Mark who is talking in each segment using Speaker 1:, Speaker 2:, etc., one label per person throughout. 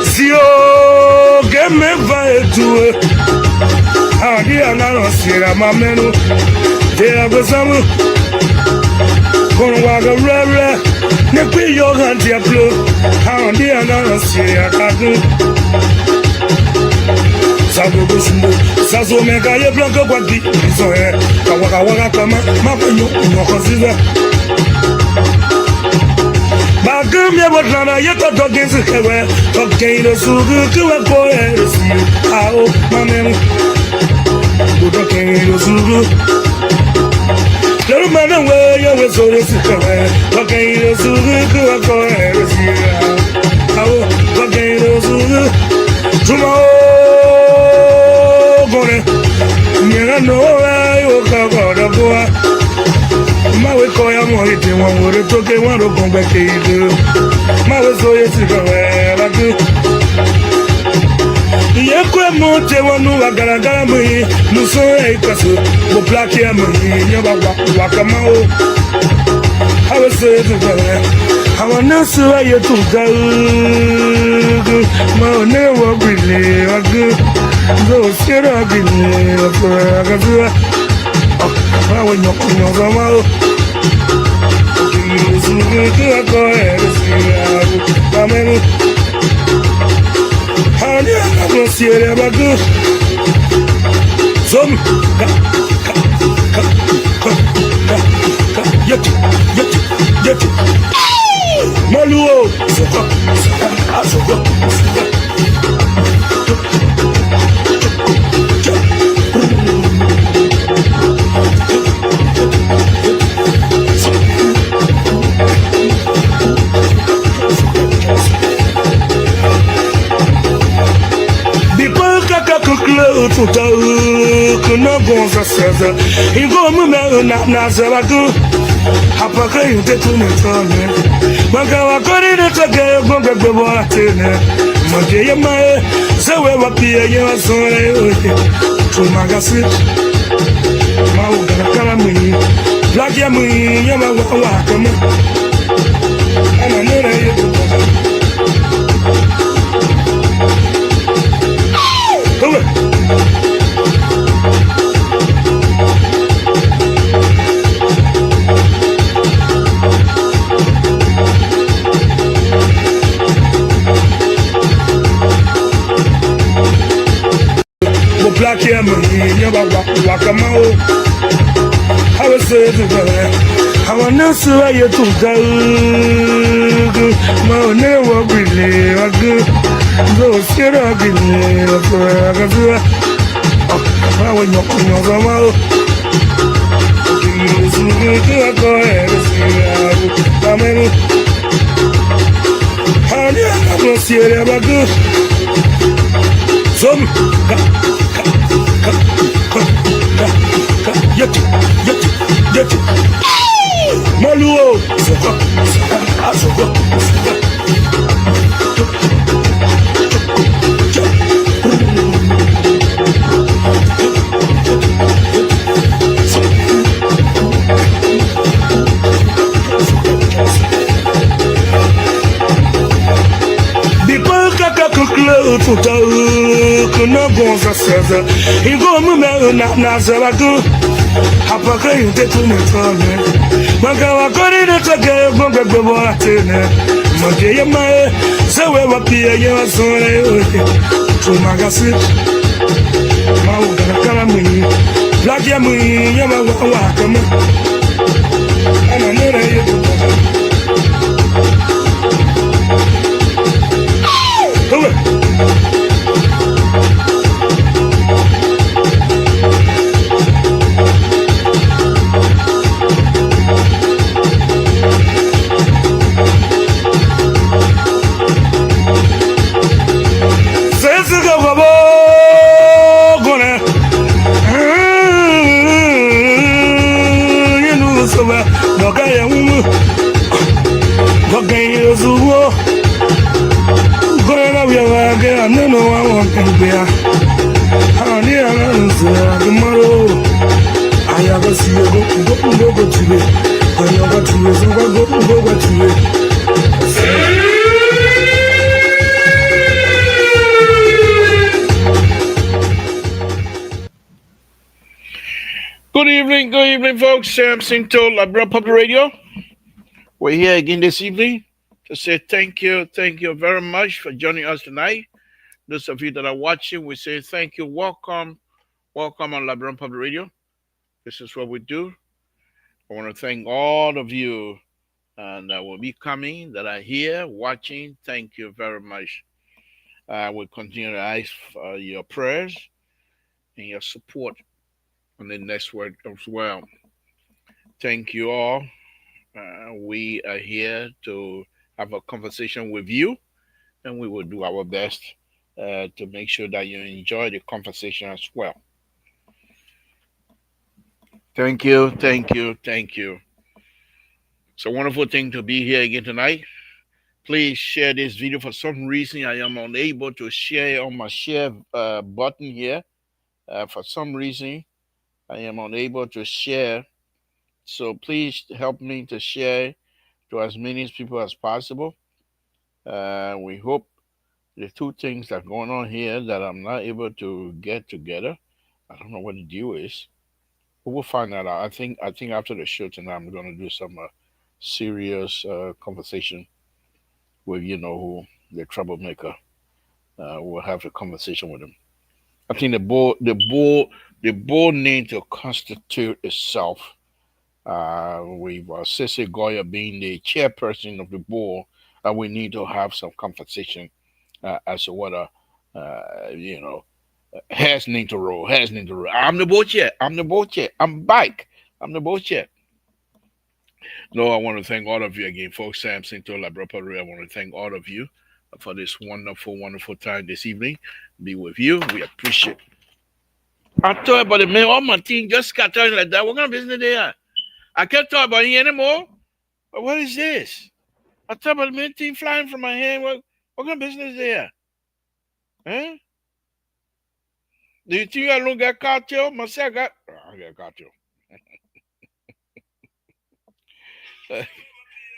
Speaker 1: Zio, get me by to it. How dear not see my menu. There was some Conwaga Rara, Nepi Yoga Diablo. How dear not see a cartoon. Sazo mega ye blanco body, so eh, Kawaka Kama, Mapano, no consider. Bagam Yablana, yet a dog is a cover, okay, the Sugu to a boy, how, Mamma, good okay, the Sugu. No matter where you were so this cover, okay, the Sugu to a boy, how, okay, the Sugu. Tomorrow. You know I woke up out of war. My way, I wanted to one word to get one to come back to you. My way, so it's a good. Yakuamote, one who are Garagami, Muso, Kasu, the black yammy, Wakamao. I was saying to her, I want to see you to go. My name will be good. Those here are good. I will not know the mouth. Go ahead. Amen. How do you not see it about good? Some yet. Maluo. No bons a cesa, e como meu na zelago, apaka you te tu me tone. Manga corrida to get go go boate ne. Manje yama, so we wa pia you so to magasi. Mau gana mi, black yamu yama wa kama. Ana nera you. Black yammy, Wakamao. I was saying to her, I want to see you to go. My name will be good. Those here are good. I will not know the mouth. Go ahead. Amen. How do you not see it about good? Some. Yet. Maluo. No bons a cesa, e como meu na zelago, apaka you te tu me tone. Manga corrida to get go boate ne. Manje yama, so we wa pia you so to magasi. Mau gana mi, black yamu yama wa kama. Ana nera you. ayaga siye go tiye ayaga tiye so go tiye.
Speaker 2: Good evening, folks. Samson to Labra Public Radio. We're here again this evening to say thank you very much for joining us tonight. Those of you that are watching, we say thank you, welcome on Labra Public Radio. This is what we do. I want to thank all of you that will be coming, that are here watching. Thank you very much. I will continue to ask for your prayers and your support on the next word as well. Thank you all. We are here to have a conversation with you, and we will do our best to make sure that you enjoy the conversation as well. Thank you. It's a wonderful thing to be here again tonight. Please share this video. For some reason, I am unable to share on my share button here. For some reason, I am unable to share. So please help me to share to as many people as possible. We hope the two things that are going on here that I'm not able to get together. I don't know what the deal is. But we'll find that out. I think after the show tonight, I'm going to do some serious conversation with who the troublemaker. We'll have a conversation with him. I think the board need to constitute itself. With Sissy Goya being the chairperson of the board, we need to have some conversation as to what has need to roll. I'm the board chair. I'm back. I'm the board chair. No, I want to thank all of you again, folks. Samson to La Broperie. I want to thank all of you for this wonderful time this evening. Be with you. We appreciate. I thought about it, man. All my team just got talking like that. What kind of business they are? I can't talk about it anymore. But what is this? I thought about the main team flying from my hand. What kind of business they are? Huh? Do you think I don't got cartel? Myself got. I got cartel.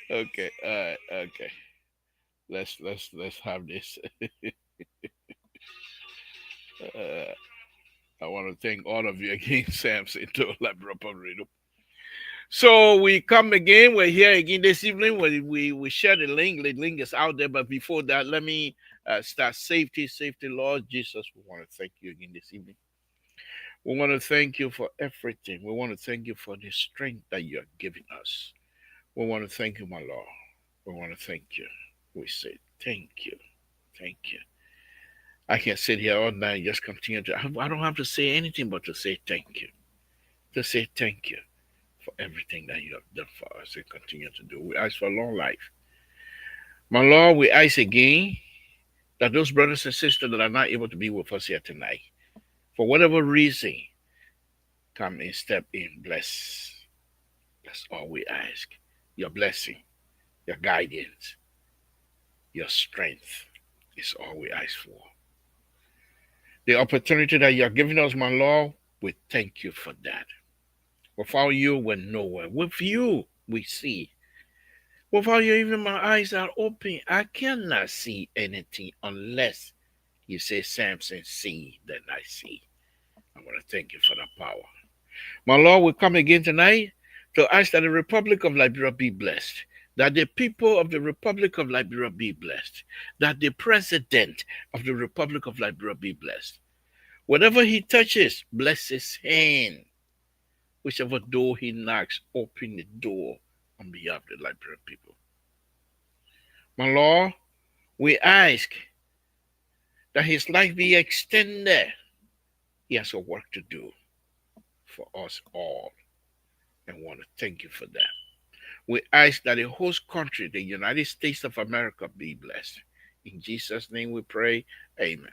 Speaker 2: Okay. All right. Okay. Let's have this. uh, I want to thank all of you again, Samson to Labra Radio. So we come again. We're here again this evening. We share the link. The link is out there. But before that, let me start safety, Lord Jesus. We want to thank you again this evening. We want to thank you for everything. We want to thank you for the strength that you are giving us. We want to thank you, my Lord. We want to thank you. We say thank you. Thank you. I can sit here all night and just continue to. I don't have to say anything but to say thank you. To say thank you for everything that you have done for us and continue to do. We ask for long life. My Lord, we ask again that those brothers and sisters that are not able to be with us here tonight, for whatever reason, come and step in, bless. That's all we ask. Your blessing, your guidance, your strength is all we ask for. The opportunity that you are giving us, my Lord, we thank you for that. Without you, we're nowhere. With you, we see. Without you, even my eyes are open. I cannot see anything unless you say, Samson, see, then I see. I want to thank you for that power. My Lord, we come again tonight to ask that the Republic of Liberia be blessed, that the people of the Republic of Liberia be blessed, that the President of the Republic of Liberia be blessed. Whatever he touches, bless his hand. Whichever door he knocks, open the door on behalf of the Liberian people. My Lord, we ask that his life be extended. He has a work to do for us all, and want to thank you for that. We ask that the host country, the United States of America, be blessed. In Jesus' name we pray. Amen.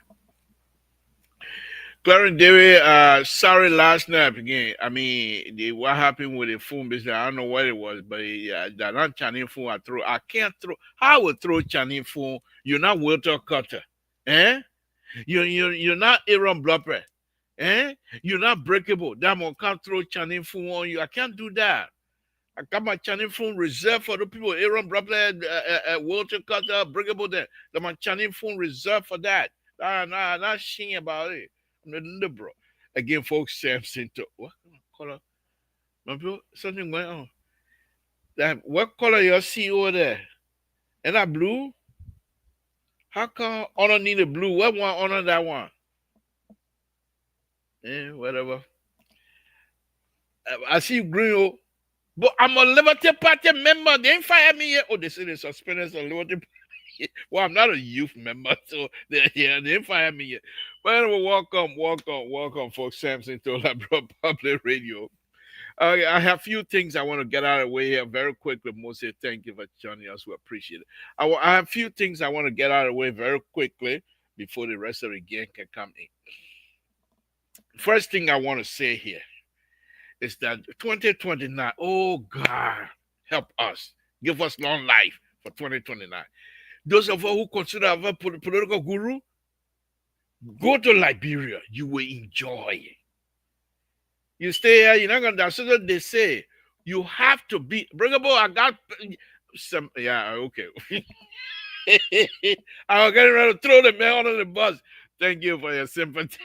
Speaker 2: Clarence Dewey, sorry last night again. I mean, what happened with the phone business, I don't know what it was, but that not Chinese phone I throw. I can't throw. How I would throw Chinese phone? You're not Walter Cutter. Eh? You're not Aaron Blopper. Eh? You're not breakable. That one can't throw Channing phone on you. I can't do that. I got my Channing phone reserved for the people. Aaron Bradley, Walter Cutter, breakable there. The my Channing phone reserved for that. Not shing about it. I'm a liberal. Again, folks, Samson to what color? My people, something going on. That what color you see over there? And that blue? How come honor need a blue? What one honor that one? Whatever. I see green. Oh. But I'm a Liberty Party member. They ain't fire me yet. Oh, they say they suspended some Liberty Party. Well, I'm not a youth member, so they ain't fire me yet. But anyway, welcome, folks. Samson to Labrador Public Radio. I have a few things I want to get out of the way here very quickly. Mostly, thank you for joining us. We appreciate it. I have a few things I want to get out of the way very quickly before the rest of the game can come in. First thing I want to say here is that 2029, oh God, help us. Give us long life for 2029. Those of us who consider ourselves political guru, go to Liberia. You will enjoy it. You stay here, you're not going to, that's what they say. You have to be, bringable, I got some, yeah, okay. I was getting ready to throw the man under the bus. Thank you for your sympathy.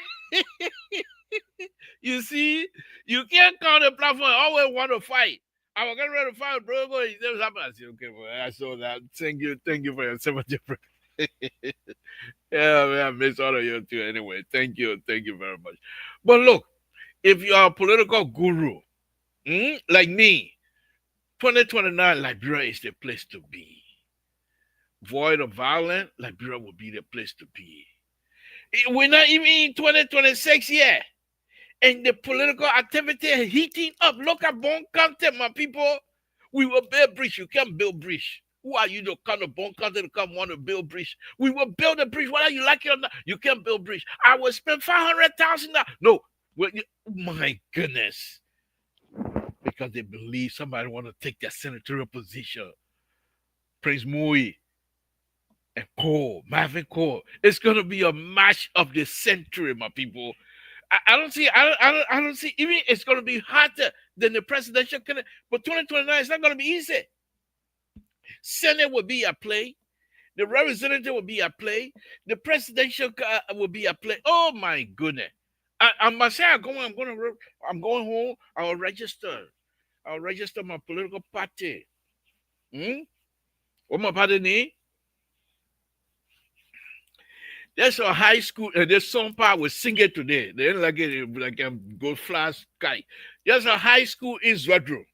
Speaker 2: You see, you can't count the platform. I always want to fight. I was getting ready to fight, bro. It never happened. I said, okay, well, I saw that. Thank you for your sympathy. Yeah, man, I miss all of you too. Anyway, thank you very much. But look, if you are a political guru, like me, 2029 Liberia is the place to be. Void of violence, Liberia will be the place to be. We're not even in 2026 yet. And the political activity is heating up. Look at Bon Content, my people. We will build bridge. You can't build bridge. Who are you to come to Bon Content to come want to build bridge? We will build a bridge, whether you like it or not. You can't build bridge. I will spend $500,000. No. Well, my goodness. Because they believe somebody want to take their senatorial position. Prince Mui and Cole, Marvin Cole. It's going to be a match of the century, my people. I don't see. Even it's going to be harder than the presidential candidate. But 2029 is not going to be easy. Senate will be at play. The representative will be at play. The presidential will be at play. Oh my goodness! I must say, I'm going home. I'll register my political party. What my party need? There's a high school, there's some part will sing it today. They ain't like it, like go flash kite. There's a high school in Zwadro.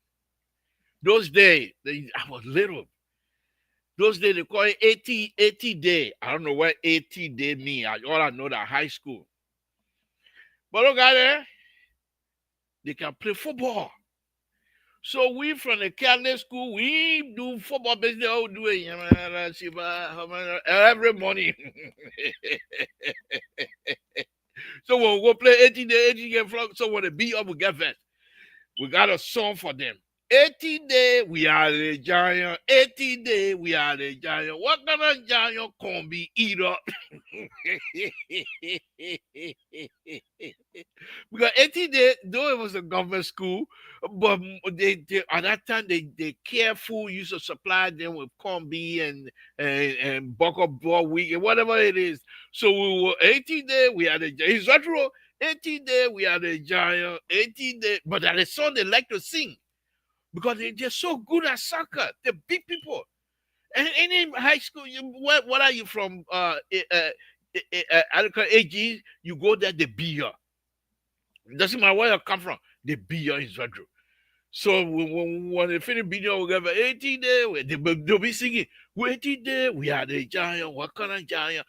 Speaker 2: Those days, I was little. Those days, they call it 80 day. I don't know what 80 day mean. All I know that high school. But look at there, they can play football. So we from the Catholic school, we do football business. Oh, do it every morning. So when we go play 80 day flock, so when they beat up, we get vet. We got a song for them. 80 day, we are the giant. 80 day, we are the giant. What kind of giant can be eat up? Because 80 day, though it was a government school, but they at that time they careful used to supply them with corn beef and buckle ball wheat and whatever it is. So we were 80 day, we had a giant. Is that true? 80 day, we had a giant. 80 day, but that is song they like to sing. Because they're so good at soccer. They beat people. And in high school, what are you from? AG, you go there, they beat you. It doesn't matter where you come from. They beat you in Zwadro. So when they finish beating you, we give 80 day. They'll be singing, 80 day, we are the giant. What kind of giant?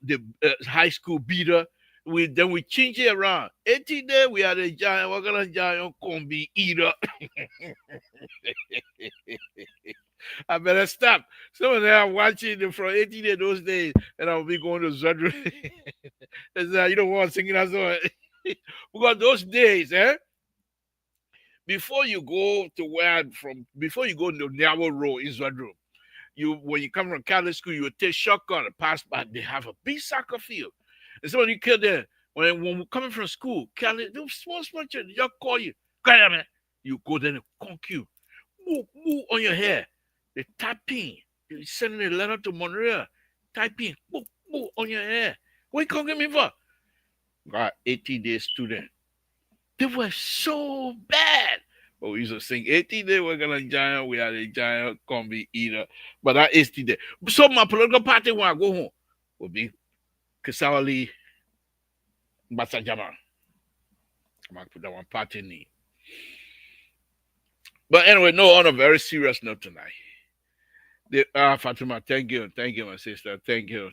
Speaker 2: The high school beater. Then we change it around. 80 day, we are the giant. What kind of giant can be eater? I better stop. Some of them are watching them from 80 day those days, and I'll be going to Zwadro. You don't want to sing that song. Because those days, before you go to before you go to the narrow road in Zwadro, when you come from Catholic school, you will take shotgun and pass by. They have a big soccer field. And so when you kill there, When we're coming from school, Kelly, those small children, they'll call you. Come here, man. You go there and conk you. Move on your hair. They tapping. They sending a letter to Monreal. Typing. Move on your hair. What you conking me for? Got 80-day student. They were so bad. But we used to sing 80-day, we're gonna giant, we are the giant, can be eater. But that is today. So my political party when I go home will be Kasawali Basajama. I put that one party in. But anyway, no, on a very serious note tonight. Fatima, thank you, my sister, thank you.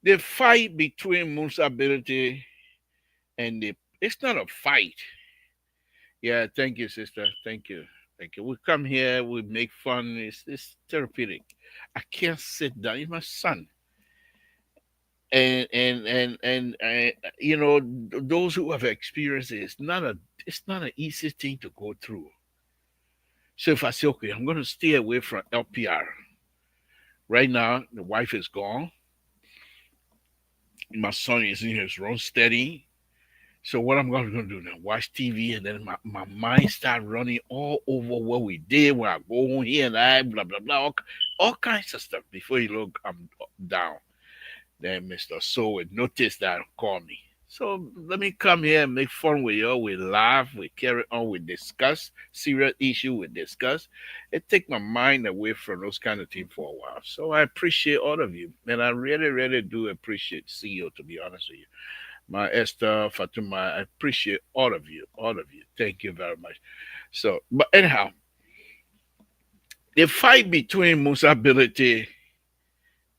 Speaker 2: The fight between Musa ability and it's not a fight. Yeah, thank you, sister. Thank you. We come here, we make fun. It's therapeutic. I can't sit down. You're my son. And you know, those who have experienced it, it's not an easy thing to go through. So if I say, okay, I'm gonna stay away from LPR. Right now, the wife is gone. My son is in his room steady. So what I'm going to do now, watch TV, and then my mind start running all over what we did, when I go home here and I, blah, blah, blah, all kinds of stuff. Before you look, I'm down. Then Mr. So would notice that and call me. So let me come here and make fun with you. We laugh, we carry on, we discuss serious issue, we discuss. It take my mind away from those kind of things for a while. So I appreciate all of you. And I really, really do appreciate CEO, to be honest with you. My Esther, Fatuma, I appreciate all of you. Thank you very much. So, but anyhow, the fight between Musa ability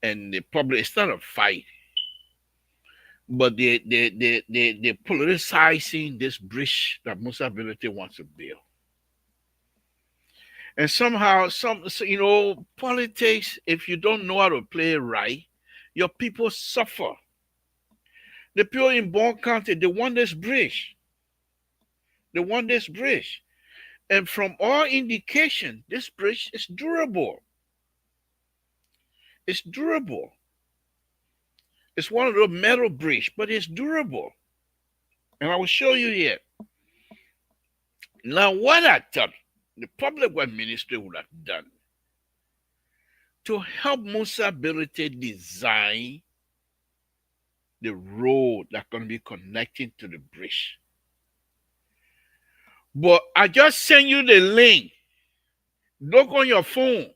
Speaker 2: and the public, it's not a fight. But they politicizing this bridge that Musa ability wants to build. And somehow, politics, if you don't know how to play it right, your people suffer. The people in Bond County, they want this bridge. And from all indication, this bridge is durable. It's durable. It's one of those metal bridge, but it's durable. And I will show you here. Now, what I thought the public work ministry would have done to help Musa ability design the road that's going to be connecting to the bridge. But I just send you the link. Look on your phone.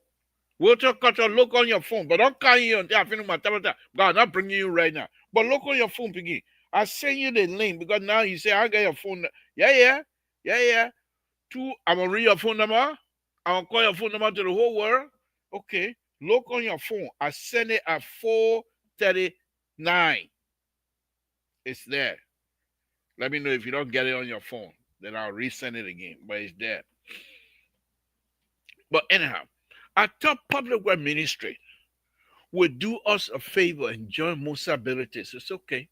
Speaker 2: Water cutter, look on your phone. But don't call you until I finish my tablet. God, I'm not bringing you right now. But look on your phone, Piggy. I send you the link because now you say, I got your phone. Yeah. Two, I'm going to read your phone number. I'm going to call your phone number to the whole world. Okay. Look on your phone. I send it at 4:39. It's there. Let me know if you don't get it on your phone. Then I'll resend it again. But it's there. But anyhow, I thought public work ministry would do us a favor and join Musa abilities. It's okay.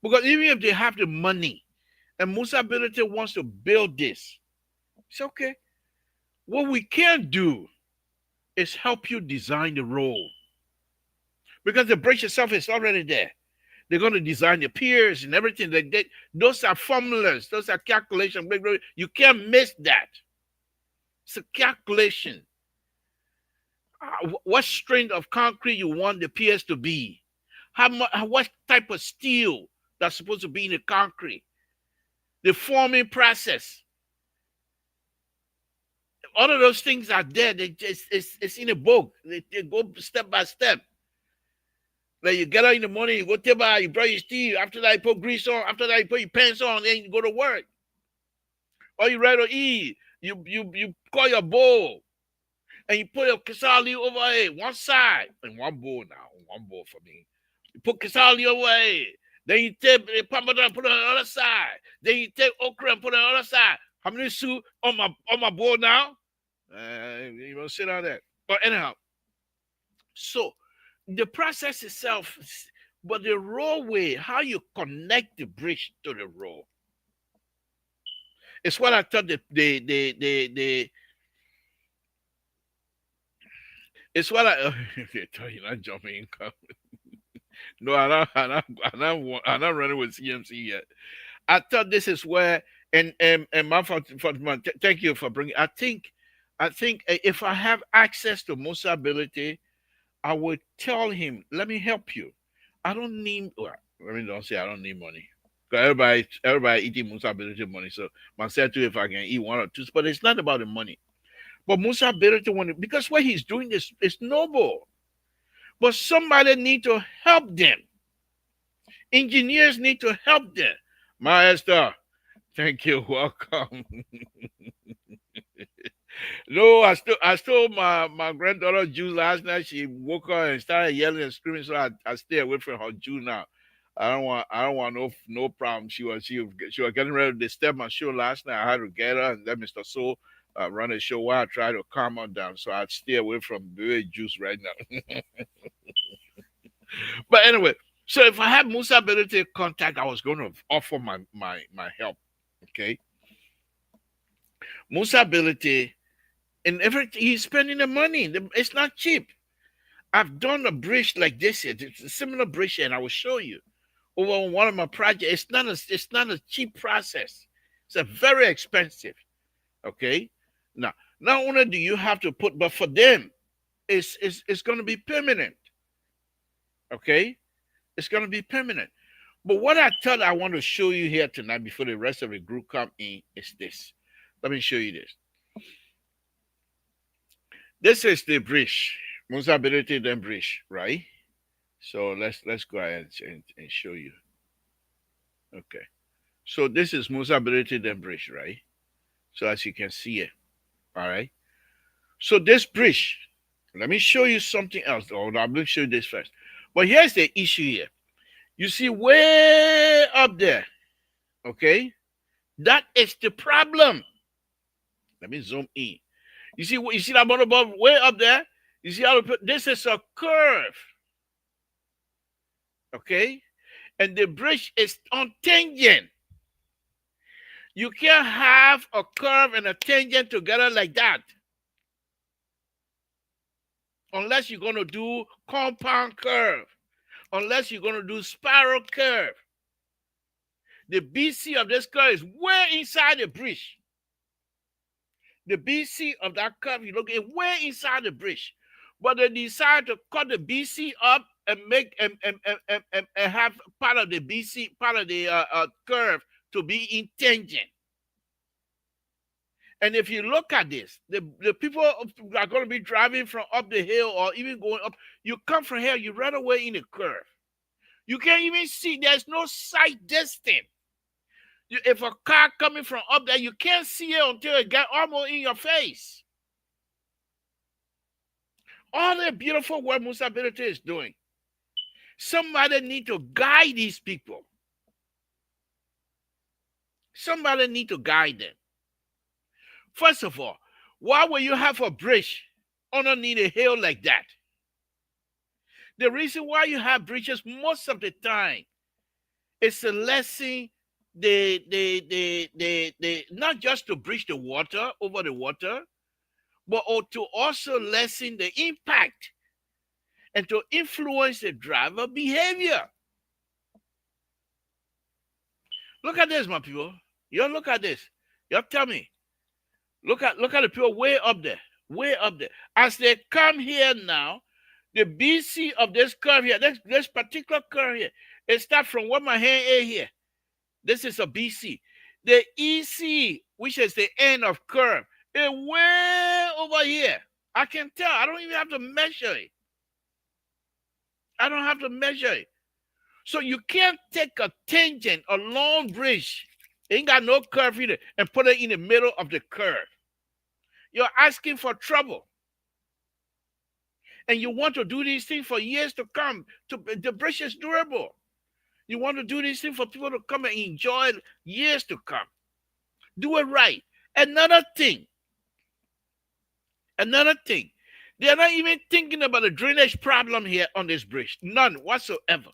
Speaker 2: Because even if they have the money and Musa ability wants to build this, it's okay. What we can do is help you design the road. Because the bridge itself is already there. They're going to design the piers and everything. Those are formulas. Those are calculations. You can't miss that. It's a calculation. What strength of concrete you want the piers to be? What type of steel that's supposed to be in the concrete? The forming process. All of those things are there. It's in a book. They go step by step. Like you get up in the morning, you go to bar, you brush your teeth. After that, you put grease on. After that, you put your pants on, then you go to work. Or you ready to eat. You call your bowl. And you put your casali over here, one side, and one bowl now, one bowl for me. You put casali over here. Then you take the pampata and put it on the other side. Then you take okra and put it on the other side. How many soup on my bowl now? You don't sit on that. But anyhow, so the process itself, but the roadway, how you connect the bridge to the road. It's what I thought it's what I tell you, not jumping in. No, I'm not running with CMC yet. I thought this is where, and my thank you for bringing. I think if I have access to Musa ability, I would tell him, let me help you. I don't need. Well, let me don't say I don't need money. 'Cause everybody eating Musa ability money. So myself too, if I can eat one or two, but it's not about the money. But Musa ability money because what he's doing is noble. But somebody need to help them. Engineers need to help them. Master, thank you. Welcome. No, I stole my granddaughter juice last night. She woke up and started yelling and screaming, so I stay away from her juice now. I don't want no problem. She was getting ready to disturb my show last night. I had to get her and let Mr. Soul run the show while I try to calm her down. So I'd stay away from baby juice right now. But anyway, so if I had Musa ability contact, I was going to offer my help. Okay, Musa ability and everything he's spending the money. It's not cheap. I've done a bridge like this here. It's a similar bridge, and I will show you over on one of my projects. It's not a cheap process. It's a very expensive. Okay, now not only do you have to put, but for them, it's going to be permanent. Okay, it's going to be permanent. But what I thought I want to show you here tonight before the rest of the group come in is this. Let me show you this. This is the bridge, Musa ability then bridge, right? So let's go ahead and show you. Okay. So this is Musa ability then bridge, right? So as you can see it, all right. So this bridge, let me show you something else. Oh, I'm going to show you this first. But here's the issue here. You see way up there, okay? That is the problem. Let me zoom in. You see that one above way up there? You see how we put this is a curve. Okay? And the bridge is on tangent. You can't have a curve and a tangent together like that. Unless you're going to do compound curve. Unless you're going to do spiral curve. The BC of this curve is way inside the bridge. The BC of that curve, you look at way inside the bridge. But they decide to cut the BC up and make and have part of the BC, part of the curve to be in tangent. And if you look at this, the people are going to be driving from up the hill or even going up. You come from here, you run away in the curve. You can't even see. There's no sight distance. If a car coming from up there, you can't see it until it got almost in your face. All the beautiful work Musa ability is doing. Somebody need to guide these people. Somebody need to guide them. First of all, why will you have a bridge underneath a hill like that? The reason why you have bridges most of the time is to lessen the not just to bridge the water over the water, but to also lessen the impact and to influence the driver behavior. Look at this, my people. You look at this. You tell me. Look at the people way up there. Way up there. As they come here now, the BC of this curve here, this particular curve here, it starts from what my hand is here. This is a BC. The EC, which is the end of curve, is way over here. I can tell. I don't even have to measure it. I don't have to measure it. So you can't take a tangent, a long bridge, ain't got no curve either, and put it in the middle of the curve. You're asking for trouble. And you want to do these things for years to come. The bridge is durable. You want to do these things for people to come and enjoy years to come. Do it right. Another thing. They're not even thinking about the drainage problem here on this bridge. None whatsoever.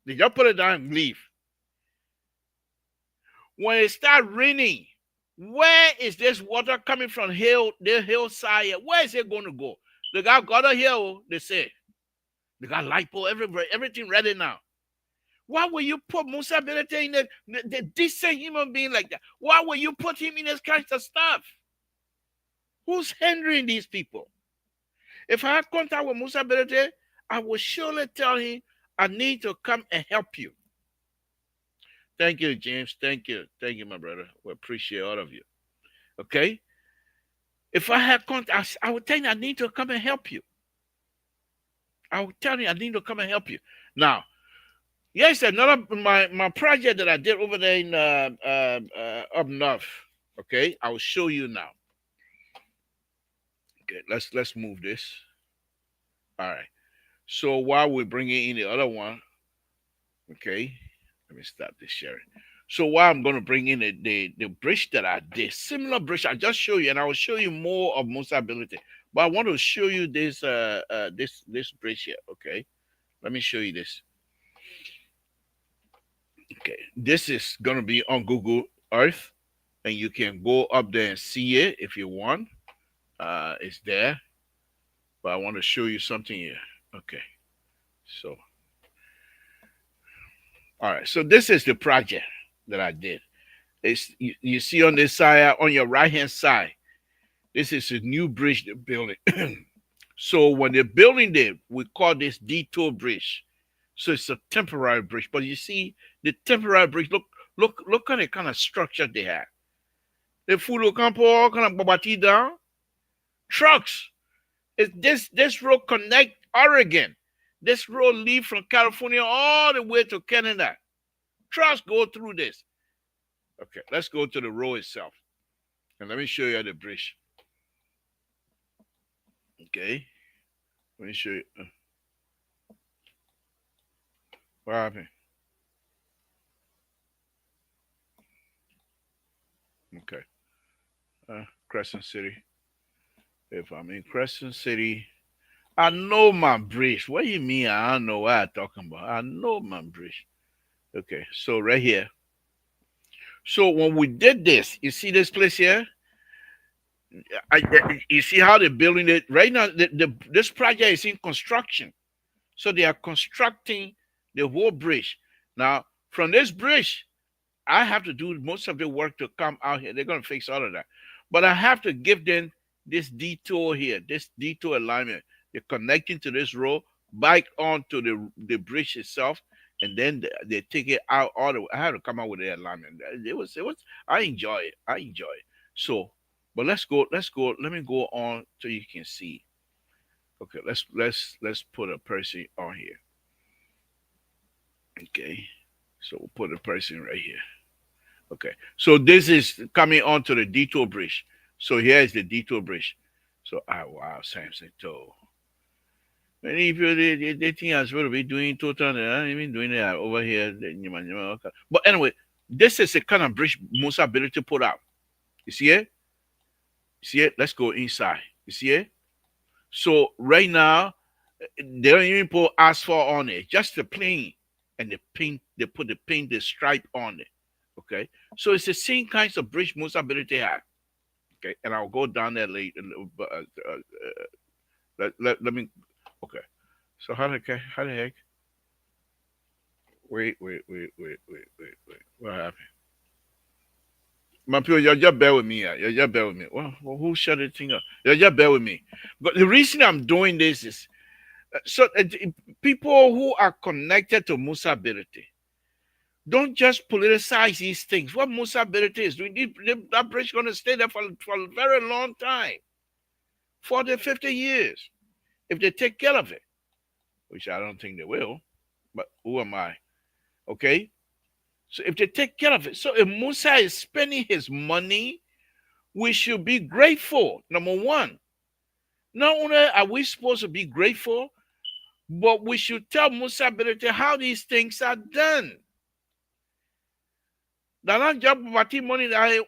Speaker 2: They just put it down and leave. When it starts raining, where is this water coming from the hillside here? Where is it going to go? The guy got a hill, they say. They got lipo everywhere, everything ready now. Why will you put Musa Belete in the decent human being like that? Why will you put him in this kind of stuff? Who's hindering these people? If I have contact with Musa Belete, I will surely tell him I need to come and help you. Thank you, James. Thank you. Thank you, my brother. We appreciate all of you. Okay? If I have contact, I will tell you I need to come and help you. I will tell you I need to come and help you. Now, yes, another my project that I did over there in up north. Okay, I will show you now. Okay, let's move this. All right. So while we're bringing in the other one, okay, let me stop this sharing. So while I'm going to bring in the bridge that I did, similar bridge, I just show you, and I will show you more of Musa ability. But I want to show you this this bridge here. Okay, let me show you this. Okay, this is going to be on Google Earth, and you can go up there and see it if you want. It's there, but I want to show you something here. Okay, so all right, so this is the project that I did. It's you see on this side, on your right hand side, this is a new bridge they're building. So when they're building it, we call this detour bridge. So it's a temporary bridge. But you see, the temporary bridge, look at the kind of structure they have. The full campo kind of babati down. Trucks. This road connect Oregon. This road leave from California all the way to Canada. Trucks go through this. Okay, let's go to the road itself. And let me show you the bridge. Okay. Let me show you. What happened? Okay. Crescent City. If I'm in Crescent City, I know my bridge. What do you mean? I don't know what I'm talking about. I know my bridge. Okay, so right here. So when we did this, you see this place here? You see how they're building it right now? This project is in construction, so they are constructing the whole bridge. Now, from this bridge, I have to do most of the work to come out here. They're going to fix all of that, but I have to give them this detour here, this detour alignment. They're connecting to this road back onto the bridge itself, and then they take it out all the way. I had to come out with the alignment. It was. I enjoy it. I enjoy it. So, but let's go. Let me go on so you can see. Okay, let's put a person on here. Okay, so we'll put a person right here. Okay, so this is coming onto the detour bridge. So here is the detour bridge. So wow, Samson told. Many people they think I'm supposed to be doing total. I ain't even doing that over here. But anyway, this is the kind of bridge Musa ability put out. You see it? You see it? Let's go inside. You see it? So right now, they don't even put asphalt on it, just the plain and the paint. They put the paint, the stripe on it. Okay, so it's the same kinds of bridge Musa ability have. Okay, and I'll go down there later. Let me. Okay, so how the heck? Wait. What happened? My people, you just bear with me. You just bear with me. Well, who shut the thing up? You just bear with me. But the reason I'm doing this is so people who are connected to Musa ability don't just politicize these things. What Musa ability is doing, that bridge is going to stay there for a very long time, 40, 50 years, if they take care of it, which I don't think they will. But who am I? Okay? So if they take care of it, so if Musa is spending his money, we should be grateful. Number one, not only are we supposed to be grateful, but we should tell Musa ability how these things are done. They're not just party money. They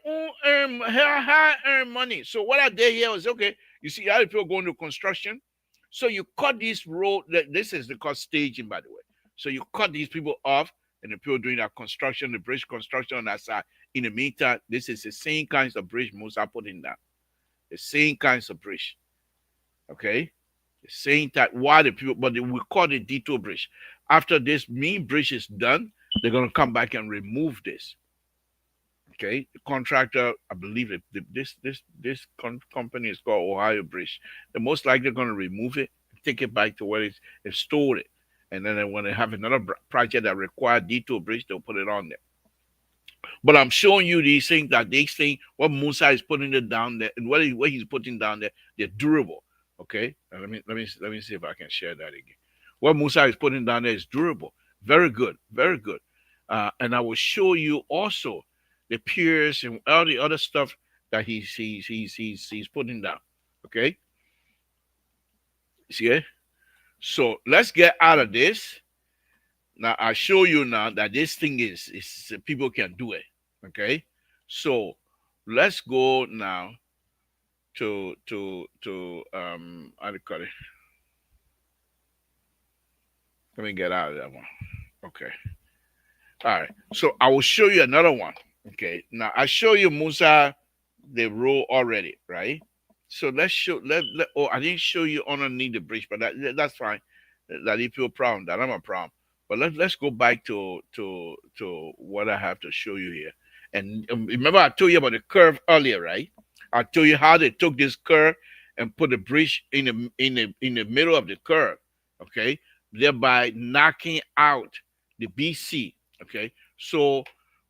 Speaker 2: earn high money. So what I did here was okay. You see how people going to construction. So you cut this road. This is the called staging, by the way. So you cut these people off, and the people doing that construction, the bridge construction on that side. In the meantime, this is the same kinds of bridge Musa put in that. The same kinds of bridge. Okay. Saying that why the people, but they will call it detour bridge. After this main bridge is done, they're gonna come back and remove this. Okay, the contractor, I believe that this company is called Ohio Bridge. They're most likely going to remove it, take it back to where it's stored it, and then when they have another project that requires detour bridge, they'll put it on there. But I'm showing you these things that they think what Musa is putting it down there and what he's putting down there, they're durable. Okay, now let me see if I can share that again. What Musa is putting down there is durable, very good, very good. And I will show you also the piers and all the other stuff that he's putting down. Okay, see it? So let's get out of this. Now I show you now that this thing is people can do it. Okay, so let's go now to how do you call it? Let me get out of that one. Okay. All right. So I will show you another one. Okay. Now I show you Musa the road already, right? So let's show let oh I didn't show you underneath the bridge, but that's fine. That if you're proud, that I'm a problem. But let's go back to what I have to show you here. And remember I told you about the curve earlier, right? I told you how they took this curve and put the bridge in the middle of the curve, okay, thereby knocking out the BC. Okay, so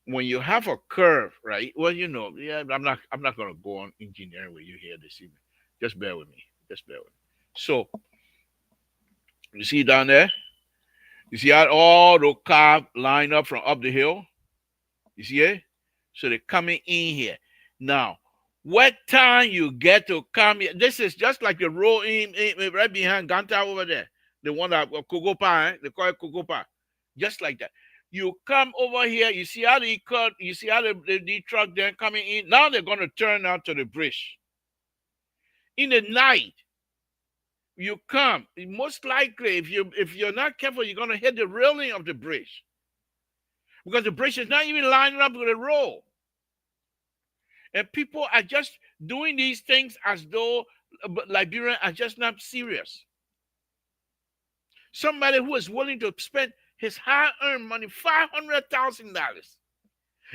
Speaker 2: when you have a curve, right? Well, yeah, I'm not gonna go on engineering with you here this evening. Just bear with me. Just bear with me. So you see down there, you see how all the cars line up from up the hill. You see it? So they're coming in here. Now, what time you get to come here? This is just like the road right behind Ganta over there. The one that Kogopa, they call it Kogopa. Just like that. You come over here, you see how they cut, you see how the truck then coming in. Now they're gonna turn out to the bridge. In the night, you come. Most likely, if you're not careful, you're gonna hit the railing of the bridge. Because the bridge is not even lining up with the road. And people are just doing these things as though Liberians are just not serious. Somebody who is willing to spend his hard-earned money, $500,000,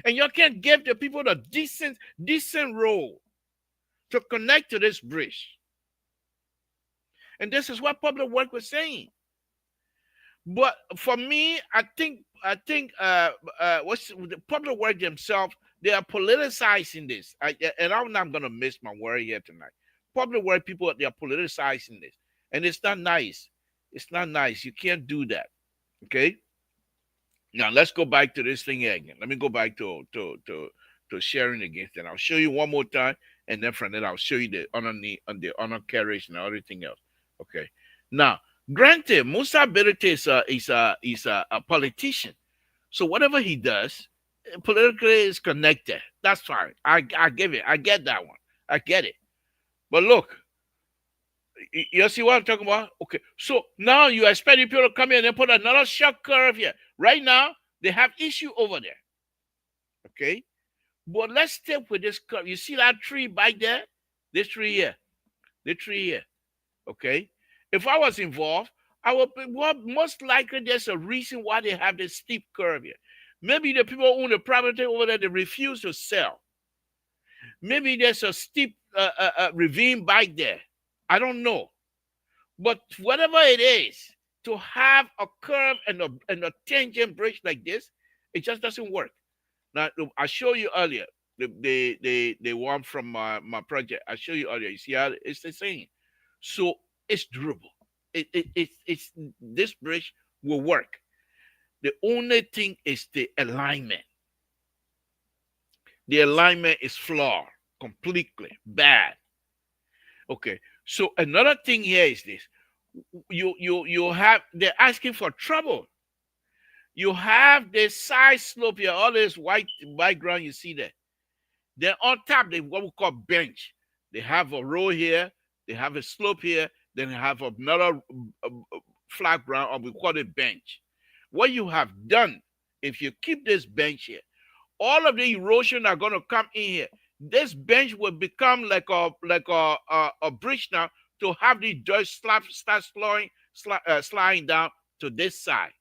Speaker 2: and you can't give the people the decent road to connect to this bridge. And this is what public work was saying. But for me, I think what's the public work themselves, they are politicizing this. And I'm not going to miss my word here tonight. Public work people, they are politicizing this. And it's not nice. It's not nice. You can't do that. Okay? Now, let's go back to this thing again. Let me go back to sharing again. Then I'll show you one more time. And then from there, I'll show you the honor carriage and everything else. Okay? Now, granted, Musa Berete is a politician. So whatever he does, politically is connected. That's fine. I give it. I get that one. I get it. But look, you see what I'm talking about? Okay. So now you expect people to come here and then put another shock curve here. Right now, they have issue over there. Okay. But let's stick with this curve. You see that tree back there? This tree here. The tree here. Okay. If I was involved, I would be, well, most likely there's a reason why they have this steep curve here. Maybe the people who own the property over there, they refuse to sell. Maybe there's a steep ravine back there. I don't know. But whatever it is, to have a curve and a tangent bridge like this, it just doesn't work. Now, I showed you earlier, the one from my project. I showed you earlier. You see how it's the same. So it's durable. It's this bridge will work. The only thing is the alignment. The alignment is flawed, completely bad. Okay. So another thing here is this. You have, they're asking for trouble. You have this side slope here, all this white background you see there. Then on top, they what we call bench. They have a row here, they have a slope here, then they have another flat ground, or we call it bench. What you have done, if you keep this bench here, all of the erosion are going to come in here. This bench will become like a bridge now to have the dirt start sliding down to this side.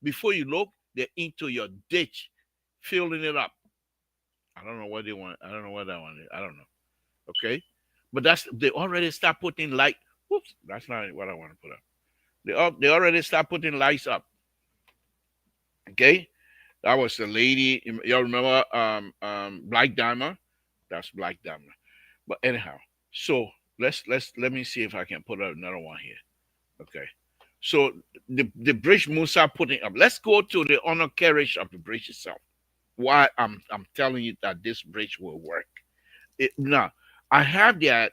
Speaker 2: Before you look, they're into your ditch, filling it up. I don't know what they want. I don't know what that one is. I don't know. Okay, but they already start putting light. Whoops, that's not what I want to put up. They already start putting lights up. Okay, that was the lady. Y'all remember Black Diamond? That's Black Diamond. But anyhow, so let me see if I can put up another one here. Okay. So the bridge Musa putting up. Let's go to the honor carriage of the bridge itself. Why I'm telling you that this bridge will work. Now I have their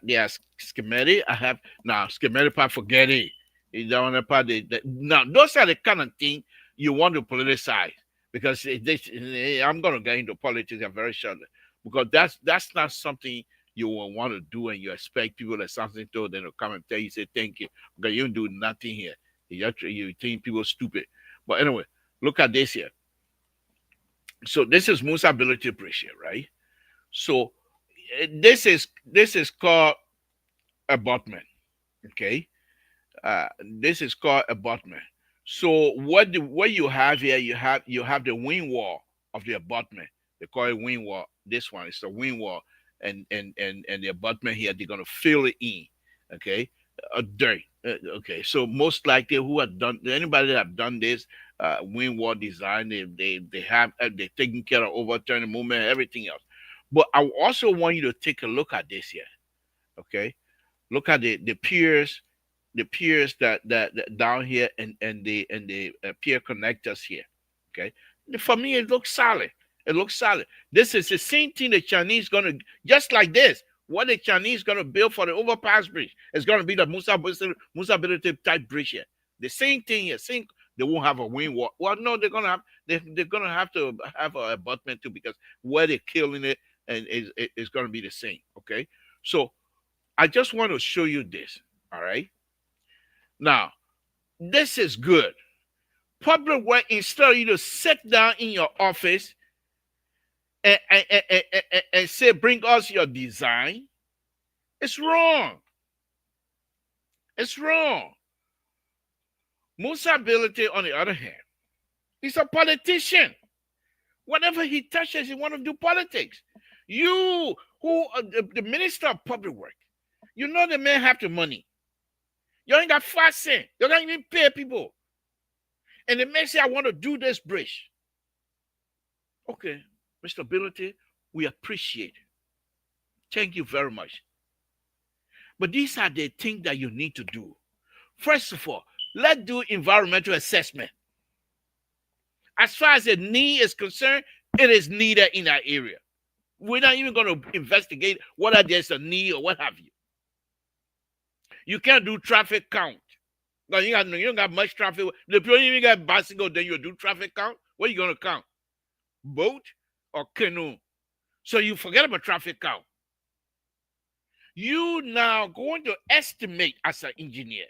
Speaker 2: schematic. I have now schematic part. Forget it. You don't part. Now those are the kind of thing you want to politicize because I'm gonna get into politics very shortly because that's not something you will want to do and you expect people that something to them to come and tell you say thank you because you don't do nothing here. You think people stupid. But anyway, look at this here. So this is Musa ability bridge here, right? So this is called abutment. Okay, this is called abutment. So what you have here, you have the wing wall of the abutment. They call it wing wall. This one is the wing wall, and the abutment here they're gonna fill it in. Okay, dirt. Okay, so most likely who have done anybody that have done this wing wall design, they have they're taking care of overturning movement, everything else. But I also want you to take a look at this here. Okay, look at the piers, that down here and the pier connectors here. Okay, for me it looks solid. It looks solid. This is the same thing the Chinese gonna just like this. What the Chinese gonna build for the overpass bridge is gonna be the Musa ability type bridge here. The same thing here. Same. They won't have a wing wall. Well, no, they're gonna have to have a abutment too because where they're killing it and is gonna be the same. Okay, so I just want to show you this. All right. Now, this is good. Public work, instead of you to sit down in your office and say, bring us your design, it's wrong. It's wrong. Musa Ability, on the other hand, he's a politician. Whatever he touches, he want to do politics. You, who the Minister of Public Work, you know the man have the money. You ain't got 5 cents. You don't even pay people. And the man say, I want to do this bridge. Okay, Mr. Ability, we appreciate it. Thank you very much. But these are the things that you need to do. First of all, let's do environmental assessment. As far as the need is concerned, it is needed in that area. We're not even going to investigate whether there's a need or what have you. You can't do traffic count. No, you don't got much traffic. If you don't even got bicycle, then you do traffic count. What are you going to count? Boat or canoe? So you forget about traffic count. You now going to estimate as an engineer.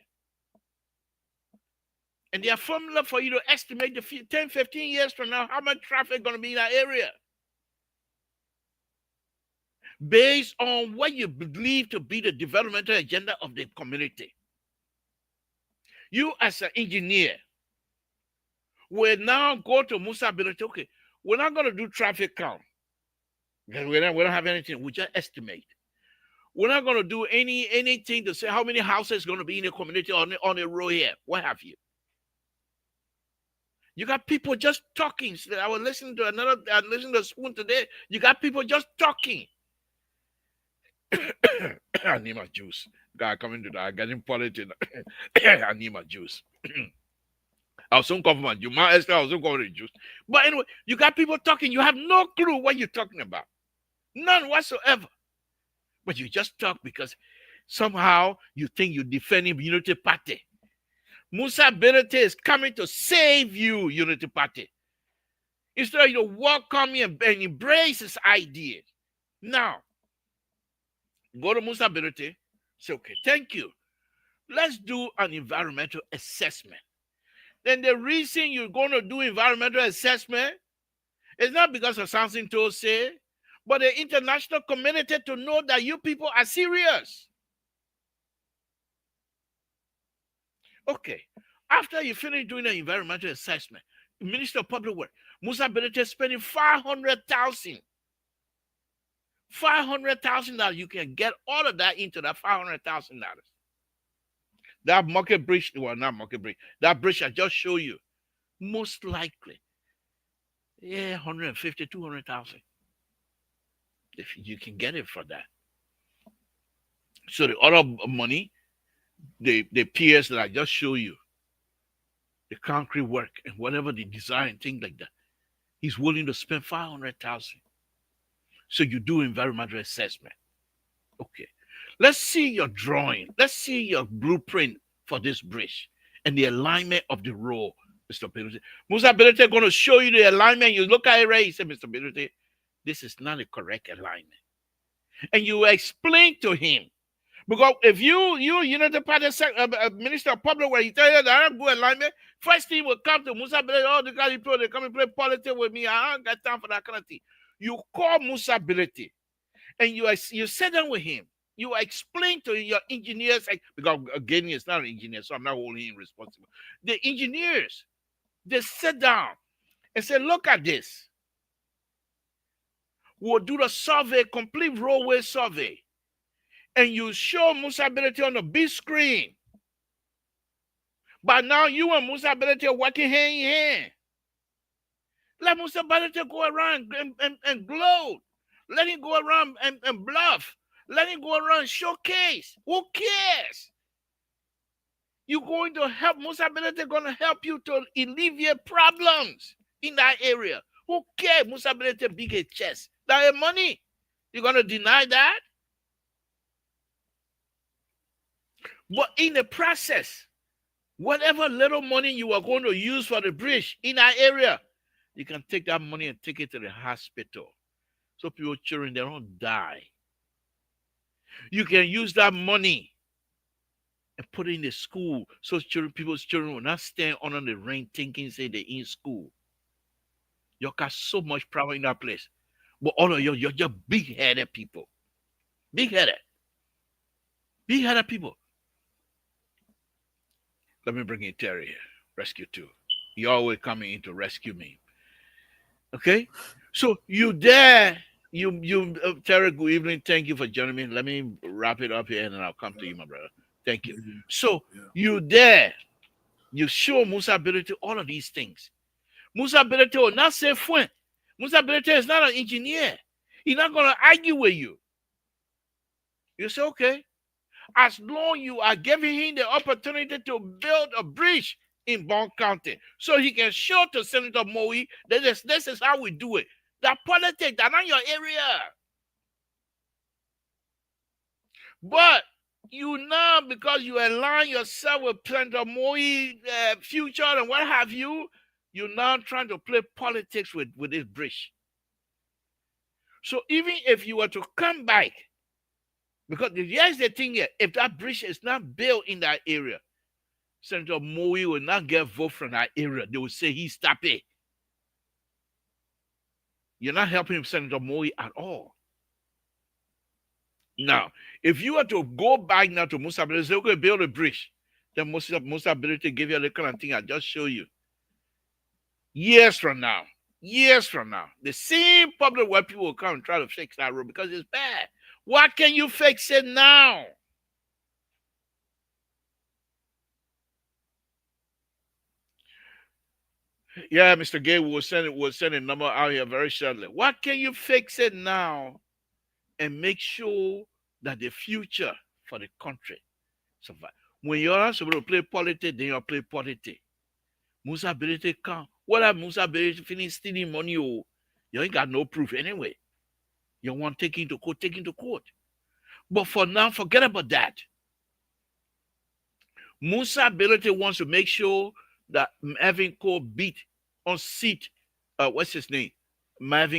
Speaker 2: And their formula for you to estimate the 10, 15 years from now, how much traffic is going to be in that area. Based on what you believe to be the developmental agenda of the community. You as an engineer will now go to Musa Ability. Okay, we're not going to do traffic count. We don't have anything. We just estimate. We're not going to do anything to say how many houses are going to be in the community on the road here. What have you? You got people just talking. I was listening to to Spoon today. You got people just talking. I need my juice. Guy coming to that, getting politics. I need my juice. I'll soon cover my juice. My Esther, I'll soon cover the juice. But anyway, you got people talking. You have no clue what you're talking about. None whatsoever. But you just talk because somehow you think you're defending Unity Party. Musa Ability is coming to save you, Unity Party. Instead of you to welcome him and embrace his ideas. Now, go to Musa Ability, say, okay, thank you. Let's do an environmental assessment. Then the reason you're going to do environmental assessment is not because of something to say, but the international community to know that you people are serious. Okay. After you finish doing the environmental assessment, Minister of Public Works, Musa Belete is spending 500,000. 500,000 dollars. You can get all of that into that $500,000. That market bridge, well, not market bridge, that bridge I just show you, most likely, yeah, 150, 200,000. If you can get it for that. So the other money, the piers that I just show you, the concrete work and whatever the design, things like that, he's willing to spend 500,000. So you do environmental assessment. Okay. Let's see your drawing. Let's see your blueprint for this bridge and the alignment of the road, Mr. Belete. Musa Belete going to show you the alignment. You look at it right, he said, Mr. Belete, this is not a correct alignment. And you explain to him. Because if you know the party Minister of Public Works, you tell you that I don't go alignment, first thing will come to Musa Belete, oh, the guy people, they come and play politics with me. I don't got time for that kind of thing. You call Musa Belete and you sit down with him. You explain to your engineers, because again, it's not an engineer, so I'm not holding him responsible. The engineers, they sit down and say, look at this. We'll do the survey, complete roadway survey. And you show Musa Belete on the big screen. But now you and Musa Belete are working hand in hand. Let Musa Belete go around and gloat. Let him go around and bluff. Let him go around and showcase. Who cares? You're going to help Musa Belete, going to help you to alleviate problems in that area. Who cares? Musa Belete big a chest. That is money. You're going to deny that? But in the process, whatever little money you are going to use for the bridge in that area, you can take that money and take it to the hospital. So people's children, they don't die. You can use that money and put it in the school so people's children will not stand under the rain thinking say they're in school. You got so much power in that place. But all of you're just big-headed people. Big-headed. Big-headed people. Let me bring in Terry here. Rescue 2. You're always coming in to rescue me. Okay? So you there. Terry, good evening. Thank you for joining me. Let me wrap it up here and then I'll come to you, my brother. Thank you. So you there. You show Musa Belete all of these things. Musa Belete will not say fuen. Musa Belete is not an engineer. He's not going to argue with you. You say, okay. As long you are giving him the opportunity to build a bridge in Bond County so he can show to Senator Moe that this is how we do it. That politics, that's not your area. But you now, because you align yourself with Senator Moe future and what have you, you're now trying to play politics with this bridge. So even if you were to come back, because here's the thing here, if that bridge is not built in that area, Senator Moe will not get vote from that area. They will say he's tapping. You're not helping Senator Moe at all. Now, if you were to go back now to Musa Belete, say, okay, build a bridge, then Musa Belete give you the kind of thing I just show you. Years from now, the same public where people will come and try to fix that road because it's bad. Why can't you fix it now? Yeah, Mr. Gay will send a number out here very shortly. Why can't you fix it now and make sure that the future for the country survive? When you're not supposed to play politics, then you play politics. Musa Belete come. What have Musa Belete finished stealing money? You ain't got no proof anyway. You want to take him to court. But for now, forget about that. Musa Belete wants to make sure that Marvin Cole beat on seat. What's his name? Moe.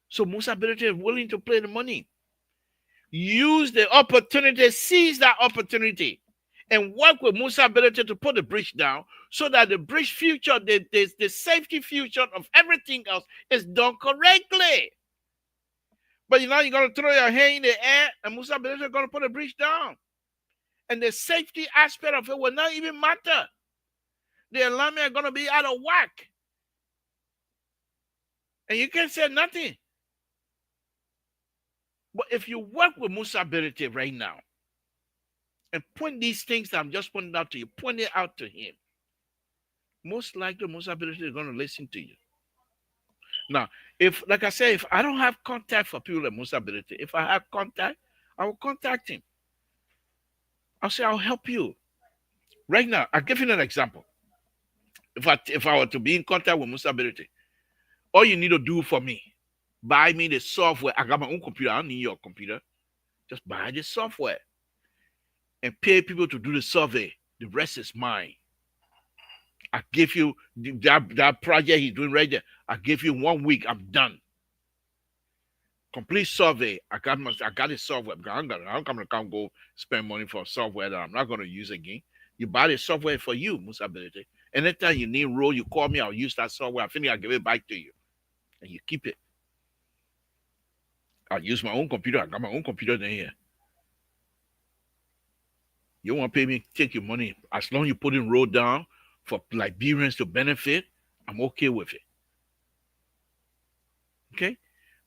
Speaker 2: So Musa Belete is willing to play the money. Use the opportunity, seize that opportunity, and work with Musa Belete to put the bridge down so that the bridge future, the safety future of everything else is done correctly. But you're going to throw your hand in the air and Musa Belete is going to put the bridge down. And the safety aspect of it will not even matter. The alarm are going to be out of whack. And you can't say nothing. But if you work with Musa Berete right now and point these things that I'm just pointing out to you, point it out to him, most likely Musa Berete is going to listen to you. Now, if, like I said, if I don't have contact for people like Musa Berete, if I have contact, I will contact him. I'll say, I'll help you. Right now, I'll give you an example. If I were to be in contact with Musa Berete, all you need to do for me, buy me the software. I got my own computer. I don't need your computer. Just buy the software and pay people to do the survey. The rest is mine. I give you that project he's doing right there. I give you 1 week. I'm done. Complete survey. I got the software. I'm gonna come go spend money for software that I'm not gonna use again. You buy the software for you, Musa Berete. Anytime you need role, you call me. I'll use that software. I finish. I'll give it back to you, and you keep it. I'll use my own computer. I got my own computer in here. You want to pay me? Take your money. As long as you put in roll down for Liberians to benefit, I'm okay with it. Okay?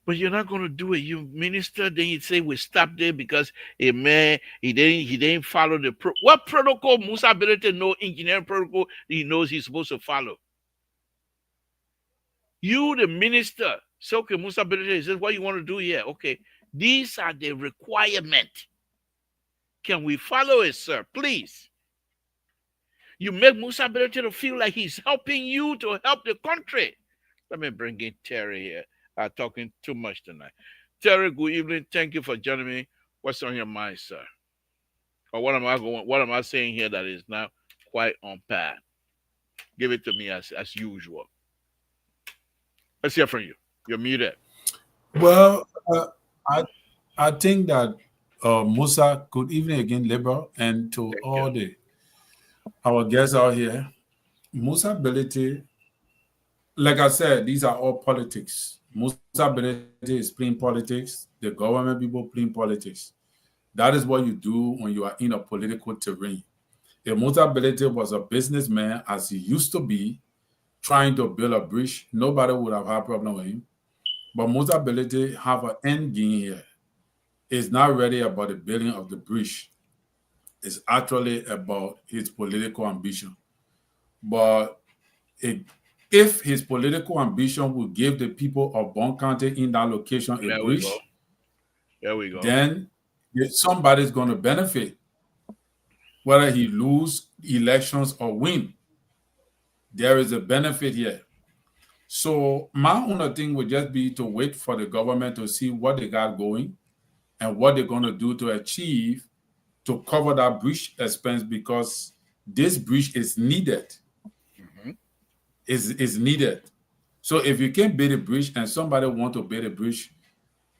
Speaker 2: But you're not going to do it. You minister, then you say we stop there because a man he didn't follow the what protocol Musa Berete know engineering protocol he knows he's supposed to follow. You, the minister, say, okay, Musa Berete, is this what you want to do here? Okay, these are the requirements. Can we follow it, sir? Please. You make Musa Berete to feel like he's helping you to help the country. Let me bring in Terry here. I'm talking too much tonight. Terry, good evening. Thank you for joining me. What's on your mind, sir? Or what am I saying here that is not quite on path? Give it to me as usual. Let's hear from you. You're muted.
Speaker 3: Well, I think that Musa, good evening again, Liberal, and to all our guests out here. Musa Berete, like I said, these are all politics. Musa Berete is playing politics. The government people playing politics. That is what you do when you are in a political terrain. If Musa Berete was a businessman, as he used to be, trying to build a bridge, nobody would have had a problem with him. But Musa Berete have an end game here. It's not really about the building of the bridge. It's actually about his political ambition. But if his political ambition will give the people of Bon County in that location a bridge,
Speaker 2: there we go.
Speaker 3: Then somebody's going to benefit, whether he lose elections or win. There is a benefit here. So my only thing would just be to wait for the government to see what they got going and what they're going to do to achieve to cover that bridge expense, because this bridge is needed.
Speaker 2: Mm-hmm.
Speaker 3: Is needed. So if you can't build a bridge and somebody want to build a bridge,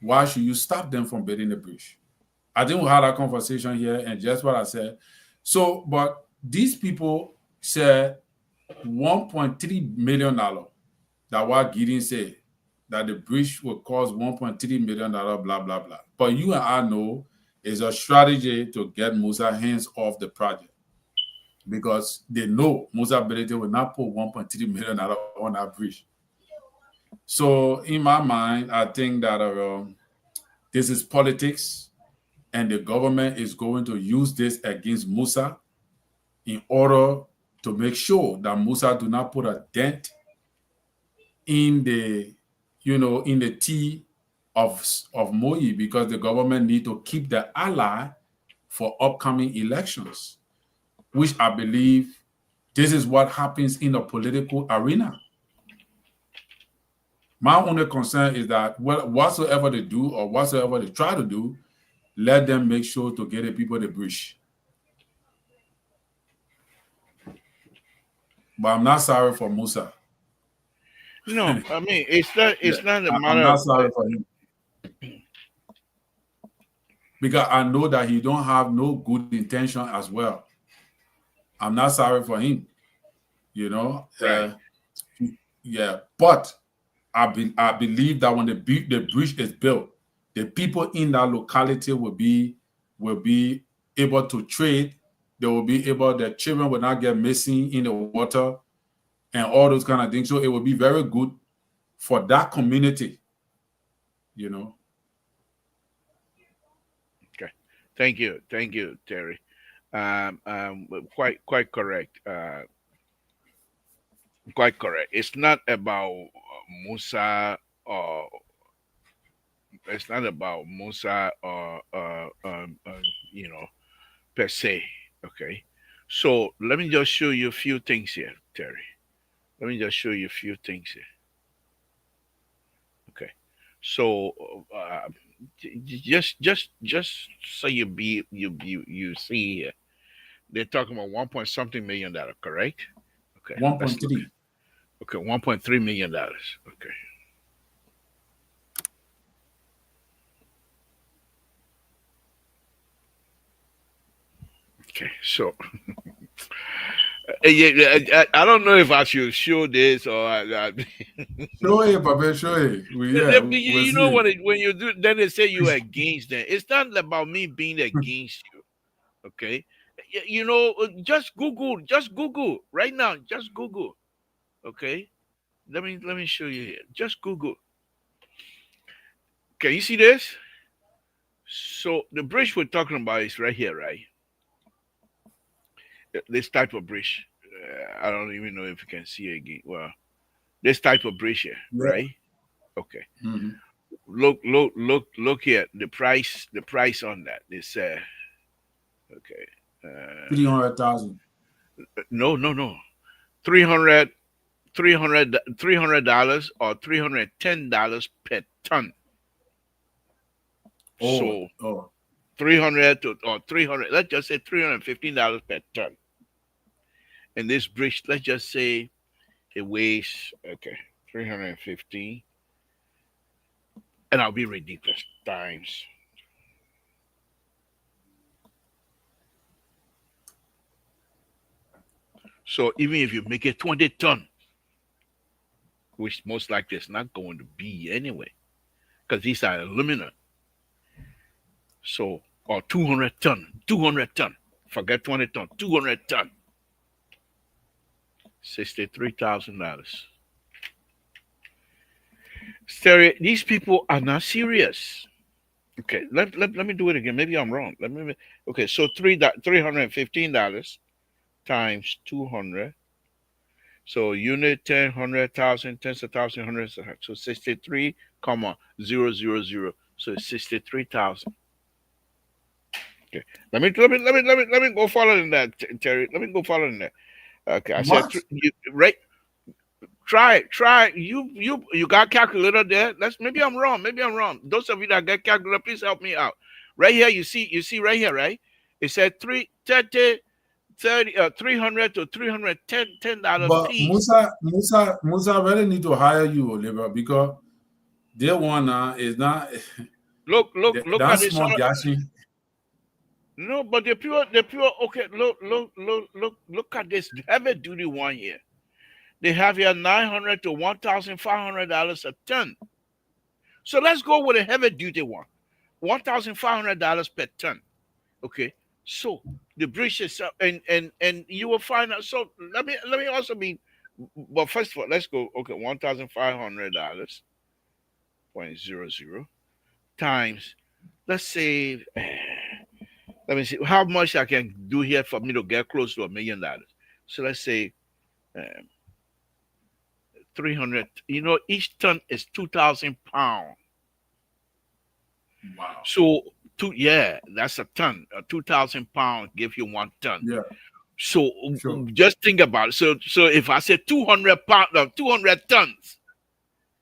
Speaker 3: why should you stop them from building the bridge? I think we had a conversation here, and just what I said. So, but these people said $1.3 million that what Gideon said, that the bridge will cost $1.3 million, blah, blah, blah. But you and I know it's a strategy to get Musa hands off the project, because they know Musa Berete will not put $1.3 million on that bridge. So in my mind, I think that this is politics, and the government is going to use this against Musa in order to make sure that Musa do not put a dent in the, in the tea of Moi, because the government need to keep the ally for upcoming elections, which I believe this is what happens in the political arena. My only concern is that whatsoever they do or whatsoever they try to do, let them make sure to get the people the bridge. But I'm not sorry for Musa.
Speaker 2: No, I mean it's not a matter.
Speaker 3: I'm not sorry for him, because I know that he don't have no good intention as well. I'm not sorry for him,
Speaker 2: Right.
Speaker 3: But I believe that when the bridge is built, the people in that locality will be able to trade. They will be able, their children will not get missing in the water and all those kind of things. So it will be very good for that community, you know.
Speaker 2: Okay. Thank you, Terry. Quite correct. Quite correct. It's not about Musa or it's not about Musa or you know, per se. Okay. So let me just show you a few things here, Terry. Let me just show you a few things here. Okay. So just so you see here, they're talking about 1 point something million dollar, correct? Okay. Let's look.
Speaker 3: 1.3.
Speaker 2: Okay, $1.3 million. Okay. Okay, so I don't know if I should show this or
Speaker 3: Show it, Papa, show it. We'll
Speaker 2: you
Speaker 3: see
Speaker 2: know
Speaker 3: it.
Speaker 2: what when you do, then they say you're against them. It's not about me being against you. Okay, you know, just Google right now, just Google. Okay, let me show you here. Just Google. Can you see this? So the bridge we're talking about is right here, right? This type of bridge. I don't even know if you can see it again. Well, this type of bridge here,
Speaker 3: Yeah.
Speaker 2: right? Okay.
Speaker 3: Mm-hmm.
Speaker 2: Look here. The price on that. It's okay.
Speaker 3: 300,000.
Speaker 2: No. 300 $300 or $310 per ton. So
Speaker 3: Oh.
Speaker 2: 300 to or 300, let's just say $315 per ton. And this bridge, let's just say it weighs 315, and I'll be ridiculous times. So even if you make it 20 ton, which most likely it's not going to be anyway, because these are aluminum. So or 200 ton, forget 20 ton, 200 ton, $63,000. Stereo, these people are not serious. Okay, let me do it again. Maybe I'm wrong. Okay, so $315 times 200. So unit 10, 100,000, tens of thousand, hundreds. So 63,000. So it's 63,000. Okay. Let me go follow in that, Terry. Let me go follow in that. Okay, I said
Speaker 3: What?
Speaker 2: right. Try. You got calculator there? Maybe I'm wrong. Those of you that got calculator, please help me out. Right here, you see right here, right? It said 300 to $310
Speaker 3: But
Speaker 2: piece.
Speaker 3: Musa really need to hire you, Oliver, because their one is not
Speaker 2: Look
Speaker 3: that
Speaker 2: at this.
Speaker 3: small gashing.
Speaker 2: No, but the pure. Okay, look at this heavy duty one here. They have here $900 to $1,500 a ton. So let's go with a heavy duty one, $1,500 per ton. Okay, so the bridge is and you will find out. So let me also be. But first of all, let's go. Okay, $1,500 .00 times. Let's say. Let me see how much I can do here for me to get close to $1 million. So let's say 300. You know, each ton is 2,000 pounds.
Speaker 3: Wow.
Speaker 2: So that's a ton. 2,000 pounds give you 1 ton.
Speaker 3: Yeah.
Speaker 2: So
Speaker 3: Sure.
Speaker 2: just think about it. So if I say 200 pounds, 200 tons,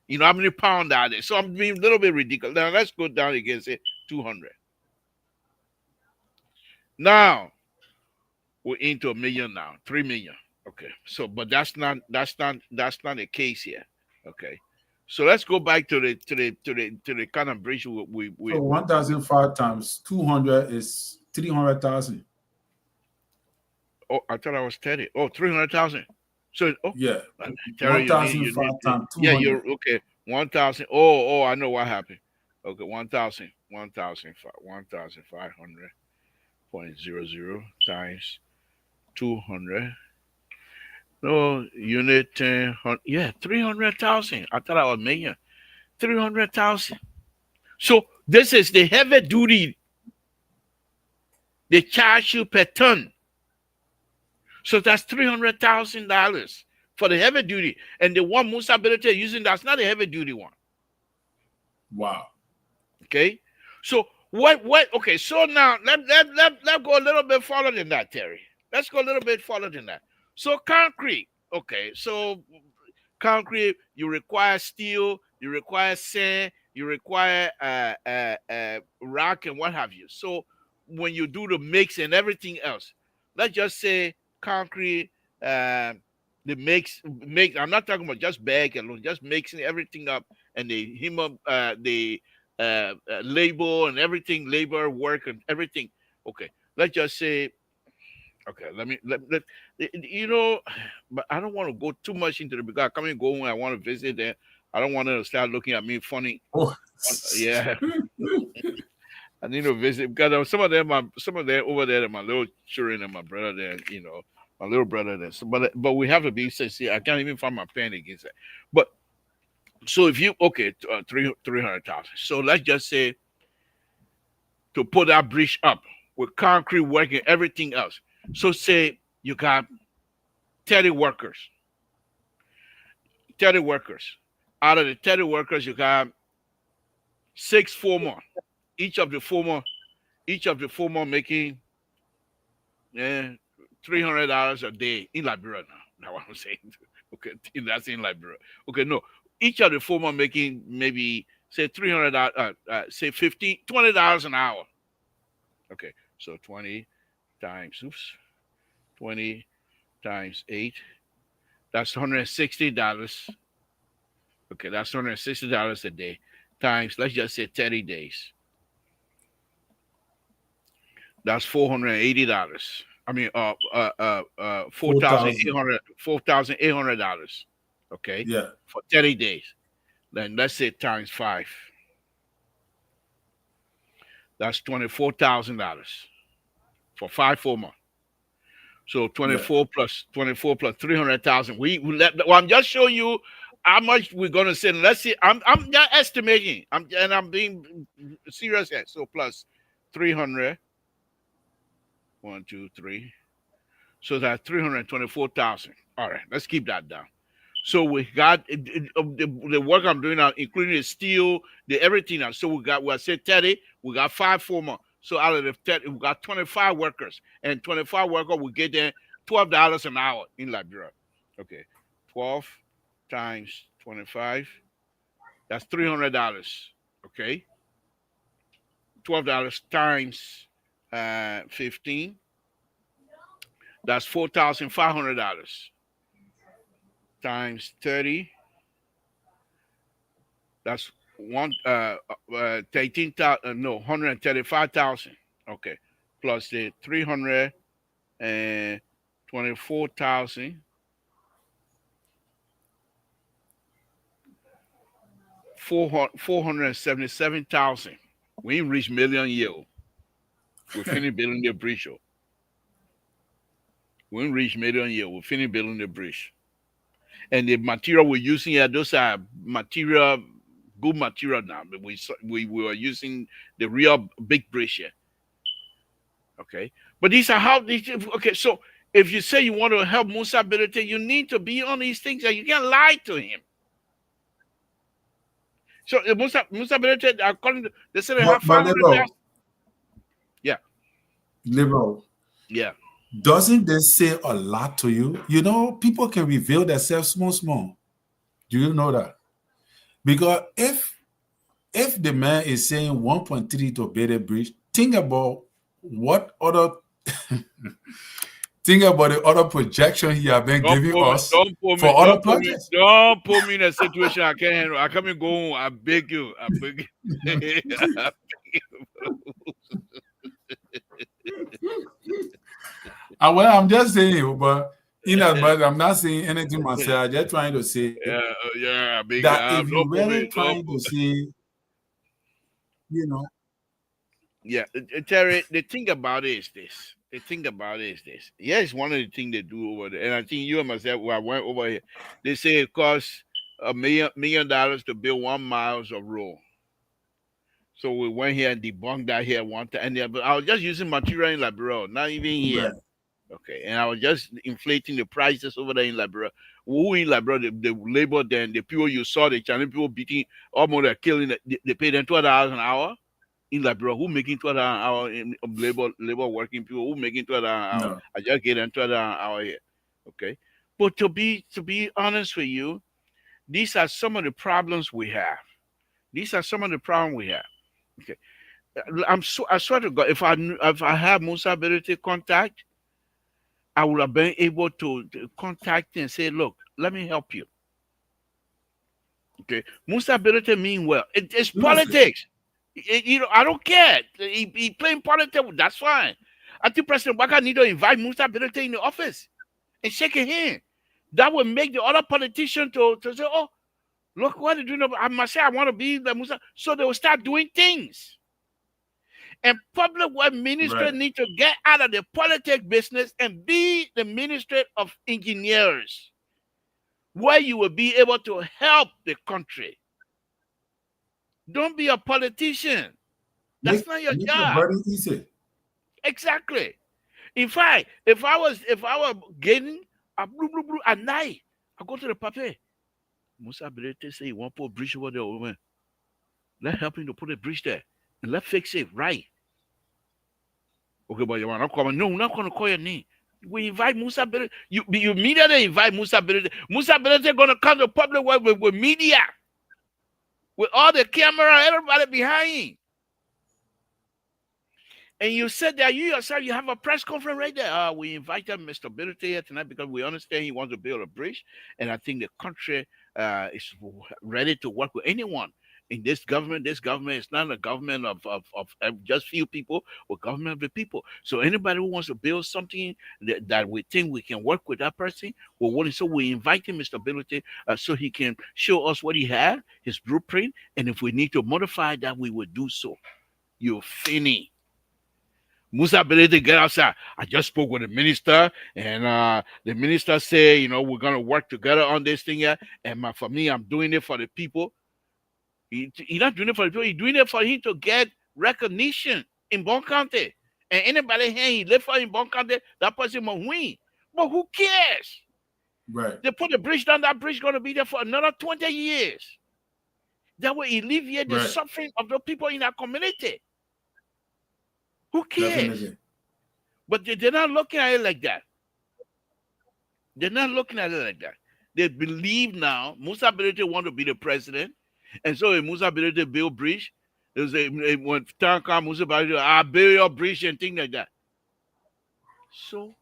Speaker 2: you know how many pounds are there? So I'm being a little bit ridiculous. Now let's go down again and say 200. Now we're into $1 million now, 3 million. Okay. So, but that's not the case here. Okay. So let's go back to the kind of bridge we
Speaker 3: So 1,005 times 200 is 300,000.
Speaker 2: Oh, I thought I was 30. Oh, 300,000. So
Speaker 3: Yeah.
Speaker 2: Terry,
Speaker 3: 1,005 times 200.
Speaker 2: yeah, you're okay. 1,000. Oh, I know what happened. Okay, 1,000, 1,500 0.00 times 200. No, unit 10, yeah, 300,000. I thought I was million. 300,000. So this is the heavy duty. They charge you per ton. So that's $300,000 for the heavy duty. And the one most ability using that's not a heavy duty one.
Speaker 3: Wow.
Speaker 2: Okay. So what okay, so now let go a little bit further than that, Terry. Let's go a little bit further than that. So concrete. Okay, so concrete, you require steel, you require sand, you require rock and what have you. So when you do the mix and everything else, let's just say concrete, the make. I'm not talking about just bag alone, just mixing everything up and the label and everything, labor work and everything. Okay, let's just say. Okay, let you know, but I don't want to go too much into the because I come and go when I want to visit there. I don't want to start looking at me funny.
Speaker 3: Oh.
Speaker 2: Yeah, I need to visit because some of them over there, my little children and my brother there, my little brother there. So, but we have to be sincere. I can't even find my pen against that. But so if you 300,000. So let's just say to put that bridge up with concrete work and everything else. So say you got 30 workers. 30 workers. Out of the 30 workers, you got 6 foremen. Each of the foremen making $300 a day in Liberia now. That's what I'm saying. Okay, that's in Liberia. Okay, no. Each of the foremen making maybe say $300, say $20 an hour. Okay, so 20 times 8, that's $160. Okay, that's $160 a day times, let's just say 30 days. That's $480. I mean, $4,800. Okay,
Speaker 3: yeah,
Speaker 2: for 30 days. Then let's say times 5. That's $24,000 for 5 full months. So 24 plus 300,000. Well, I'm just showing you how much we're gonna send. Let's see. I'm not estimating. I'm being serious here. So plus 300. 1, 2, 3. So that's 324,000. All right, let's keep that down. So we got the work I'm doing now, including the steel, the everything now. So we said 30. We got 5 full months. So out of the 30, we got 25 workers, and 25 workers will get there $12 an hour in Liberia. Okay, 12 times 25, that's $300. Okay, $12 times 15, that's $4,500 times 30. That's 135,000. Okay, plus the 324,000. 477,000. We ain't reached million yet. We finished building the bridge. We ain't reached million yet. We finished building the bridge. And the material we're using here, those are good material now. But we were using the real big bridge here. Okay. But these are okay, so if you say you want to help Musa Ability, you need to be on these things and you can't lie to him. So Musa Ability, according to they said they have 500,000. Yeah.
Speaker 3: Liberal.
Speaker 2: Yeah.
Speaker 3: Doesn't this say a lot to you? You know, people can reveal themselves small. Do you know that? Because if the man is saying 1.3 to build a bridge, think about what other think about the other projection he has been giving us for other projects.
Speaker 2: Don't put me in a situation I can't handle. I come and go home. I beg you. I beg you. I beg you.
Speaker 3: Well, I'm just saying, but in as much I'm not saying anything myself. I'm just trying to say
Speaker 2: that
Speaker 3: if you're really trying to see, you know.
Speaker 2: Yeah, Terry, the thing about it is this. The thing about it is this. Yeah, it's one of the things they do over there. And I think you and myself, when I went over here, they say it costs $1 million to build 1 mile of road. So we went here and debunked that here one time. And but I was just using material in Liberia, not even here.
Speaker 3: Right.
Speaker 2: Okay. And I was just inflating the prices over there in Liberia. Who in Liberia, the labor then, the people you saw, the Chinese people beating, almost they're killing, they pay them $12 an hour in Liberia. Who making $12 an hour in labor working people? Who making $12 an hour?
Speaker 3: No.
Speaker 2: I just get them $12 an hour here. Okay. But to be honest with you, these are some of the problems we have. These are some of the problems we have. Okay. I swear to God, if I have Musa ability contact, I would have been able to contact and say, look, let me help you. Okay. Musa ability mean well. It's
Speaker 3: Listen,
Speaker 2: politics. I don't care. He playing politics. That's fine. I think President Waka need to invite Musa ability in the office and shake a hand. That will make the other politician to say, oh, look what they doing. I must say I want to be the Musa. So they will start doing things. And public work minister
Speaker 3: right.
Speaker 2: need to get out of the politics business and be the ministry of engineers, where you will be able to help the country. Don't be a politician. That's not your
Speaker 3: Make your
Speaker 2: job.
Speaker 3: burden easy.
Speaker 2: Exactly. In fact, if I was getting a blue at night, I go to the paper. Musa Berete say he want to put a bridge over there, woman. Let's help him to put a bridge there. And let's fix it right. Okay, but you want to come? No, we're not going to call your name. We invite Musa Berete. You immediately invite Musa Berete. Musa Berete going to come to public work with media, with all the camera, everybody behind him. And you said that you yourself, you have a press conference right there. We invited Mr. Berete here tonight because we understand he wants to build a bridge. And I think the country is ready to work with anyone. In this government is not a government of just few people, or government of the people. So anybody who wants to build something that we think we can work with that person, we're willing. So we invite him, Mr. Ability, so he can show us what he had, his blueprint, and if we need to modify that, we will do so. You're finished. Musa Ability get outside. I just spoke with the minister, and the minister said, we're gonna work together on this thing here. And for me, I'm doing it for the people. He's not doing it for the people. He's doing it for him to get recognition in Bon County. And anybody here he live for in Bon County, that person must win. But who cares?
Speaker 3: Right.
Speaker 2: They put the bridge down. That bridge going to be there for another 20 years. That will alleviate the suffering of the people in our community. Who cares? Definitely. But they're not looking at it like that. They're not looking at it like that. They believe now Musa Berete want to be the president. And so if Musa Berete build bridge, when time comes, Musa Berete, I'll build your bridge and things like that. So,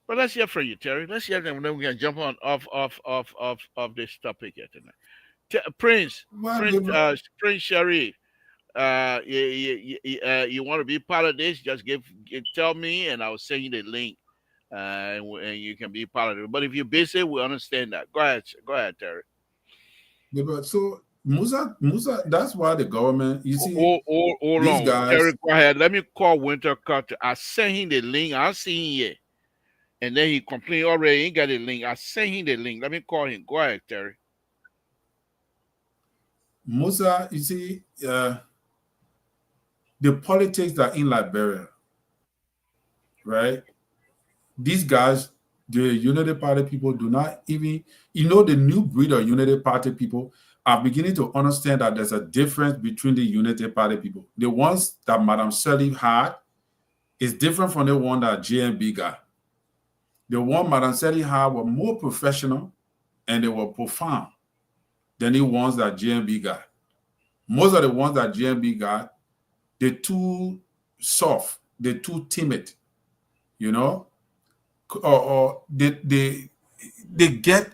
Speaker 2: but let's hear from you, Terry. Let's hear them, and then we can jump on off this topic here tonight. Prince Sharif, you want to be part of this? Just tell me, and I'll send you the link, and you can be part of it. But if you're busy, we understand that. Go ahead, Terry.
Speaker 3: Yeah, but so Musa, that's why the government, you see,
Speaker 2: hold on, guys, Terry, go ahead. Let me call Winter Carter. I sent him the link. I see him here. And then he complained already. He ain't got the link. I sent him the link. Let me call him. Go ahead, Terry.
Speaker 3: Musa, you see, the politics that in Liberia, right? These guys, the Unity Party people do not even, the new breed of Unity Party people are beginning to understand that there's a difference between the Unity Party people. The ones that Madam Sirleaf had is different from the one that JMB got. The one Madam Sirleaf had were more professional and they were profound than the ones that JMB got. Most of the ones that JMB got, they're too soft, they're too timid, or they get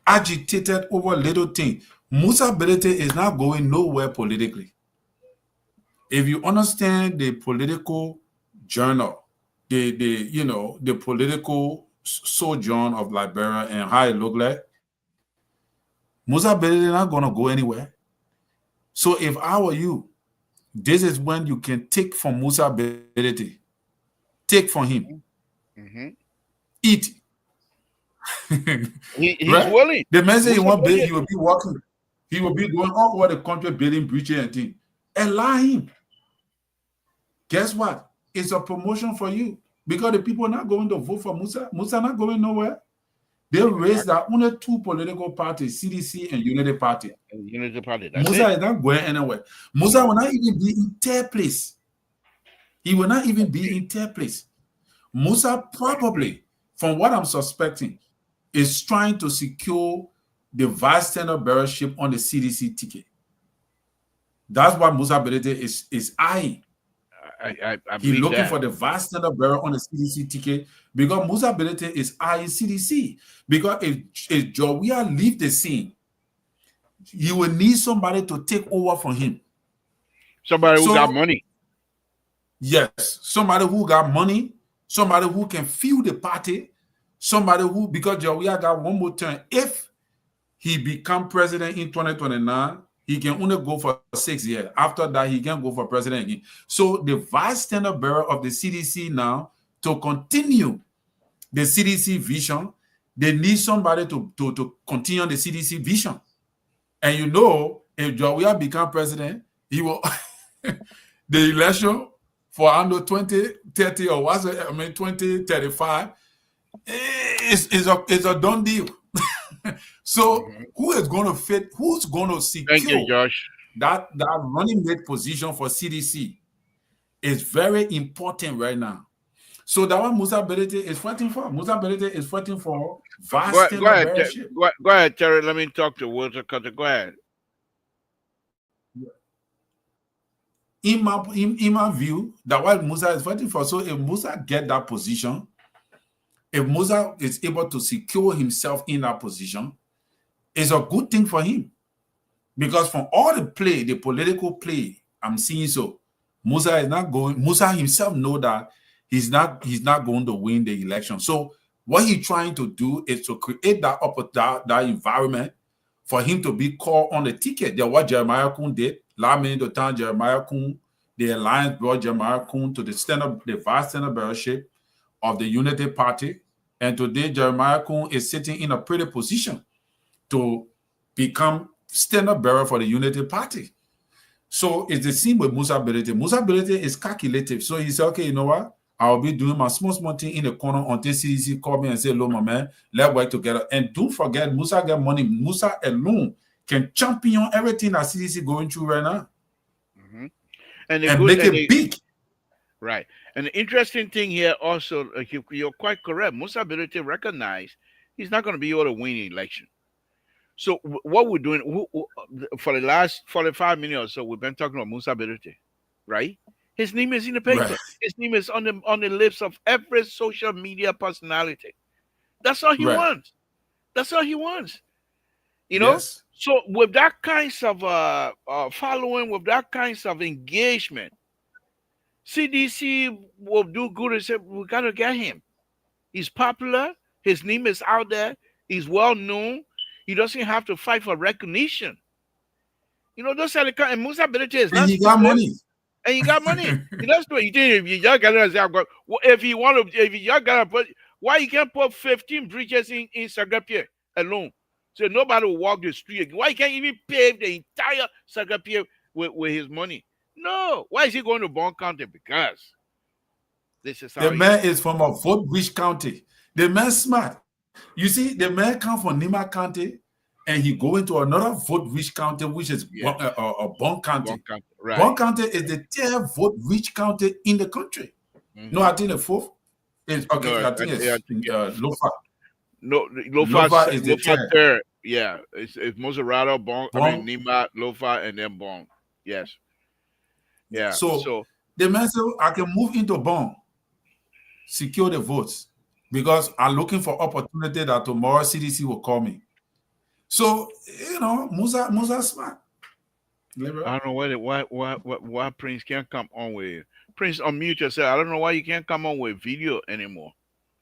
Speaker 3: agitated over little things. Musa Berete is not going nowhere politically. If you understand the political journal, the political sojourn of Liberia and how it look like, Musa Berete is not going to go anywhere. So if I were you, This is when you can take from Musa ability. Take from him.
Speaker 2: Mm-hmm.
Speaker 3: Eat.
Speaker 2: He's
Speaker 3: Right?
Speaker 2: willing.
Speaker 3: The man say he
Speaker 2: Musa
Speaker 3: won't build,
Speaker 2: Bede-
Speaker 3: he will be working. He will be going all over the country building bridges and things. Allow him. Guess what? It's a promotion for you. Because the people are not going to vote for Musa. Musa not going nowhere. They raised that only two political parties, CDC and Unity Party.
Speaker 2: Unity Party. That's
Speaker 3: Musa
Speaker 2: it.
Speaker 3: is not going anywhere. Musa will not even be in third place. He will not even be in third place. Musa probably, from what I'm suspecting, is trying to secure the vice standard bearership on the CDC ticket. That's what Musa Belete is eyeing.
Speaker 2: I
Speaker 3: He's
Speaker 2: believe
Speaker 3: looking
Speaker 2: that.
Speaker 3: for the vice standard bearer on the CDC ticket because Musa Belete is eyeing CDC. Because if Jawia leave the scene, he will need somebody to take over from him.
Speaker 2: Somebody who got money.
Speaker 3: Yes, somebody who got money, somebody who can fuel the party, somebody who, because Jawia got one more term. If he become president in 2029, he can only go for 6 years. After that, he can go for president again. So the vice standard bearer of the CDC now, to continue the CDC vision, they need somebody to continue the CDC vision. And you know, if Jawia become president, he will the election for under 2030 or what's it, 2035 is a done deal. So who is going to fit? Who's going to secure
Speaker 2: Thank you, Josh.
Speaker 3: that running mate position for CDC is very important right now. So that one Musa Belete is fighting for. Musa Belete is fighting for vast
Speaker 2: Go ahead,
Speaker 3: bearership.
Speaker 2: go ahead, Terry. Let me talk to Walter Cutter. Go ahead.
Speaker 3: In my view, that what Musa is fighting for. So if Musa get that position, if Musa is able to secure himself in that position, it's a good thing for him. Because from all the play, the political play, I'm seeing so, Musa is not going, Musa himself know that he's not going to win the election. So what he's trying to do is to create that environment for him to be called on the ticket. That's what Jeremiah Kun did. Last minute of time, Jeremiah Kun, the alliance brought Jeremiah Kun to the vice standard bearership of the Unity Party. And today, Jeremiah Kun is sitting in a pretty position to become standard bearer for the Unity Party. So it's the same with Musa Belete. Musa Belete is calculative. So he said, okay, you know what? I'll be doing my small thing in the corner until CDC call me and say, "Hello, my man, let's work together." And don't forget, Musa get money. Musa alone can champion everything that CDC going through right now.
Speaker 2: Mm-hmm.
Speaker 3: And make it big.
Speaker 2: Right. And the interesting thing here also, you're quite correct. Musa Belete recognized he's not going to be able to win the election. So what we're doing for the last 45 minutes or so, we've been talking about Musa Belete, right? His name is in the paper.
Speaker 3: Right.
Speaker 2: His name is on the lips of every social media personality. That's all he
Speaker 3: Right.
Speaker 2: wants. That's all he wants. You know?
Speaker 3: Yes.
Speaker 2: So with that kinds of following, with that kinds of engagement, CDC will do good and say, we got to get him. He's popular. His name is out there. He's well known. He doesn't have to fight for recognition. You know, those are the kind. And Musa Belete is not.
Speaker 3: And he got money.
Speaker 2: And you got money. That's what you think. If you just gotta say, if you want to, if you just gotta put, why you can't put 15 bridges in Sagapie alone? So nobody will walk the street. Why you can't even pave the entire Sagapie with his money? No. Why is he going to Bon County? Because this is how
Speaker 3: the man is from a vote-rich county. The man smart. You see, the man come from Nima County, and he go into another vote-rich county, which is Bon County.
Speaker 2: Bon County. Right.
Speaker 3: Bon County is the third vote-rich county in the country. Mm-hmm. No, I think the fourth. I think it's Lofa.
Speaker 2: No, Lofa is the third. Yeah, it's Moserado, Bon, Nima, Lofa, and then Bon. Yes. Yeah.
Speaker 3: So the man said, I can move into Bon, secure the votes, because I'm looking for opportunity that tomorrow CDC will call me. So, you know, Musa smart.
Speaker 2: I don't know why Prince can't come on with Prince. Unmute yourself. I don't know why you can't come on with video anymore.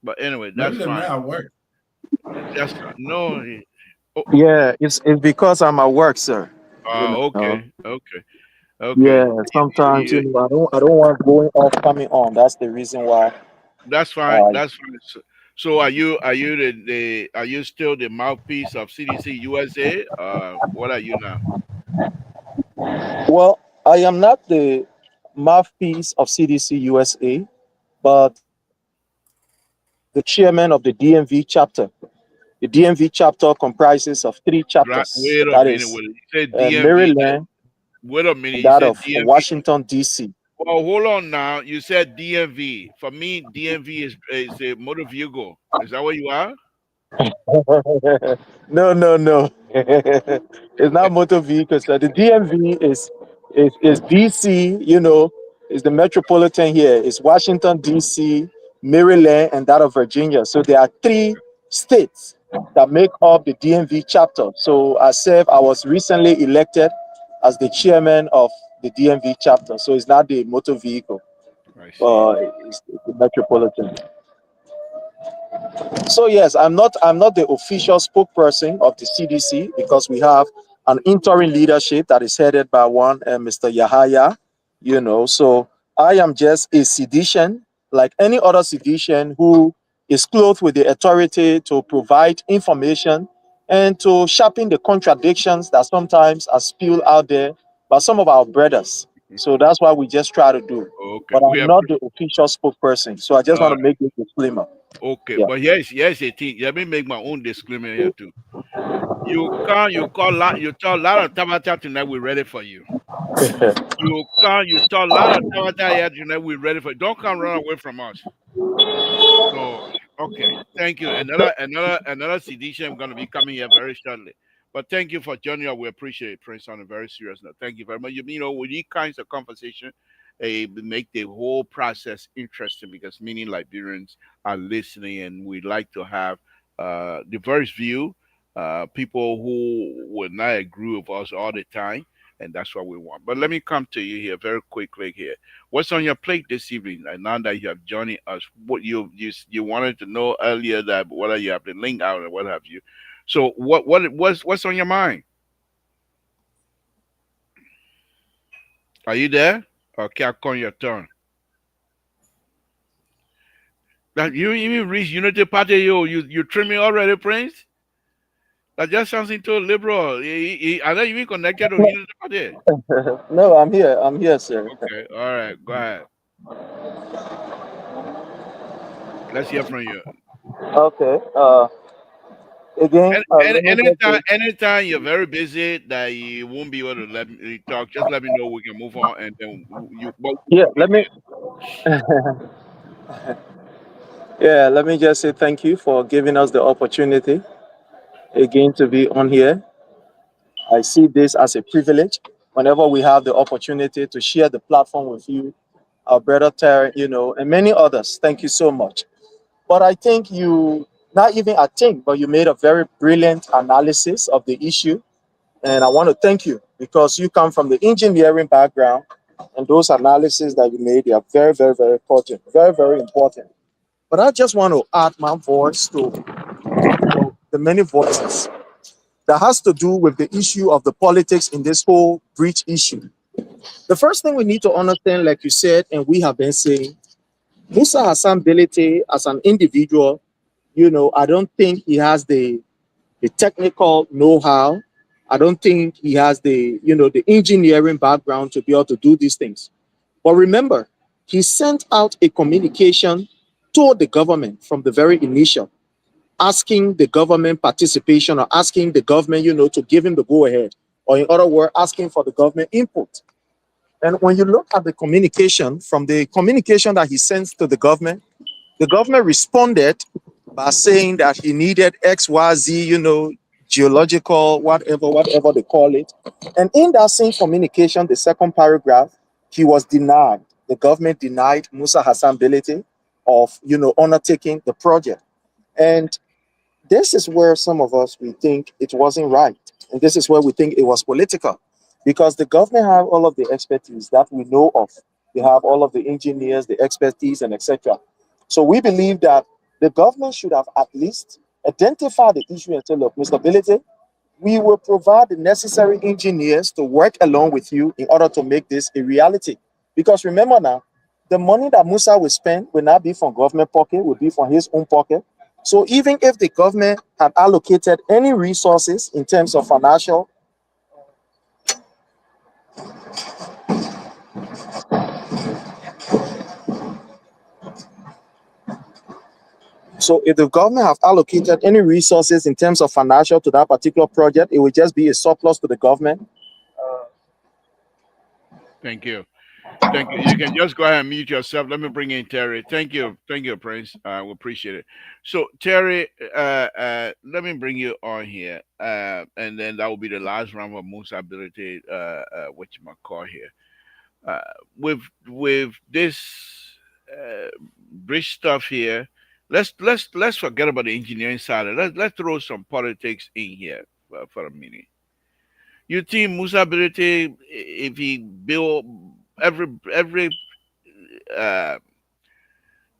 Speaker 2: But anyway, that's fine.
Speaker 3: At work.
Speaker 2: That's no.
Speaker 4: Yeah, it's because I'm at work, sir.
Speaker 2: Okay. Okay.
Speaker 3: Yeah.
Speaker 4: Yeah, sometimes
Speaker 2: You,
Speaker 4: I don't want going off coming on. That's the reason why.
Speaker 2: that's fine.
Speaker 4: Uh,
Speaker 2: That's fine. So are you the are you still the mouthpiece of CDC USA? What are you now?
Speaker 4: well, I am not the mouthpiece of CDC USA, but the chairman of the DMV chapter. The DMV chapter comprises of three chapters.
Speaker 2: Wait a
Speaker 4: That
Speaker 2: minute.
Speaker 4: is
Speaker 2: You said DMV.
Speaker 4: Maryland
Speaker 2: Wait a minute.
Speaker 4: and
Speaker 2: You
Speaker 4: that
Speaker 2: said
Speaker 4: of
Speaker 2: DMV.
Speaker 4: Washington D.C.
Speaker 2: Well, hold on now. You said DMV. For me, DMV is a motor vehicle. Is that what you are?
Speaker 4: No, no, no. It's not motor vehicles. So the DMV is DC. Is the metropolitan here. It's Washington D.C., Maryland, and that of Virginia. So there are three states that make up the DMV chapter. So I was recently elected as the chairman of the DMV chapter. So it's not the motor vehicle,
Speaker 2: I see.
Speaker 4: it's the metropolitan. So yes, I'm not the official spokesperson of the CDC because we have an interim leadership that is headed by one Mr. Yahaya. So I am just a seditian, like any other seditian who is clothed with the authority to provide information and to sharpen the contradictions that sometimes are spilled out there by some of our brothers. So that's what we just try to do.
Speaker 2: Okay.
Speaker 4: But I'm not the official spokesperson. So I just want to make this disclaimer.
Speaker 2: Okay.
Speaker 4: Yeah.
Speaker 2: But here's a thing. Let me make my own disclaimer here too. You tell a lot of Tabata tonight. We're ready for you. You tell a lot of Tabata here tonight. We're ready for you. Don't come run away from us. So okay, thank you. Another sedition going to be coming here very shortly. But thank you for joining us. We appreciate it, Prince, on a very serious note. Thank you very much. With these kinds of conversation, make the whole process interesting because many Liberians are listening, and we like to have diverse view, people who would not agree with us all the time, and that's what we want. But let me come to you here very quickly here. What's on your plate this evening? And now that you have joined us, what you wanted to know earlier that whether you have the link out or what have you. So what's on your mind? Are you there? Okay, I'll call your turn. That you even reach Unity Party, you trimming already, Prince? That just sounds into liberal. Are they even connected to Unity Party?
Speaker 4: No, I'm here. I'm here, sir.
Speaker 2: Okay, all right, go ahead. Let's hear from you.
Speaker 4: Okay. Again, let me just say,
Speaker 2: Anytime you're very busy that you won't be able to let me talk, just let me know. We can move on, and then you. But
Speaker 4: yeah, let me just say thank you for giving us the opportunity again to be on here. I see this as a privilege whenever we have the opportunity to share the platform with you, our brother Terry, and many others. Thank you so much. But I think not even I think, but you made a very brilliant analysis of the issue. And I want to thank you because you come from the engineering background, and those analyses that you made, they are very, very, very important. Very, very important. But I just want to add my voice to the many voices that has to do with the issue of the politics in this whole breach issue. The first thing we need to understand, like you said, and we have been saying, Musa Hassan Belete as an individual, I don't think he has the technical know-how. I don't think he has the engineering background to be able to do these things. But remember, he sent out a communication to the government from the very initial, asking the government participation or asking the government, to give him the go-ahead, or in other words, asking for the government input. And when you look at the communication, from the communication that he sent to the government responded by saying that he needed XYZ, geological, whatever they call it. And in that same communication, the second paragraph, he was denied. The government denied Musa Hassan Belete of, undertaking the project. And this is where some of us, we think it wasn't right. And this is where we think it was political. Because the government have all of the expertise that we know of. They have all of the engineers, the expertise, and etc. So we believe that the government should have at least identified the issue and said, look, Mr. Belete, We will provide the necessary engineers to work along with you in order to make this a reality. Because remember now, the money that Musa will spend will not be from government pocket, will be from his own pocket. So even if the government had allocated any resources in terms of financial, so if the government have allocated any resources in terms of financial to that particular project, it would just be a surplus to the government.
Speaker 2: Thank you. Thank you. You can just go ahead and mute yourself. Let me bring in Terry. Thank you. Thank you, Prince. We appreciate it. So, Terry, let me bring you on here. And then that will be the last round of Musa ability, what you might call here. Uh, with this bridge stuff here, let's forget about the engineering side. Let's throw some politics in here for a minute. You think Musa ability, if he build every uh how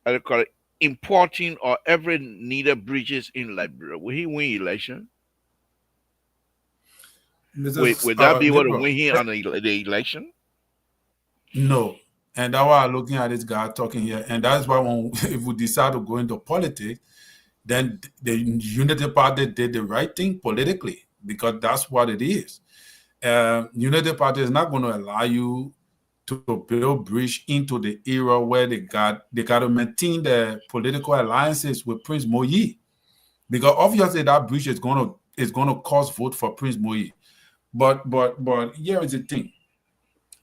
Speaker 2: do you call it, importing or every needed bridges in Liberia, will he win election?
Speaker 3: Mrs.
Speaker 2: Would that be what will
Speaker 3: Gabriel,
Speaker 2: win him on the election?
Speaker 3: no. And that's why I'm looking at this guy talking here. And that's why when if we decide to go into politics, then the Unity Party did the right thing politically, because that's what it is. Unity Party is not going to allow you to build bridge into the era where they got to maintain the political alliances with Prince Moyi, because obviously that bridge is going to cause vote for Prince Moyi. But here is the thing: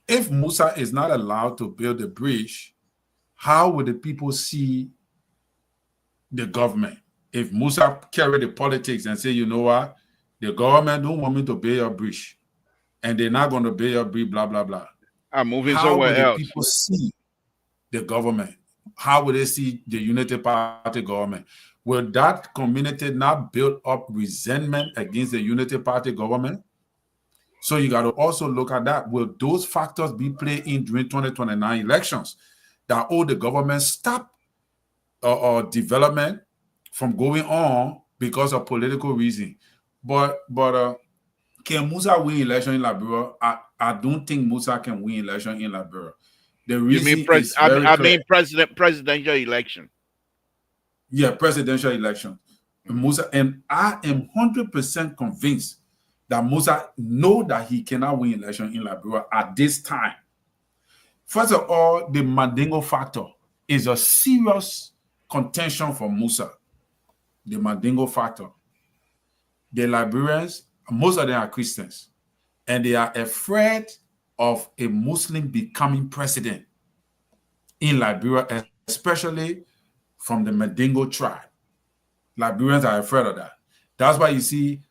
Speaker 3: if Musa is not allowed to build a bridge, how will the people see the government? If Musa carry the politics and say, you know what, the government don't want me to build a bridge, and they're not going to build a bridge, blah blah blah.
Speaker 2: I'm moving
Speaker 3: How will
Speaker 2: somewhere
Speaker 3: the
Speaker 2: else.
Speaker 3: people see the government? How will they see the Unity Party government? Will that community not build up resentment against the Unity Party government? So you got to also look at that. Will those factors be played in during 2029 elections? That the government stop or development from going on because of political reason. But can Musa win election in Liberia? I don't think Musa can win election in Liberia. The
Speaker 2: You mean
Speaker 3: reason is very
Speaker 2: I
Speaker 3: clear.
Speaker 2: mean presidential election.
Speaker 3: Yeah, presidential election. Musa, and I am 100% convinced that Musa know that he cannot win election in Liberia at this time. First of all, the Mandingo factor is a serious contention for Musa. The Mandingo factor. The Liberians, most of them are Christians, and they are afraid of a Muslim becoming president in Liberia, especially from the Mandingo tribe. Liberians are afraid of that. That's why you see,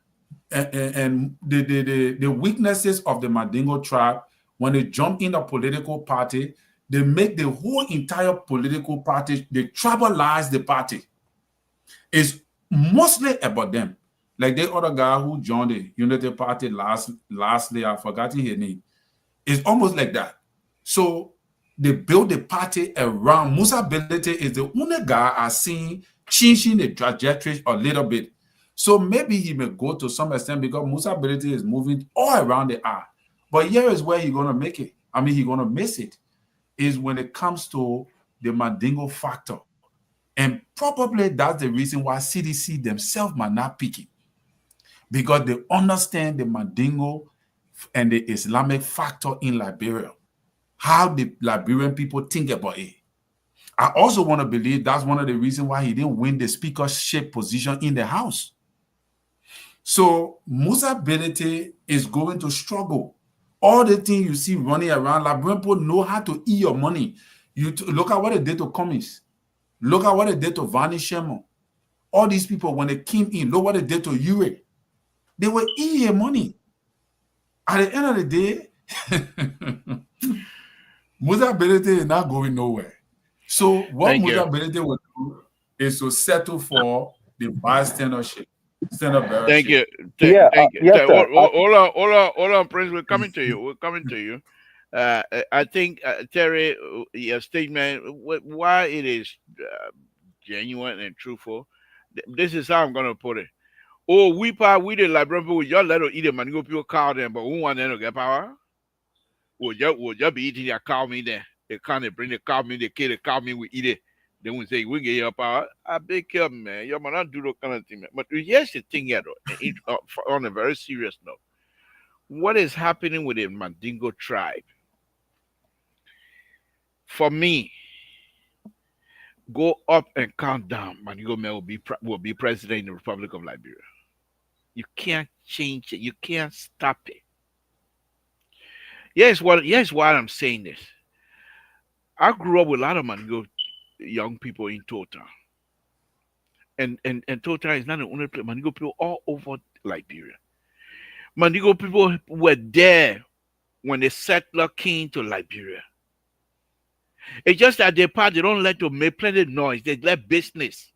Speaker 3: and the weaknesses of the Mandingo tribe, when they jump in a political party, they make the whole entire political party, they tribalize the party. It's mostly about them. Like the other guy who joined the Unity Party lastly, I've forgotten his name. It's almost like that. So they build the party around Musa Belete is the only guy I've seen changing the trajectory a little bit. So maybe he may go to some extent because Musa Belete is moving all around the art. But here is where he's going to make it. I mean, he's going to miss it. Is when it comes to the Mandingo factor. And probably that's the reason why CDC themselves might not pick it. Because they understand the Mandingo and the Islamic factor in Liberia, how the Liberian people think about it. I also want to believe that's one of the reasons why he didn't win the speakership position in the House. So Musa Belete is going to struggle. All the things you see running around, Liberian people know how to eat your money. Look at what they did to Cummings. Look at what they did to Vani Shemo. All these people, when they came in, look what they did to Ure. They were eating your money. At the end of the day, Musa Belete is not going nowhere. So what Musa Belete will do is to settle for the bystandership.
Speaker 2: Thank you.
Speaker 4: Yeah,
Speaker 2: Thank you.
Speaker 4: yes, sir.
Speaker 2: Hold on, Prince. We're coming to you. We're coming to you. I think Terry, your statement, why it is genuine and truthful. This is how I'm going to put it. Oh, we the Liberian people, y'all let her eat a Mandingo people cow then, but we want them to get power. Would you be eating your cow meat then? They can't bring the cow meat, they kill the cow meat, we eat it. Then we say, we get your power. I beg you, man. You might not do that kind of thing, man. But here's the thing here, though, on a very serious note. What is happening with the Mandingo tribe? For me, go up and count down. Mandingo man will be president in the Republic of Liberia. You can't change it. You can't stop it. Here's why I'm saying this. I grew up with a lot of Mandingo young people in Tota. And Tota is not the only place. Mandingo people all over Liberia. Mandingo people were there when the settler came to Liberia. It's just that they don't like to make plenty noise. They like business.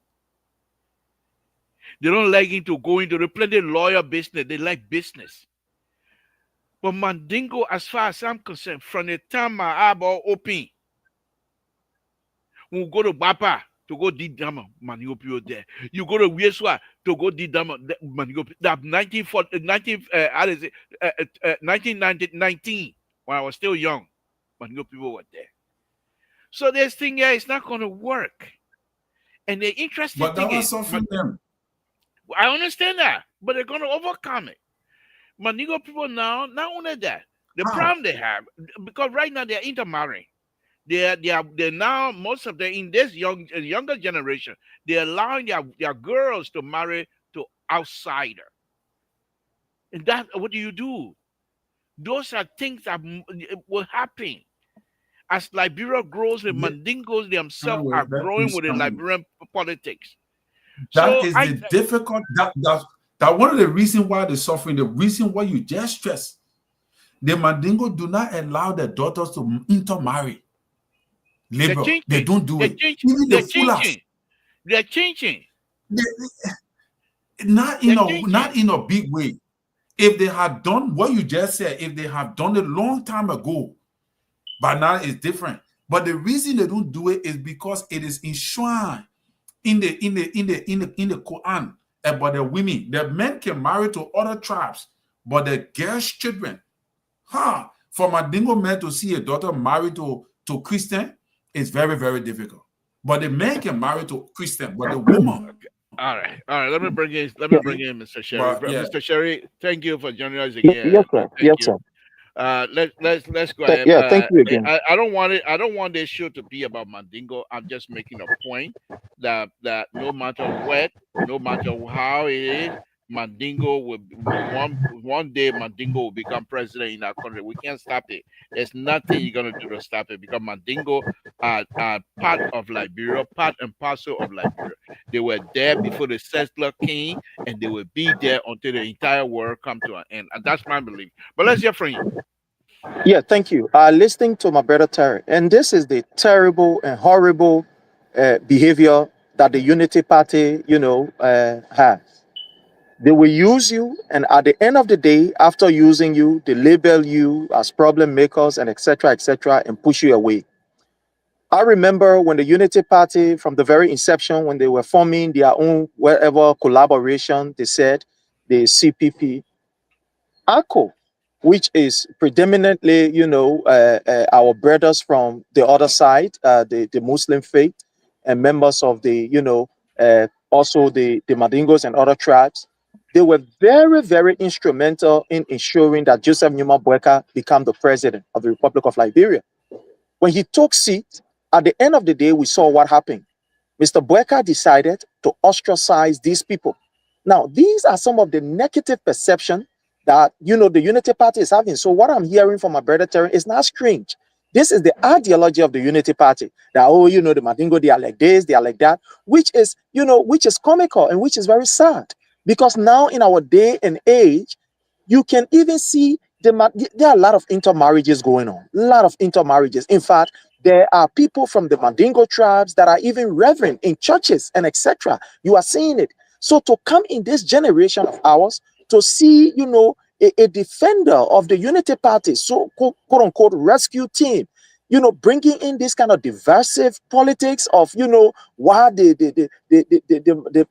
Speaker 2: They don't like it to go into the plenty lawyer business. They like business. But Mandingo, as far as I'm concerned, from the time my eyeball open, we go to Bapa to go did Dama, Mandingo people there. You go to Wieswa to go did Dama, Mandingo. That 1919, when I was still young, Mandingo people were there. So this thing here is not going to work. And the interesting
Speaker 3: but
Speaker 2: thing
Speaker 3: that was
Speaker 2: is,
Speaker 3: something them.
Speaker 2: I understand that, but they're going to overcome it. Mandingo people now, not only that, the problem they have, because right now they're intermarrying. They're now, most of them in this younger generation, they're allowing their girls to marry to outsider. And that, what do you do? Those are things that will happen. As Liberia grows, the Mandingos themselves are growing with the Liberian politics.
Speaker 3: That is the difficult, that one of the reasons why they're suffering, the reason why you just stress, the Mandingo do not allow their daughters to intermarry. Liberal, they don't do it. Even the foolers.
Speaker 2: They're changing.
Speaker 3: Not in a big way. If they had done what you just said, if they have done it a long time ago, but now it's different. But the reason they don't do it is because it is enshrined in the Quran about the women. The men can marry to other tribes, but the girls' children, for Mandingo men to see a daughter married to Christian, it's very, very difficult. But the men can marry to Christian, but the woman.
Speaker 2: Okay. All right. Let me bring in Mr. Sherry. Mr. Sherry, thank you for joining us again.
Speaker 4: Yes, sir. Yes, sir.
Speaker 2: Let's go ahead.
Speaker 4: Yeah, thank you again.
Speaker 2: I don't want this show to be about Mandingo. I'm just making a point that no matter what, no matter how it is, Mandingo will one day Mandingo will become president in our country. We can't stop it. There's nothing you're gonna do to stop it because Mandingo are part of Liberia, part and parcel of Liberia. They were there before the settler came, and they will be there until the entire world come to an end. And that's my belief. But let's hear from you.
Speaker 4: Yeah, thank you. Listening to my brother Terry, and this is the terrible and horrible behavior that the Unity Party, has. They will use you, and at the end of the day, after using you, they label you as problem makers and etc., and push you away. I remember when the Unity Party, from the very inception, when they were forming their own wherever collaboration, they said the CPP, ACO, which is predominantly, our brothers from the other side, the Muslim faith, and members of the, also the Mandingos and other tribes. They were very, very instrumental in ensuring that Joseph Numa Boeka became the president of the Republic of Liberia. When he took seat, at the end of the day, we saw what happened. Mr. Boeka decided to ostracize these people. Now, these are some of the negative perception that, the Unity Party is having. So what I'm hearing from my brother Terry is not strange. This is the ideology of the Unity Party. That, the Mandingo, they are like this, they are like that, which is comical and which is very sad. Because now in our day and age, you can even see there are a lot of intermarriages going on. A lot of intermarriages. In fact, there are people from the Mandingo tribes that are even reverend in churches and etc. You are seeing it. So to come in this generation of ours, to see, a defender of the Unity Party, so quote unquote rescue team, bringing in this kind of divisive politics of, why the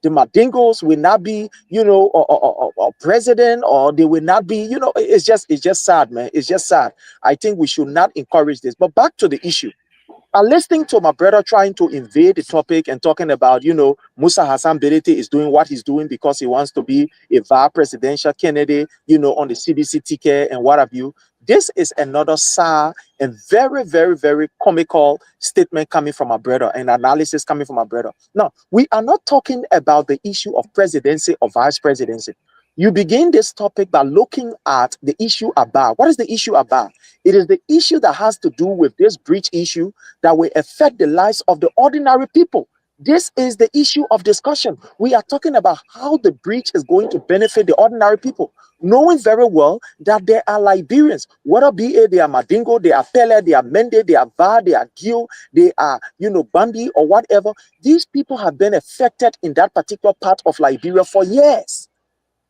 Speaker 4: Madingos will not be, or president, or they will not be, it's just sad, man. It's just sad. I think we should not encourage this. But back to the issue. Listening to my brother trying to invade the topic and talking about, Musa Hassan Berete is doing what he's doing because he wants to be a vice presidential candidate, on the CDC ticket and what have you. This is another sad and very, very, very comical statement coming from my brother and analysis coming from my brother. Now, we are not talking about the issue of presidency or vice presidency. You begin this topic by looking at the issue about. What is the issue about? It is the issue that has to do with this breach issue that will affect the lives of the ordinary people. This is the issue of discussion. We are talking about how the breach is going to benefit the ordinary people, knowing very well that there are Liberians, whether be it they are Madingo, they are Pele, they are Mende, they are Va, they are Gil, they are, Bambi or whatever. These people have been affected in that particular part of Liberia for years.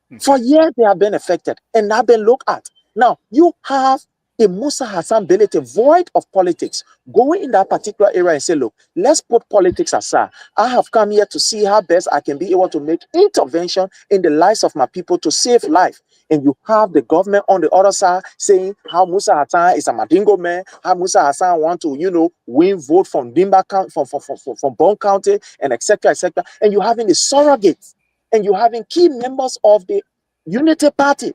Speaker 2: Okay.
Speaker 4: For years, they have been affected and not been looked at. Now, you have a Musa Hassan Belete void of politics going in that particular area and say, look, let's put politics aside. I have come here to see how best I can be able to make intervention in the lives of my people to save life. And you have the government on the other side saying how Musa Hassan is a Madingo man, how Musa Hassan want to, win vote from Dimba County, from Bon County, and etc., etc. And you having the surrogates. And you having key members of the Unity Party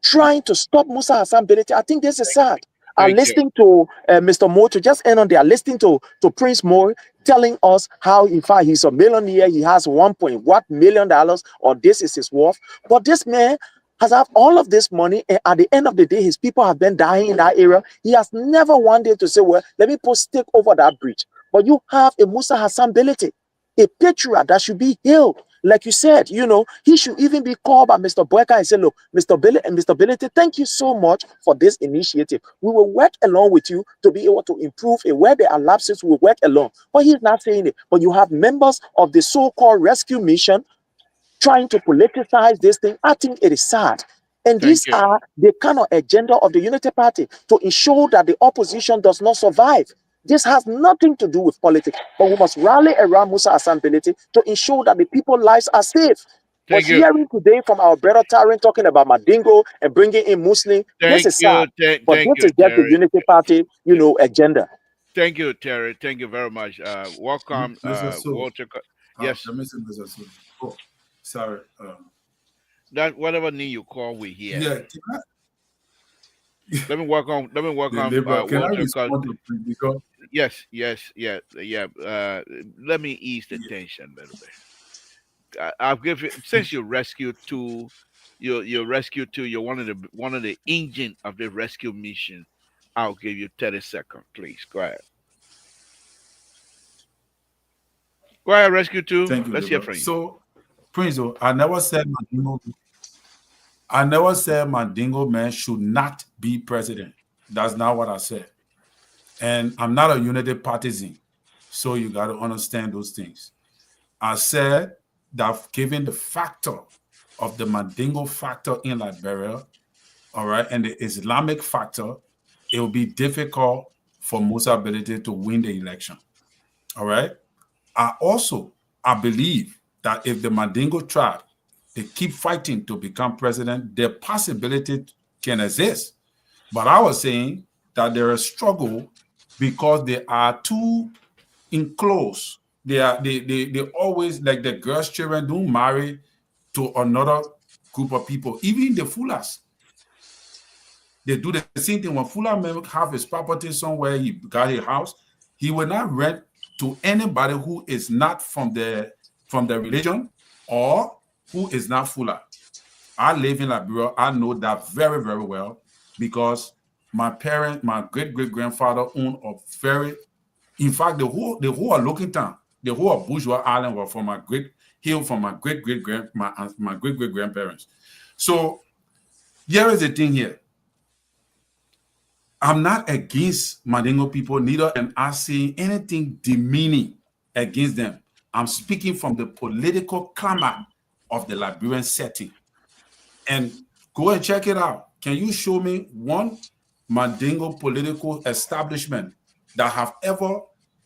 Speaker 4: trying to stop Musa Hassan Belete. I think this is sad. I'm listening to Mr. Moore to just end on there. Listening to Prince Moore telling us how, in fact, he's a millionaire. He has $1.1 million, or this is his worth. But this man has had all of this money, and at the end of the day, his people have been dying in that area. He has never wanted to say, well, let me put stick over that bridge. But you have a Musa Hassan Belete, a patriot that should be hailed. Like you said, he should even be called by Mr. Boyka and say, look, Mr. Billy and Mr. Belete, thank you so much for this initiative. We will work along with you to be able to improve it. Where there are lapses, we will work along. But he's not saying it. But you have members of the so-called rescue mission trying to politicize this thing. I think it is sad. And these are the kind of agenda of the Unity Party to ensure that the opposition does not survive. This has nothing to do with politics, but we must rally around Musa Hassan Belete to ensure that the people's lives are safe. But hearing today from our brother Taryn talking about Madingo and bringing in Muslim, this is sad. But this is just the Unity Party, agenda.
Speaker 2: Thank you, Terry. Thank you very much. Welcome, Walter. Yes.
Speaker 3: Oh, sorry.
Speaker 2: That whatever name you call, we hear.
Speaker 3: Yeah.
Speaker 2: Let me work on. Walter. Yes. Let me ease the tension a little bit. I'll give you, since you rescued two, you're one of the engine of the rescue mission. I'll give you 30 seconds, please. Go ahead. Go ahead, rescue two.
Speaker 3: Thank you.
Speaker 2: Let's hear from you.
Speaker 3: So, Prince, I never said Mandingo man should not be president. That's not what I said. And I'm not a Unity partisan. So you got to understand those things. I said that given the factor of the Mandingo factor in Liberia, all right, and the Islamic factor, it will be difficult for Musa Belete to win the election. All right. I believe that if the Mandingo tribe, they keep fighting to become president, the possibility can exist. But I was saying that there is struggle because they are too enclosed. They always, like the girls' children, don't marry to another group of people. Even the Fulas, they do the same thing. When Fula man have his property somewhere, he got a house, he will not rent to anybody who is not from the religion or who is not Fula. I live in Liberia. I know that very, very well because my great-great-grandfather owned a very, in fact, the whole of Looking Town, the whole of Bourgeois Island was from my great-great-grandparents. So here is the thing here. I'm not against Mandingo people, neither am I saying anything demeaning against them. I'm speaking from the political climate of the Liberian setting. And go and check it out. Can you show me one Mandingo political establishment that have ever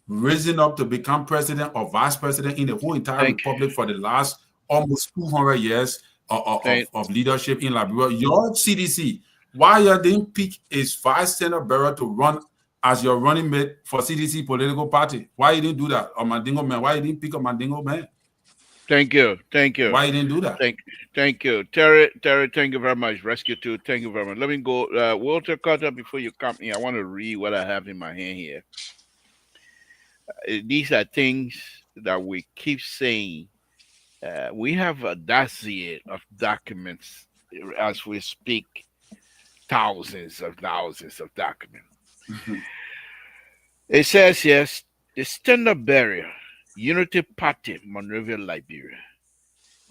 Speaker 3: risen up to become president or vice president in the whole entire republic for the last almost 200 years of leadership in Liberia. Your CDC, why you didn't pick his vice senator bearer to run as your running mate for CDC political party? Why you didn't do that? Or Mandingo man? Why you didn't pick a Mandingo man?
Speaker 2: Thank you.
Speaker 3: Why you didn't do that?
Speaker 2: Thank you. Terry, thank you very much. Rescue 2, thank you very much. Let me go. Walter Carter, before you come in, I want to read what I have in my hand here. These are things that we keep saying. We have a dossier of documents as we speak, thousands of documents. It says, yes, the standard bearer, Unity Party, Monrovia, Liberia.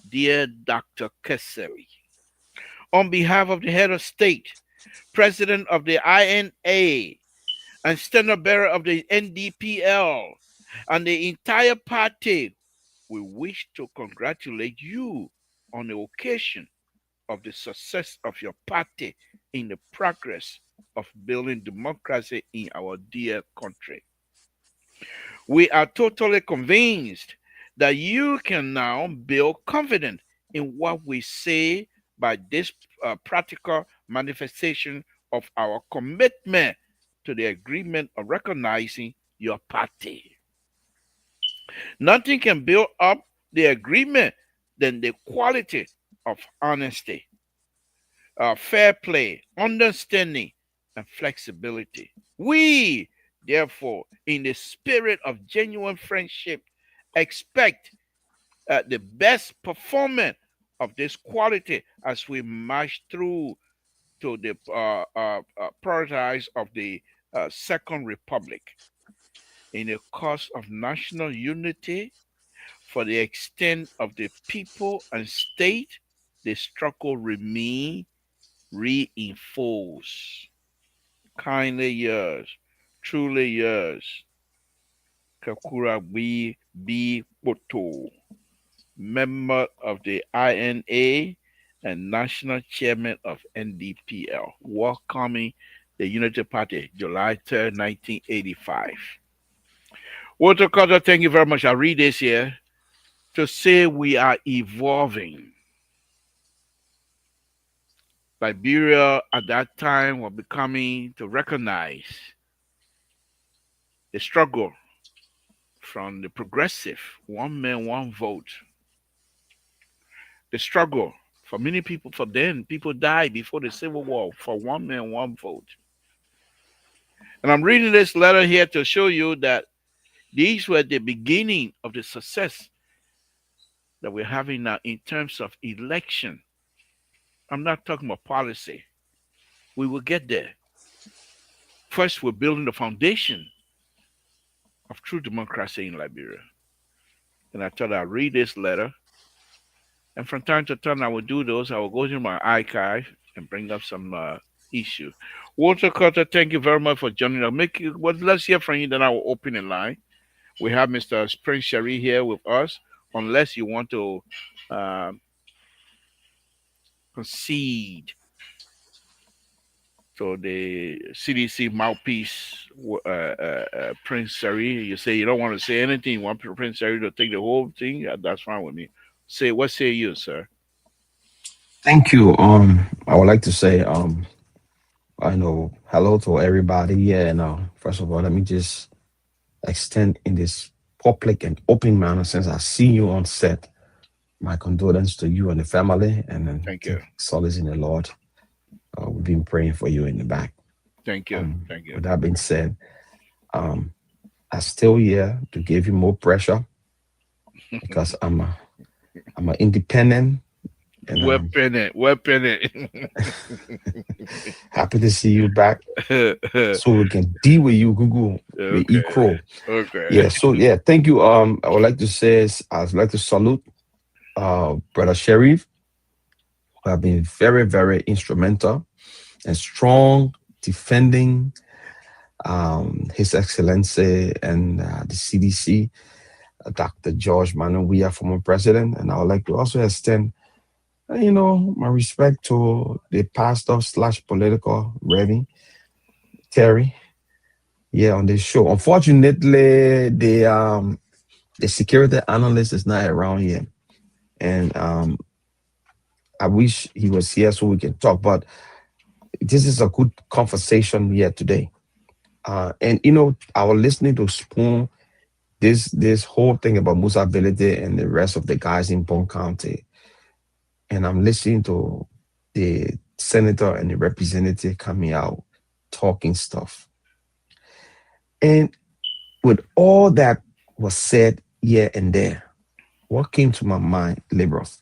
Speaker 2: Dear Dr. Kessery, on behalf of the head of state, president of the INA, and standard bearer of the NDPL, and the entire party, we wish to congratulate you on the occasion of the success of your party in the progress of building democracy in our dear country. We are totally convinced that you can now build confidence in what we say by this practical manifestation of our commitment to the agreement of recognizing your party. Nothing can build up the agreement than the quality of honesty, fair play, understanding, and flexibility. We, therefore, in the spirit of genuine friendship, expect the best performance of this quality as we march through to the paradise of the Second Republic. In the cause of national unity, for the extent of the people and state, the struggle remain reinforced. Kindly yours, truly yours, Kakura B. Poto, member of the INA and national chairman of NDPL, welcoming the Unity Party, July 3rd, 1985. Walter Carter, thank you very much. I read this here to say we are evolving. Liberia at that time was becoming to recognize the struggle from the progressive one man, one vote. The struggle for many people, for then, people died before the Civil War for one man, one vote. And I'm reading this letter here to show you that these were the beginning of the success that we're having now in terms of election. I'm not talking about policy. We will get there. First, we're building the foundation of true democracy in Liberia. And I thought I'd read this letter. And from time to time, I will do those. I will go to my archive and bring up some issues. Walter Carter, thank you very much for joining us. Let's hear from you, then I will open the line. We have Mr. Prince Sherry here with us, unless you want to concede to the CDC mouthpiece, Prince Sherry. You say you don't want to say anything. You want Prince Sherry to take the whole thing. That's fine with me. What say you, sir?
Speaker 5: Thank you. I would like to say, I know, hello to everybody. Yeah, and first of all, let me just extend in this public and open manner, since I see you on set, my condolence to you and the family, and then
Speaker 2: thank you.
Speaker 5: Solace in the Lord. We've been praying for you in the back.
Speaker 2: Thank you. Thank you.
Speaker 5: With that being said, I'm still here to give you more pressure because I'm an independent. And
Speaker 2: weapon it.
Speaker 5: Happy to see you back, so we can deal with you, Google, the equal.
Speaker 2: Okay.
Speaker 5: Yeah. So yeah, thank you. I would like to say, I'd like to salute, Brother Sheriff, who have been very, very instrumental and strong defending His Excellency and the CDC, Dr. George Manuel, former president, and I would like to also extend, my respect to the pastor / political ready, Terry, Yeah, on this show. Unfortunately, the security analyst is not around here, and I wish he was here so we can talk. But this is a good conversation here today. And I was listening to Spoon this whole thing about Musa ability and the rest of the guys in Bone County, and I'm listening to the senator and the representative coming out talking stuff. And with all that was said here and there, what came to my mind, liberals,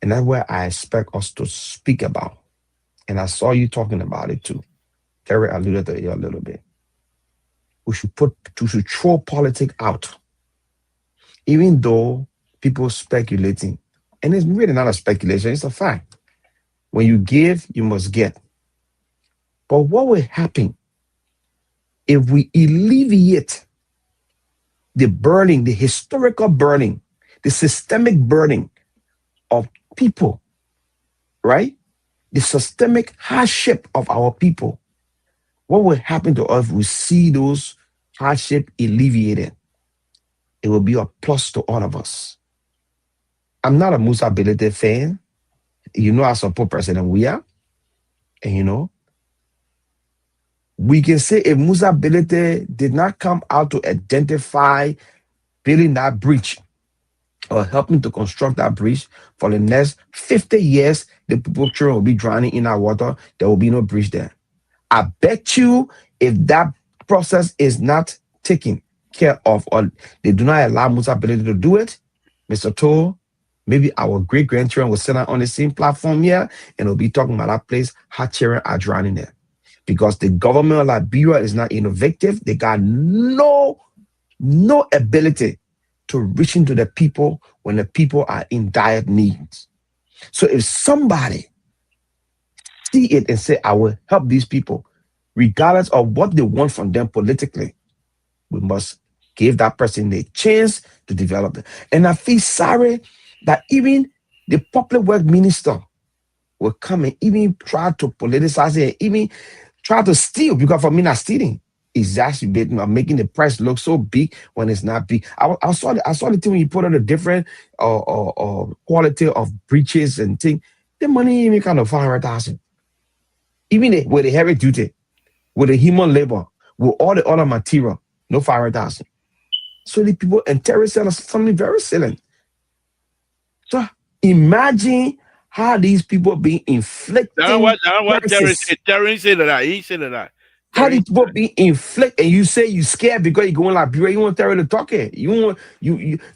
Speaker 5: and that's where I expect us to speak about. And I saw you talking about it too. Terry alluded to it a little bit. We should throw politics out, even though people speculating, and it's really not a speculation; it's a fact. When you give, you must get. But what will happen if we alleviate the burning, the historical burning, the systemic burning of people, right? The systemic hardship of our people. What will happen to us if we see those hardship alleviated? It will be a plus to all of us. I'm not a Musa Ability fan. I support President Weah. And we can say if Musa Ability did not come out to identify building that bridge or helping to construct that bridge for the next 50 years, the people children will be drowning in our water. There will be no bridge there. I bet you if that process is not taken care of or they do not allow Musa ability to do it, Mr. Toll, maybe our great grandchildren will sit on the same platform here and will be talking about that place. How children are drowning there because the government of Liberia is not innovative. They got no ability to reach into the people when the people are in dire needs. So if somebody see it and say, I will help these people, regardless of what they want from them politically, we must give that person a chance to develop it. And I feel sorry that even the public work minister will come and even try to politicize it, even try to steal, because for me, not stealing. Exacerbating or making the price look so big when it's not big. I saw the thing when you put on a different quality of breaches and thing. The money even kind of 500,000. Even with the heavy duty, with the human labor, with all the other material, no 500,000. So the people and terrorists are something very silent. So imagine how these people being inflicting.
Speaker 2: Terry said that. He said that.
Speaker 5: How did people be inflicted? And you say you scared because you go in Liberia, you want Terry to talk it. You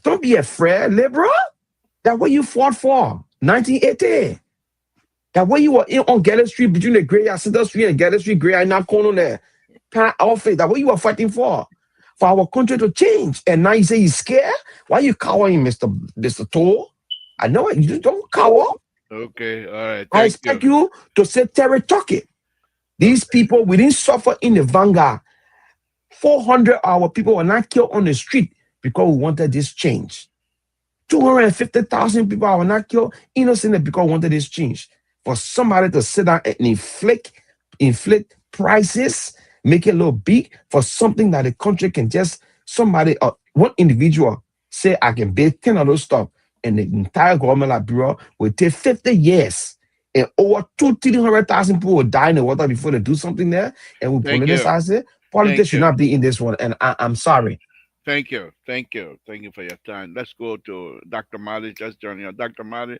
Speaker 5: don't be afraid, liberal. That what you fought for, 1980. That way you were in on Galley Street between the Graveyard Center Street and Galley Street Graveyard, not corner there. Outfit. That what you were fighting for our country to change. And now you say you scared? Why you cowering, Mr. Toll? I know it. You just don't cower.
Speaker 2: Okay, all right.
Speaker 5: I expect you to say Terry talk it. These people, we didn't suffer in the vanguard. 400 of our people were not killed on the street because we wanted this change. 250,000 people were not killed innocently because we wanted this change. For somebody to sit down and inflict prices, make it a little big for something that the country can just, one individual say, I can build 10 of those stuff, and the entire government like Bureau will take 50 years. And over 200,000 people will die in the water before they do something there, and we politicize it. Politics should not be in this one, and I'm sorry.
Speaker 2: Thank you for your time. Let's go to Dr. Mali. Just joining us. Dr. Mali,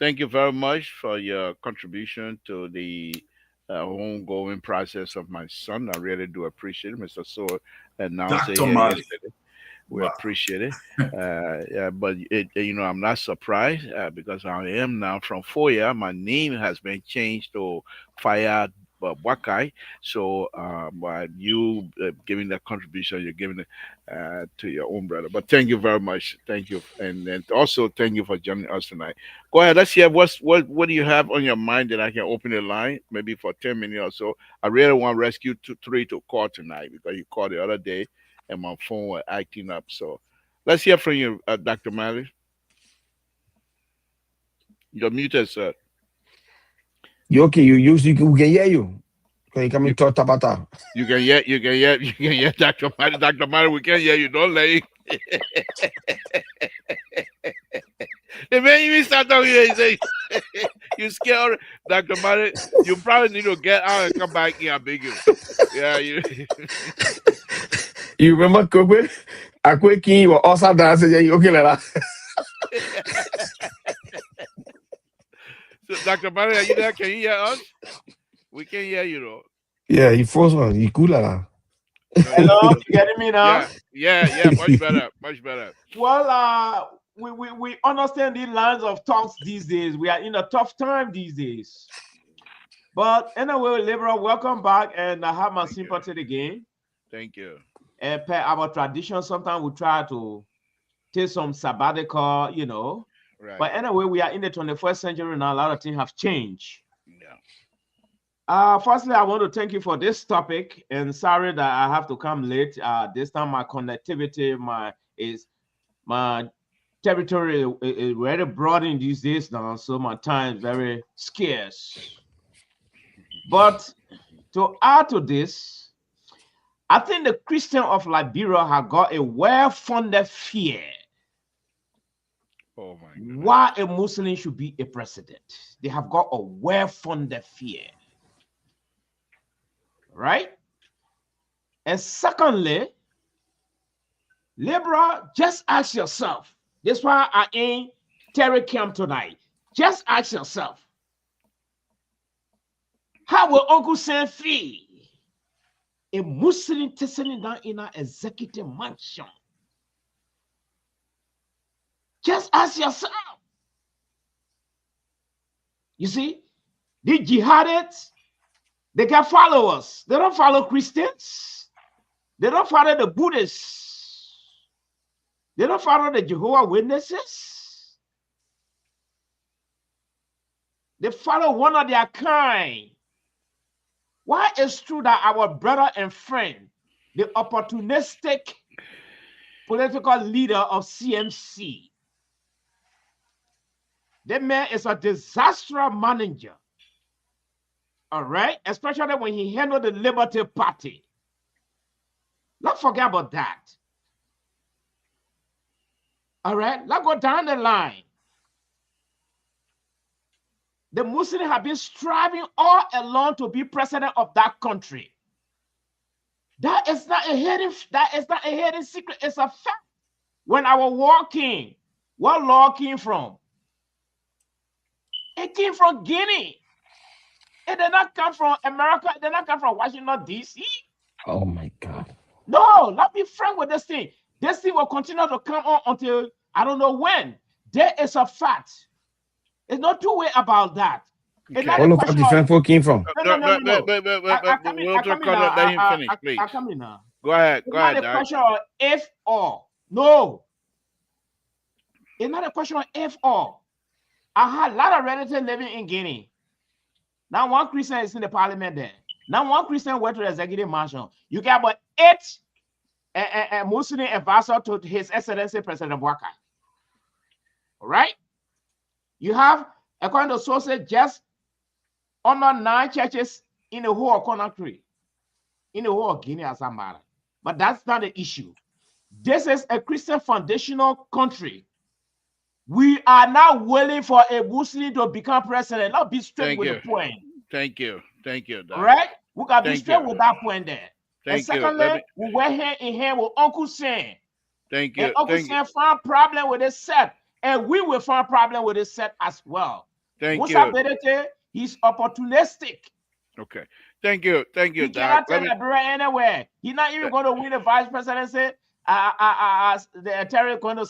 Speaker 2: thank you very much for your contribution to the ongoing process of my son. I really do appreciate it, Mr. Sword. And now
Speaker 3: Dr. Mali.
Speaker 2: We appreciate it. But I'm not surprised because I am now from Foya. My name has been changed to Fire Wakai. So by you giving that contribution, you're giving it to your own brother. But thank you very much. Thank you. And also thank you for joining us tonight. Go ahead. Let's hear what do you have on your mind that I can open the line maybe for 10 minutes or so. I really want Rescue 3 to call tonight because you called the other day and my phone was acting up. So let's hear from you, Dr. Mali. You're muted, sir.
Speaker 5: You okay? We can hear you. Okay, come and talk Tabata.
Speaker 2: You can hear Dr. Mari. Dr. Mari, we can hear you. Don't let it. The man even start talking, he say, you scared, Dr. Mari. You probably need to get out and come back in. I beg you. Yeah, you.
Speaker 5: You remember Kobe? Akwe King was also dancing. Okay, Lela.
Speaker 2: So, Dr. Mari, are you there? Can you hear us? We can hear you, though.
Speaker 5: Yeah, he froze one. He cool, Lela.
Speaker 6: Hello, you getting me now?
Speaker 2: Yeah, much better, much better.
Speaker 6: Well, we understand the lines of talks these days. We are in a tough time these days. But anyway, Liberal, welcome back, and I have my sympathy again.
Speaker 2: Thank you.
Speaker 6: And per our tradition, sometimes we try to take some sabbatical, you know.
Speaker 2: Right.
Speaker 6: But anyway, we are in the 21st century now. A lot of things have changed.
Speaker 2: Yeah.
Speaker 6: Firstly, I want to thank you for this topic, and sorry that I have to come late. This time my connectivity, my territory is very broad in these days now, so my time is very scarce. But to add to this, I think the Christian of Liberia have got a well-funded fear
Speaker 2: Oh my goodness.
Speaker 6: why a Muslim should be a president. They have got a well-funded fear. Right? And secondly, Libra, just ask yourself. That's why I ain't Terry camp tonight. Just ask yourself, how will Uncle Sam feel? A Muslim sitting down in an executive mansion. Just ask yourself. You see, the jihadists, they can follow us. They don't follow Christians. They don't follow the Buddhists. They don't follow the Jehovah's Witnesses. They follow one of their kind. Why it's true that our brother and friend, the opportunistic political leader of CMC, that man is a disastrous manager. All right, especially when he handled the Liberty Party. Don't forget about that. All right, let's go down the line. The Muslims have been striving all along to be president of that country. That is not a hidden secret. It's a fact. When our war came, what law came from? It came from Guinea. It did not come from America. It did not come from Washington, D.C.
Speaker 5: Oh my God.
Speaker 6: No, let's be frank with this thing. This thing will continue to come on until I don't know when. There is a fact. There's no two way about that. It's not
Speaker 5: All
Speaker 6: a
Speaker 5: of
Speaker 6: question
Speaker 5: the friend folk came from.
Speaker 6: No.
Speaker 2: Let him finish, please.
Speaker 6: I come in now.
Speaker 2: Go ahead,
Speaker 6: It's not a
Speaker 2: Doc.
Speaker 6: question of if or. No. It's not a question of if or. I had a lot of relatives living in Guinea. Now one Christian is in the parliament there. Now one Christian went to the executive mansion. You get about 8 Muslim advisors to His Excellency President Bouaka. All right? You have, according to sources, just under 9 churches in the whole of Conakry, in the whole of Guinea as a matter. But that's not the issue. This is a Christian foundational country. We are not willing for a Muslim to become president. Let's be straight with the point.
Speaker 2: Thank you, Doc.
Speaker 6: All right? We got to be straight with that point there. And
Speaker 2: Thank you.
Speaker 6: secondly, we were hand in hand with Uncle Sam.
Speaker 2: Thank you.
Speaker 6: And Uncle Sam found problem with this set. And we will find problem with this set as well.
Speaker 2: Thank you.
Speaker 6: Musa Bedete, he's opportunistic.
Speaker 2: Okay. Thank you,
Speaker 6: He
Speaker 2: Doc.
Speaker 6: cannot tell Liberia anywhere. He's not even going to win the vice presidency. The Terry going to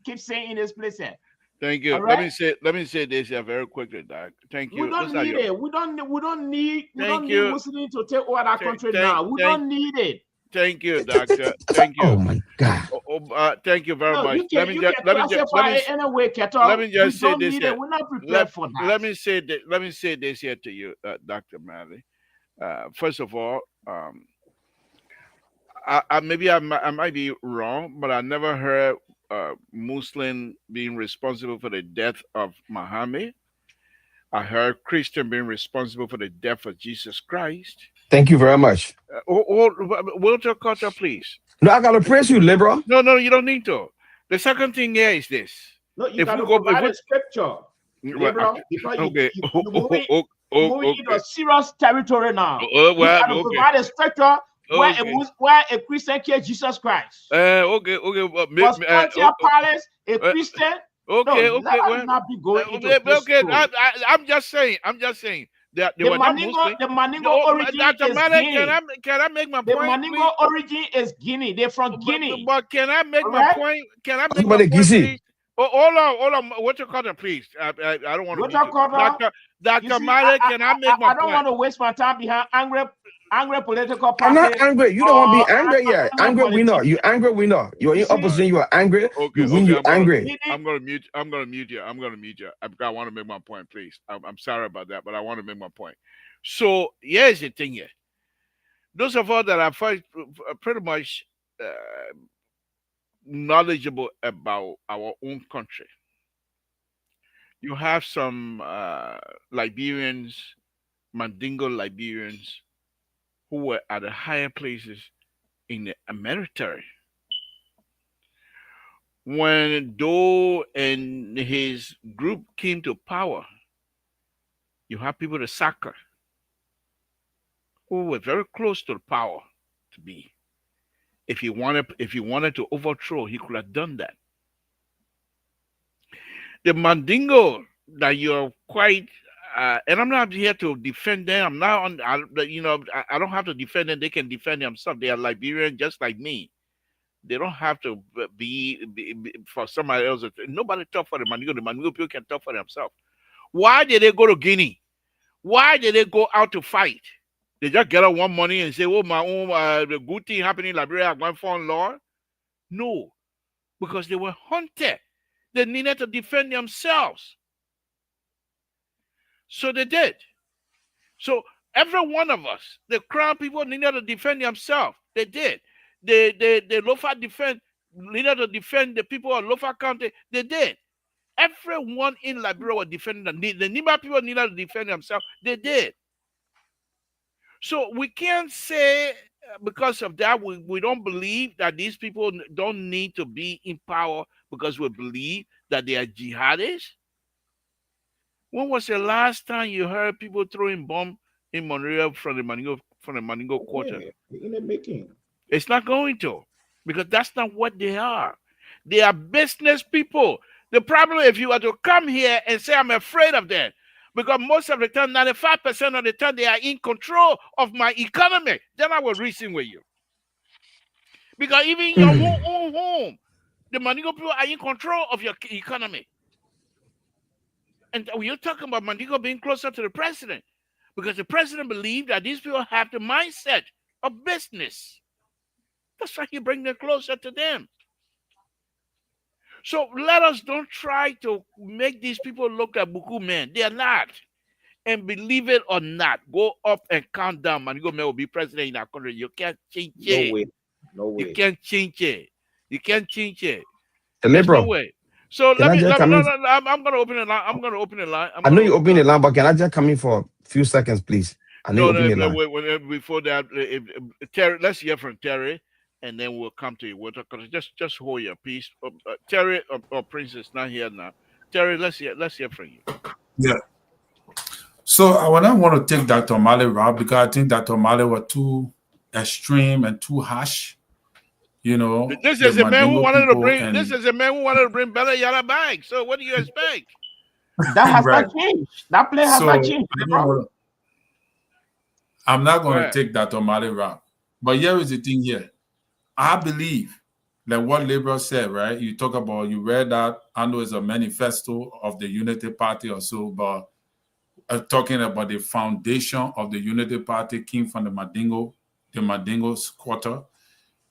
Speaker 6: keep saying in this place here.
Speaker 2: Thank you.
Speaker 6: Right?
Speaker 2: Let me say this here very quickly, Doc. Thank you.
Speaker 6: We don't need it. We don't need Muslims to take over that country now. We don't need it.
Speaker 2: Thank you, Doctor. Thank you.
Speaker 5: Oh my God.
Speaker 2: Thank you very much.
Speaker 6: Let me just say this here. We're not prepared for that.
Speaker 2: Let me say this here to you, Dr. Malley. First of all, I might be wrong, but I never heard Muslim being responsible for the death of Muhammad. I heard Christian being responsible for the death of Jesus Christ.
Speaker 5: Thank you very much.
Speaker 2: Walter Carter, please.
Speaker 5: No, I gotta praise you, liberal.
Speaker 2: No, you don't need to. The second thing here is this.
Speaker 6: No, you
Speaker 2: If
Speaker 6: got
Speaker 2: we
Speaker 6: to
Speaker 2: go,
Speaker 6: provide
Speaker 2: if
Speaker 6: a scripture,
Speaker 2: we,
Speaker 6: liberal, because
Speaker 2: okay,
Speaker 6: you're moving into
Speaker 2: okay.
Speaker 6: serious territory now. You
Speaker 2: Well,
Speaker 6: got to
Speaker 2: okay,
Speaker 6: provide a scripture where
Speaker 2: okay.
Speaker 6: where a Christian kills Jesus Christ.
Speaker 2: Okay.
Speaker 6: But Pontius Pilate, a Christian, no,
Speaker 2: Okay.
Speaker 6: let us
Speaker 2: Well,
Speaker 6: not be going into this
Speaker 2: okay.
Speaker 6: story.
Speaker 2: I'm just saying that they
Speaker 6: The
Speaker 2: were not Muslim.
Speaker 6: Maningo origin
Speaker 2: Dr.
Speaker 6: is
Speaker 2: Malik,
Speaker 6: Guinea.
Speaker 2: can I make my
Speaker 6: The
Speaker 2: point, please?
Speaker 6: Maningo origin is Guinea. They're from Guinea.
Speaker 2: But can I make my
Speaker 6: Correct?
Speaker 2: point? Can I make
Speaker 5: About
Speaker 2: my
Speaker 5: the
Speaker 2: point,
Speaker 5: Gizi.
Speaker 2: please? Oh, hold on. What you call it, please? I don't want to
Speaker 6: What
Speaker 2: beat
Speaker 6: you
Speaker 2: you.
Speaker 6: call that? You
Speaker 2: Dr.
Speaker 6: see,
Speaker 2: Malik, can I make my
Speaker 6: I don't
Speaker 2: point?
Speaker 6: want to waste my time behind angry political
Speaker 5: I'm
Speaker 6: party.
Speaker 5: not angry. You don't want to be angry yet. Angry winner.
Speaker 6: politician.
Speaker 5: You angry winner. You're
Speaker 6: You
Speaker 5: in
Speaker 6: see,
Speaker 5: opposition. You are angry.
Speaker 2: Okay,
Speaker 5: You win. You angry.
Speaker 2: I'm gonna mute you. I'm gonna mute you. I want to make my point, please. I'm sorry about that, but I want to make my point. So here's the thing here. Those of us that are pretty much knowledgeable about our own country, you have some Liberians, Mandingo Liberians, who were at the higher places in the military. When Doe and his group came to power, you have people to Saka who were very close to the power to be. If he wanted to overthrow, he could have done that. The Mandingo that you're quite and I'm not here to defend them. I'm not on. I don't have to defend them. They can defend themselves. They are Liberian, just like me. They don't have to be for somebody else. Nobody talk for the Mandingo. The Mandingo people can talk for themselves. Why did they go to Guinea? Why did they go out to fight? They just get out one money and say, "Oh, my own, the good thing happening in Liberia, I'm going to fall in law." No, because they were hunted. They needed to defend themselves. So they did. So every one of us, the crown people needed to defend themselves. They did. The Lofa needed to defend the people of Lofa County. They did. Everyone in Liberia was defending them. The Nima people needed to defend themselves. They did. So we can't say because of that we don't believe that these people don't need to be in power because we believe that they are jihadists. When was the last time you heard people throwing bombs in Monrovia from the Maningo quarter?
Speaker 6: In the making.
Speaker 2: It's not going to, because that's not what they are. They are business people. The problem, if you were to come here and say, I'm afraid of them, because most of the time, 95% of the time, they are in control of my economy, then I will reason with you. Because even in your own home, the Mandingo people are in control of your economy. And you're talking about Mandingo being closer to the president, because the president believed that these people have the mindset of business. That's why you bring them closer to them. So let us don't try to make these people look like Buku men. They are not. And believe it or not, go up and count down. Mandingo men will be president in our country. You can't change it.
Speaker 6: No way.
Speaker 2: You can't change it. You can't change it.
Speaker 5: The
Speaker 2: There's no
Speaker 5: liberal.
Speaker 2: way. So
Speaker 5: Can I just come in?
Speaker 2: I'm going to open the line.
Speaker 5: I know you open the line, but can I just come in for a few seconds, please? I know you open the line.
Speaker 2: Wait, before that, Terry, let's hear from Terry, and then we'll come to you. We'll talk. Just hold your peace. Terry or Princess not here now. Terry, let's hear from you.
Speaker 3: Yeah. So when I want to take Dr. Mali route, because I think Dr. Mali was too extreme and too harsh. You know,
Speaker 2: this is a man who wanted to bring. This is a man who wanted to bring Bella Yara back. So what do you expect?
Speaker 6: That has not changed. That play has not changed.
Speaker 3: I'm not going to take Dr. Mali route. But here is the thing here. I believe that what liberals said, right? You talk about, you read that, I know it's a manifesto of the Unity Party or so, but talking about the foundation of the Unity Party came from the Mandingo's quarter,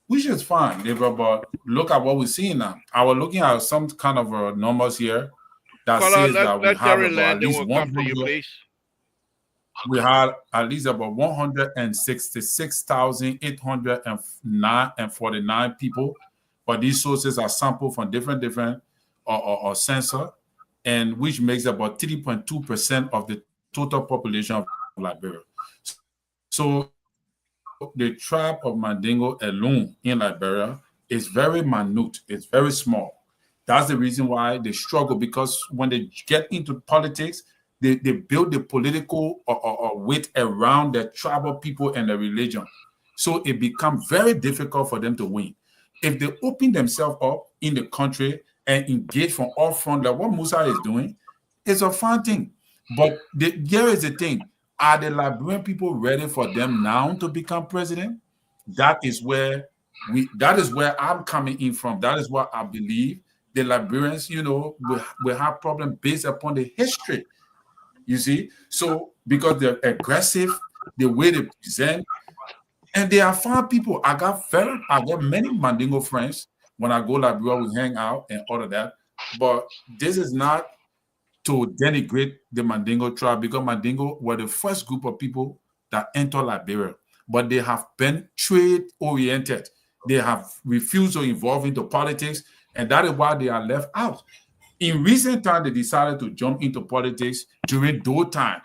Speaker 3: which is fine, but look at what we're seeing now. I was looking at some kind of numbers here that says that we have about at least 100. We had at least about 166,849 people, but these sources are sampled from different sensor, and which makes about 3.2% of the total population of Liberia. So the tribe of Mandingo alone in Liberia is very minute. It's very small. That's the reason why they struggle, because when they get into politics, they build the political weight around the tribal people and the religion. So it becomes very difficult for them to win. If they open themselves up in the country and engage from all fronts, like what Musa is doing, it's a fun thing. But here is the thing. Are the Liberian people ready for them now to become president? That is where I'm coming in from. That is what I believe. The Liberians, will have problems based upon the history. You see? So because they're aggressive, the way they present, and they are fine people. I got many Mandingo friends. When I go Liberia, we hang out and all of that. But this is not to denigrate the Mandingo tribe, because Mandingo were the first group of people that entered Liberia, but they have been trade oriented. They have refused to involve into politics, and that is why they are left out. In recent times, they decided to jump into politics during those time.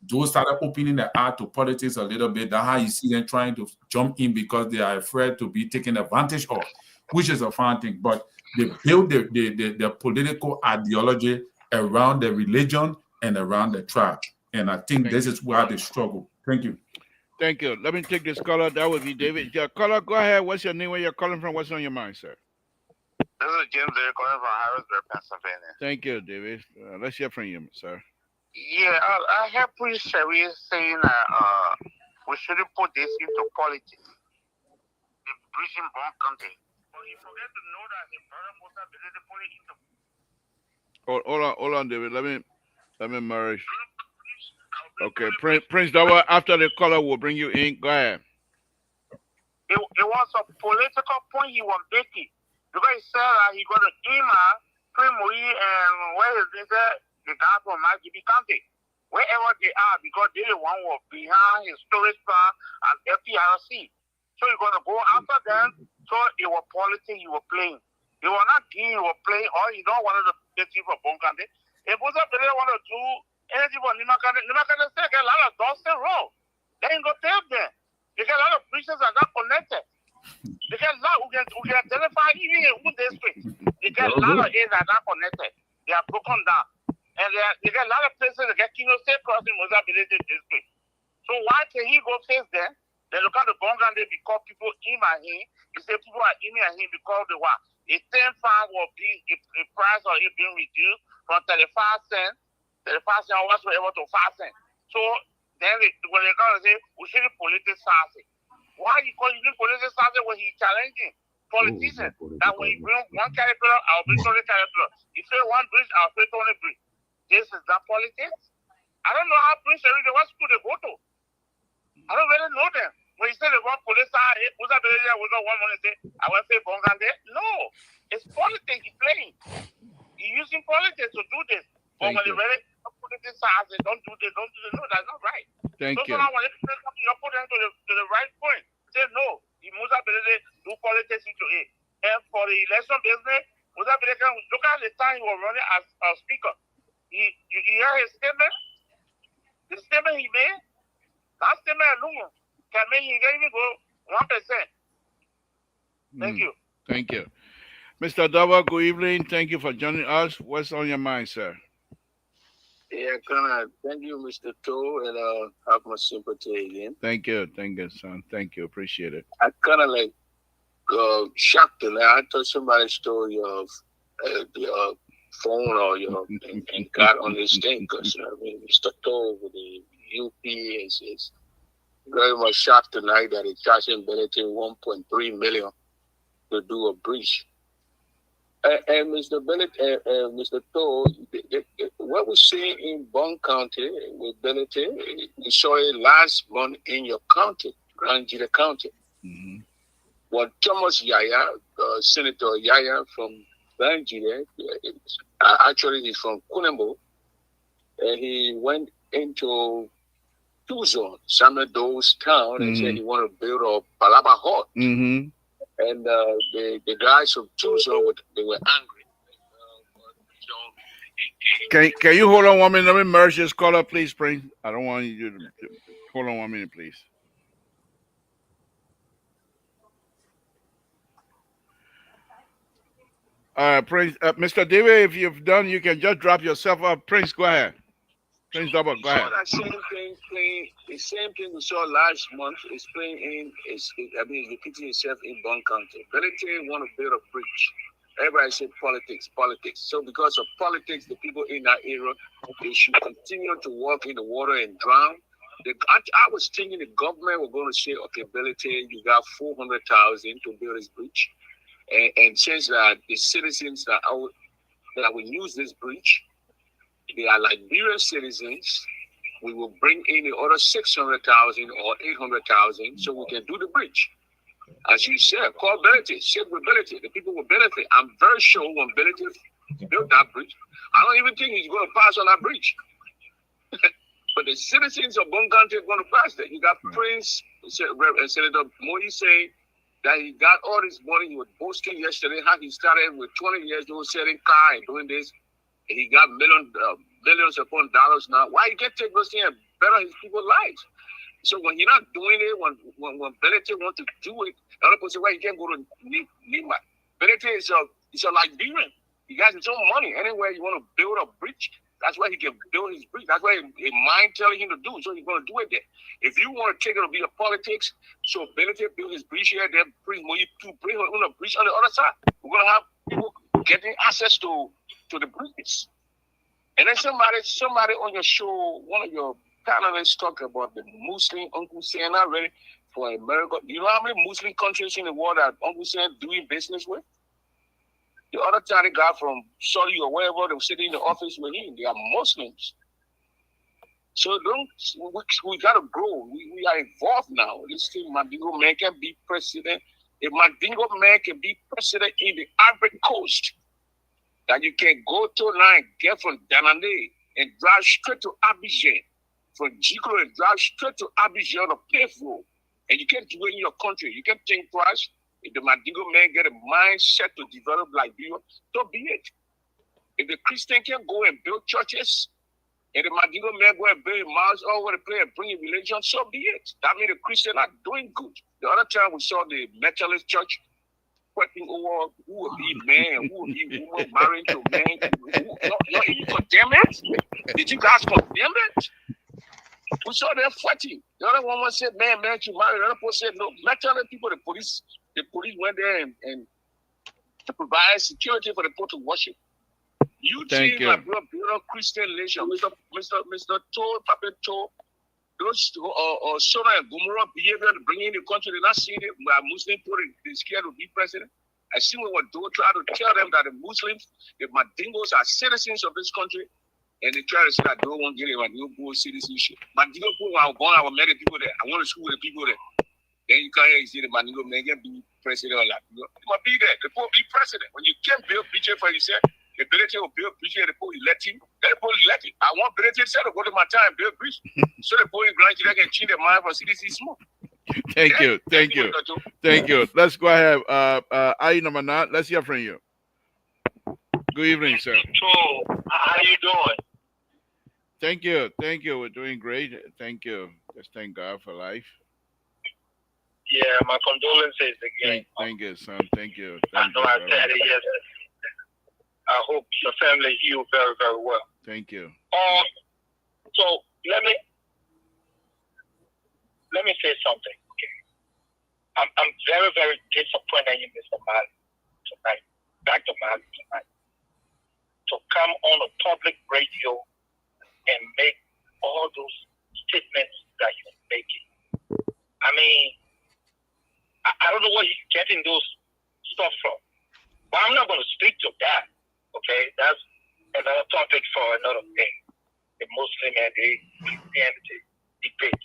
Speaker 3: Those started opening their eye to politics a little bit. That's how you see them trying to jump in, because they are afraid to be taken advantage of, which is a fine thing. But they build their political ideology around the religion and around the tribe. And I think this is where they struggle. Thank you.
Speaker 2: Thank you. Let me take this caller. That would be David. Yeah, caller, go ahead. What's your name? Where you're calling from? What's on your mind, sir?
Speaker 7: This is James calling from Harrisburg, Pennsylvania.
Speaker 2: Thank you, David. Let's hear from you, sir.
Speaker 7: Yeah, I heard Priest Sherry saying that we shouldn't put this into politics. The preaching born country. But he forget to know that his brother must have been put it into.
Speaker 2: Hold on, David. Let me merge. Okay, Prince Dawa, after the caller will bring you in. Go ahead.
Speaker 7: It was a political point he was making, because he said that he got an email, Primori, and where is this? The guy from Magibi County, wherever they are, because they the one was behind his storage plan and FPRC. So you're gonna go after them. So it was politics you were playing. You were not game you were playing, or you don't want to get you for Bonkande. If you don't want to do anything for Nimakande say get a lot of doors in row. They ain't gonna tell them. They get a lot of preachers that are not connected. They get a lot who can identify even in one district. They get a lot of areas that are not connected. They are broken down. And they get a lot of places that get Kino State Crossing Mozambique district. So why can he go face them? They look at the Bongande because people email him. He say people are emailing him because they what? A 10 pound will be a price of it being reduced from 35 cents or whatsoever to 5 cents. So then when they come and say, we shouldn't politicize it. Why you call it politicize it when he's challenging politicians? That when you bring one caterpillar, I'll bring 20 caterpillar. If you say one bridge, I'll say 20 bridge. This is not politics. I don't know how Prince Eric, what school they go to. I don't really know them. When you say they want police, we got one money say, I want to say Bongande. No, it's politics he's playing. He's using politics to do this. But when they really put it inside, they don't do this. No, that's not right.
Speaker 2: Thank you.
Speaker 7: So now when you put them to the right point, say no. He must have do politics into it. And for the election business, look at the time he was running as a speaker. You hear his statement? The statement he made? That statement alone can make him even go 1%. Thank you.
Speaker 2: Thank you. Mr. Dawa, good evening. Thank you for joining us. What's on your mind, sir?
Speaker 8: Yeah, thank you, Mr. Toe, and have my sympathy again.
Speaker 2: Thank you, son. Thank you. Appreciate it.
Speaker 8: I kind of shocked and I thought somebody stole your phone or and got on this thing, because Mr. Toe with the UP is very much shocked tonight that he charged him benefit 1.3 million to do a breach. And Mr. Bennett, Mr. Toe, what we see in Bond County with Bennett, we saw it last month in your county, Grand Gila County.
Speaker 2: Mm-hmm.
Speaker 8: What Thomas Yaya, Senator Yaya from Grand Gila, actually he's from Kunembo, and he went into Tucson, Samado's town, and said he wanted to build a Palaba Hall.
Speaker 2: Mm-hmm.
Speaker 8: And the guys from Tucson, they were angry.
Speaker 2: Can you hold on 1 minute? Let me merge this caller, please, Prince. I don't want you to hold on 1 minute, please. Prince, Mr. David, if you've done, you can just drop yourself up. Prince, go ahead. Prince Double, go
Speaker 8: So
Speaker 2: ahead.
Speaker 8: that same thing playing, the same thing we saw last month is playing in, it's repeating itself in Bond County. Benetton want to build a bridge. Everybody said politics, politics. So because of politics, the people in that area, they should continue to walk in the water and drown. I was thinking the government were going to say, okay, Benetton, you got 400,000 to build this bridge. And since that the citizens that will use this bridge, they are Liberian citizens, we will bring in the other 600,000 or 800,000 so we can do the bridge. As you said, call benefit, share with benefit. The people will benefit. I'm very sure when benefit built that bridge, I don't even think he's going to pass on that bridge. But the citizens of Bonganti are going to pass that. You got Prince, Senator Moyi saying that he got all this money. He was boasting yesterday how he started with 20 years old selling car and doing this. And he got millions upon dollars now. Why you can't take those things and better his people's lives? So when you're not doing it, when Benetton want to do it, the other person say, well, you can't go to Lima. Benetton is a Liberian. He got his own money. Anywhere you want to build a bridge, that's why he can build his bridge. That's why a mind telling him to do. So he's going to do it there. If you want to take it to be a politics, so Benetton build his bridge here, then bring to bring on a bridge on the other side. We're going to have people getting access to the bridges. And then somebody on your show, one of your panelists talked about the Muslim Uncle Sam ready for America. Do you know how many Muslim countries in the world that Uncle Sam doing business with? The other time the guy from Saudi or wherever they were sitting in the office with him, they are Muslims. So we gotta grow. We are involved now. This thing, Mandingo man can be president. If Mandingo man can be president in the Ivory Coast, that you can go to now and get from Danane and drive straight to Abidjan, from Jikro and drive straight to Abidjan on a paved road. And you can't do it in your country. You can't think twice. If the Mandingo man get a mindset to develop Liberia, so be it. If the Christian can go and build churches, and the Mandingo man go and build mosques all over the place and bring in religion, so be it. That means the Christian are doing good. The other time we saw the Methodist church fighting over who will be man, who will be woman married to man. You even condemn it? Did you guys condemn it? We saw them fighting. The other one said, man should marry. The other person said, no. Methodist people, the police went there and to provide security for the people to worship. You see, my brother, Christian nation, Mr. Toll, Papa Toll, those Sodom and Gomorrah behavior to bring in the country, they're not seeing it. Muslim people, they're scared to be president. I see what they try to tell them that the Muslims, the Mandingos are citizens of this country, and they try to say that they don't want to get a Mandingo citizenship. Mandingo people are born, I met the people there. I want to school with the people there. Then you can't hear see the Mandingo man can be president or not. You must be there. The people be president. When you can't build picture for yourself, the ability will build picture, the people elect him. The people elect him. I want ability to go to my time, build bridge. So the people in Grand Chile can change their mind for CDC smoke.
Speaker 2: Thank you. Let's go ahead. Ayi Namana, let's hear from you. Good evening, sir.
Speaker 7: How you doing?
Speaker 2: Thank you. We're doing great. Thank you. Just thank God for life.
Speaker 7: Yeah, my condolences again.
Speaker 2: Thank you, son. Thank you.
Speaker 7: I know I said it yesterday. I hope your family heal very, very well.
Speaker 2: Thank you.
Speaker 7: So let me say something. Okay, I'm very, very disappointed in Mr. Mali tonight. Dr. Mali tonight to come on a public radio and make all those statements that you're making. I mean, I don't know where he's getting those stuff from. But I'm not going to speak to that. Okay, that's another topic for another day. The Muslim and the Christianity debate.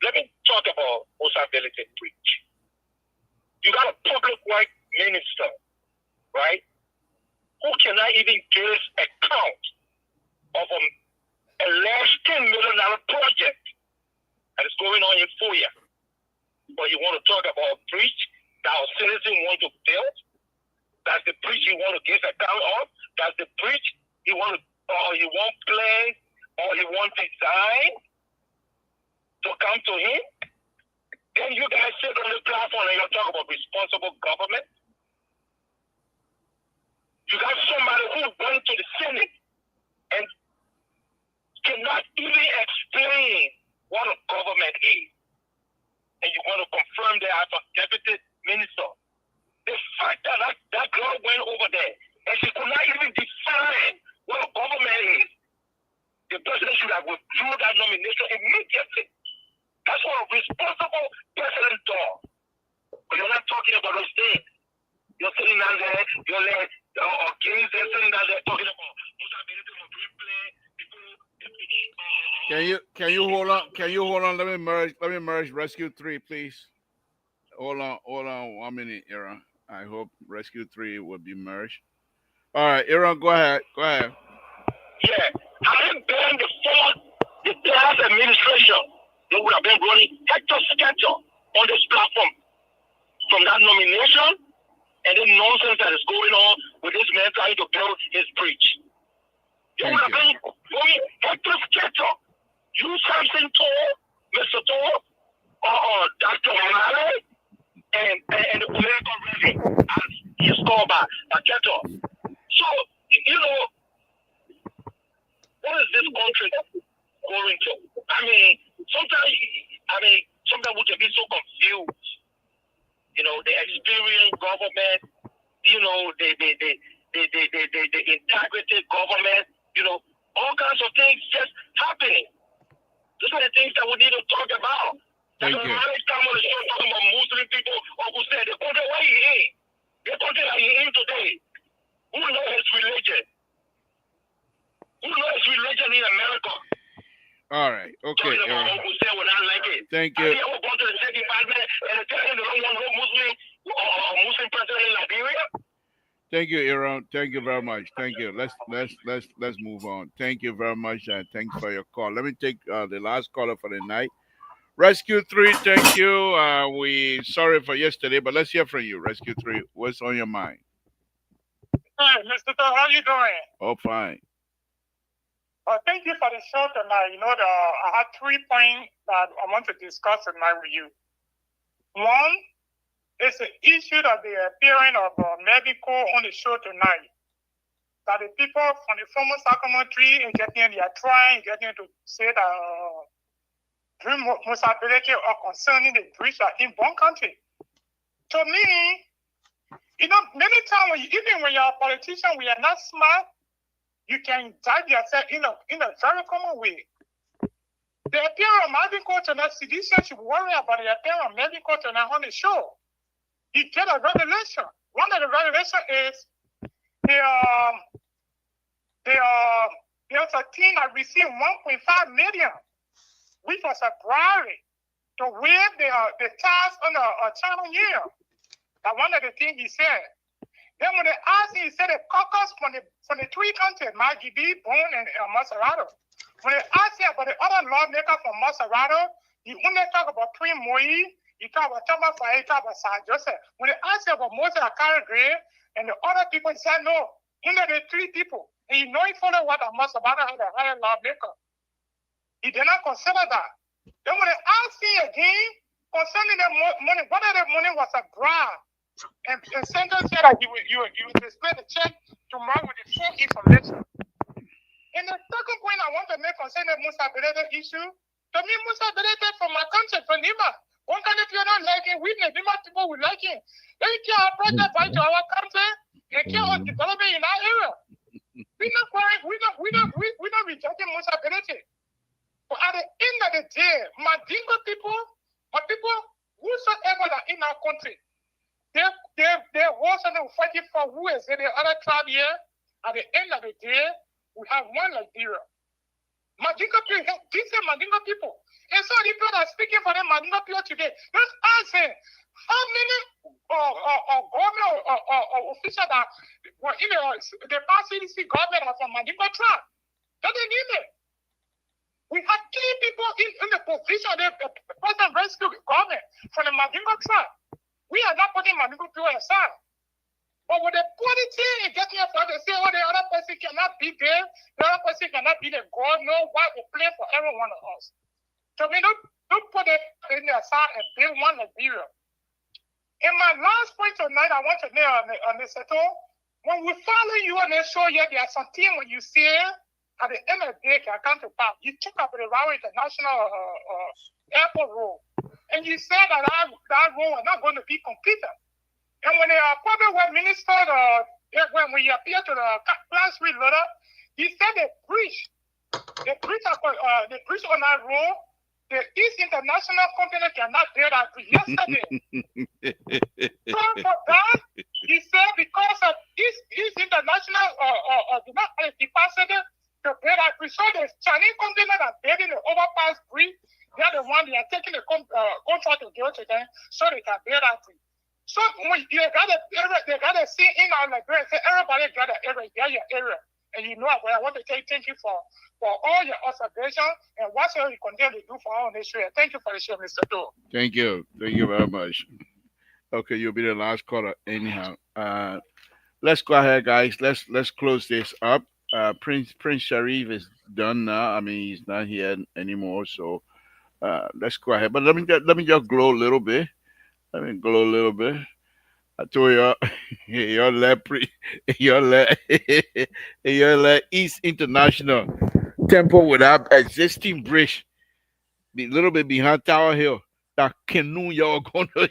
Speaker 7: Let me talk about Osability Preach. You got a public white minister, right? Who cannot even give account of a alleged $10 million project that is going on in Fuya. But you want to talk about a bridge that our citizens want to build? That's the bridge you want to give account of? That's the bridge you want to, or you want play, or you want design to come to him? Then you guys sit on the platform and you talk about responsible government. You got somebody who went to the Senate and cannot even explain what a government is. And you want to confirm that as a deputy minister. The fact that that girl went over there and she could not even define what a government is, the president should have withdrew that nomination immediately. That's what a responsible president does. But you're not talking about those things. You're sitting down there, you're like, Kings, they're sitting down there talking about what's ability for replay, people.
Speaker 2: Can you hold on? Can you hold on? Let me merge Rescue 3, please. Hold on 1 minute, Aaron. I hope Rescue 3 will be merged. All right, Aaron, go ahead.
Speaker 7: Yeah. Having been the last administration, they would have been running hector scatter on this platform from that nomination and the nonsense that is going on with this man trying to build his bridge. They would have been going hector scatter. You, Samson Toll, Mr. Toll, or Dr. O'Malley, and the American Ready as his called by Keto. So, you know, what is this country going to? Sometimes we can be so confused. You know, the experienced government, you know, the integrity government, you know, all kinds of things just happening. Those are the things that we need to talk about.
Speaker 2: Thank you.
Speaker 7: Come on the show talking about Muslim people, or who said the country where he in, the country that he in today, who knows his religion? Who knows his religion in America?
Speaker 2: All right. Okay. Thank you.
Speaker 7: Have you ever gone to the State Department and tell him they don't want no Muslim or Muslim president in Liberia?
Speaker 2: Thank you, Aaron. Thank you very much. Thank you. Let's move on. Thank you very much, and thanks for your call. Let me take the last caller for the night. Rescue 3, thank you. We sorry for yesterday, but let's hear from you. Rescue 3, what's on your mind?
Speaker 9: Hi, Mr. Toh, how you doing?
Speaker 2: Oh, fine.
Speaker 9: Thank you for the show tonight. You know, I had 3 points that I want to discuss tonight with you. One is the issue that the appearance of medical on the show tonight. That the people from the former Sacramento tree and getting to say that dream responsibility or concerning the breach in one country. To me, you know, many times even when you're a politician, we are not smart. You can dive yourself in a very common way. The appearance of medical tonight, citizens should worry about the appearance of medical tonight on the show. You get a revelation. One of the revelations is there's a team that received 1.5 million, which was a bribery to waive the tax on a channel year. That's one of the things he said. Then when they asked him, he said the caucus from the 3 countries, Maggie B, Boone, and Maserado. When they asked him about the other lawmaker from Maserado, he only talked about Prince Moïse, he talked about Thomas Faye, he talked about San Joseph. When they asked him about Moses Akari Gray and the other people, he said no, only the 3 people. And you know he followed what Maserado had a higher lawmaker. He did not consider that. Then when they asked him again concerning the money, whether the money was a bribe, and Samson said that you would display the check tomorrow with the full information. And the second point I want to make concerning the Musa Belete issue, to me, Musa Belete from my country, from Nima. One kind of people don't like him, we Nima people will like him. They can't approach the fight to our country, they can't develop it in our area. We're not rejecting Musa Belete. But at the end of the day, my Dingo people, my people whosoever are in our country, they're also fighting for who is in the other tribe here. At the end of the day, we have one Liberia. Mandingo people, decent Mandingo people. And so the people that are speaking for them Mandingo people today, let's ask them, how many government or officials that were in the past CDC government are from Mandingo tribe? Doesn't need it. We have key people in the position of the present rescue government from the Mandingo tribe. We are not putting Mandingo people aside. But with the quality and getting up they say, oh, the other person cannot be there, the other person cannot be the God, no, why they play for every one of us. So we don't put it in the aside and build one Liberia. In my last point tonight, I want to know on the settle, When we follow you on the show, yeah, there's something when you say at the end of the day, can come to pass. You took up the Raleigh International Airport road, and you said that road was not going to be completed. And when the public works minister, when we appear to the last week letter, he said the bridge on that road, the East International Company cannot build that bridge yesterday. So for that, he said because of East International did not have the capacity to build that bridge. So the Chinese company that are building the overpass bridge, they are the one they are taking the contract to build to them so they can build that bridge. So when they got to see in on the grid, say everybody got an area, get your area. And you know what I want to thank you for all your observation and whatsoever you continue to do for our nation. Thank you for the show, Mr. Doe.
Speaker 2: Thank you very much. Okay, you'll be the last caller anyhow. Let's go ahead, guys. Let's close this up. Prince Sharif is done now. I mean, he's not here anymore. So let's go ahead. But let me just glow a little bit. I told y'all, y'all let East International Temple without existing bridge, be a little bit behind Tower Hill. That canoe y'all gonna,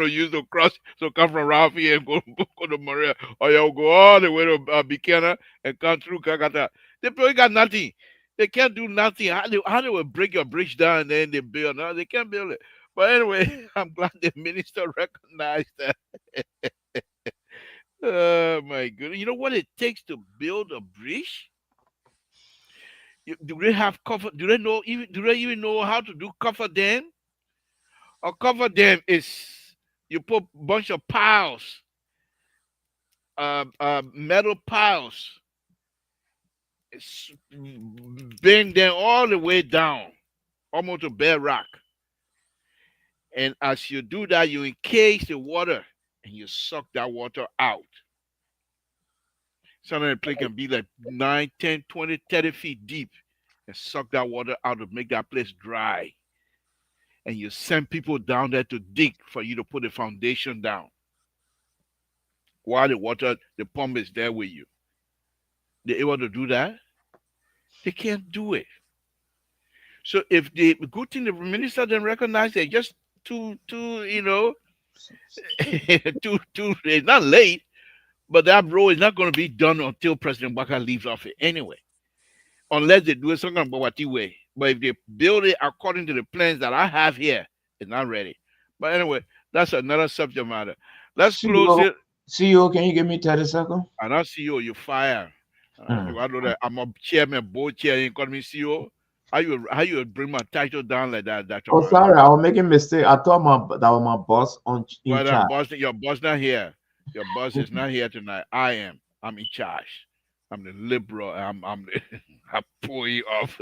Speaker 2: use to cross, so come from Ralphie and go to Maria, or y'all go all the way to Buchanan and come through Kakata. They probably got nothing. They can't do nothing. How they will break your bridge down and then they build? No, they can't build it. But anyway, I'm glad the minister recognized that. Oh my goodness! You know what it takes to build a bridge? Do they have cover? Do they even know how to do cover dam? A cover dam is you put a bunch of piles, metal piles, bring them all the way down, almost to bedrock. And as you do that, you encase the water and you suck that water out. Some of the place can be like 9, 10, 20, 30 feet deep and suck that water out to make that place dry. And you send people down there to dig for you to put the foundation down. While the pump is there with you. They're able to do that? They can't do it. So if the good thing the minister didn't recognize it, just it's not late, but that road is not going to be done until President Baka leaves office anyway, unless they do it some kind of way. But if they build it according to the plans that I have here, it's not ready. But anyway, that's another subject matter. Let's close it.
Speaker 6: CEO, can you give me 30 seconds?
Speaker 2: I'm not CEO, you fire. I know that I'm a chairman, board chair, you call me CEO. How you bring my title down like that?
Speaker 6: Oh, sorry, I was making a mistake. I thought that was my boss in charge.
Speaker 2: Your boss not here. Your boss is not here tonight. I am. I'm in charge. I'm the liberal. I pull you off.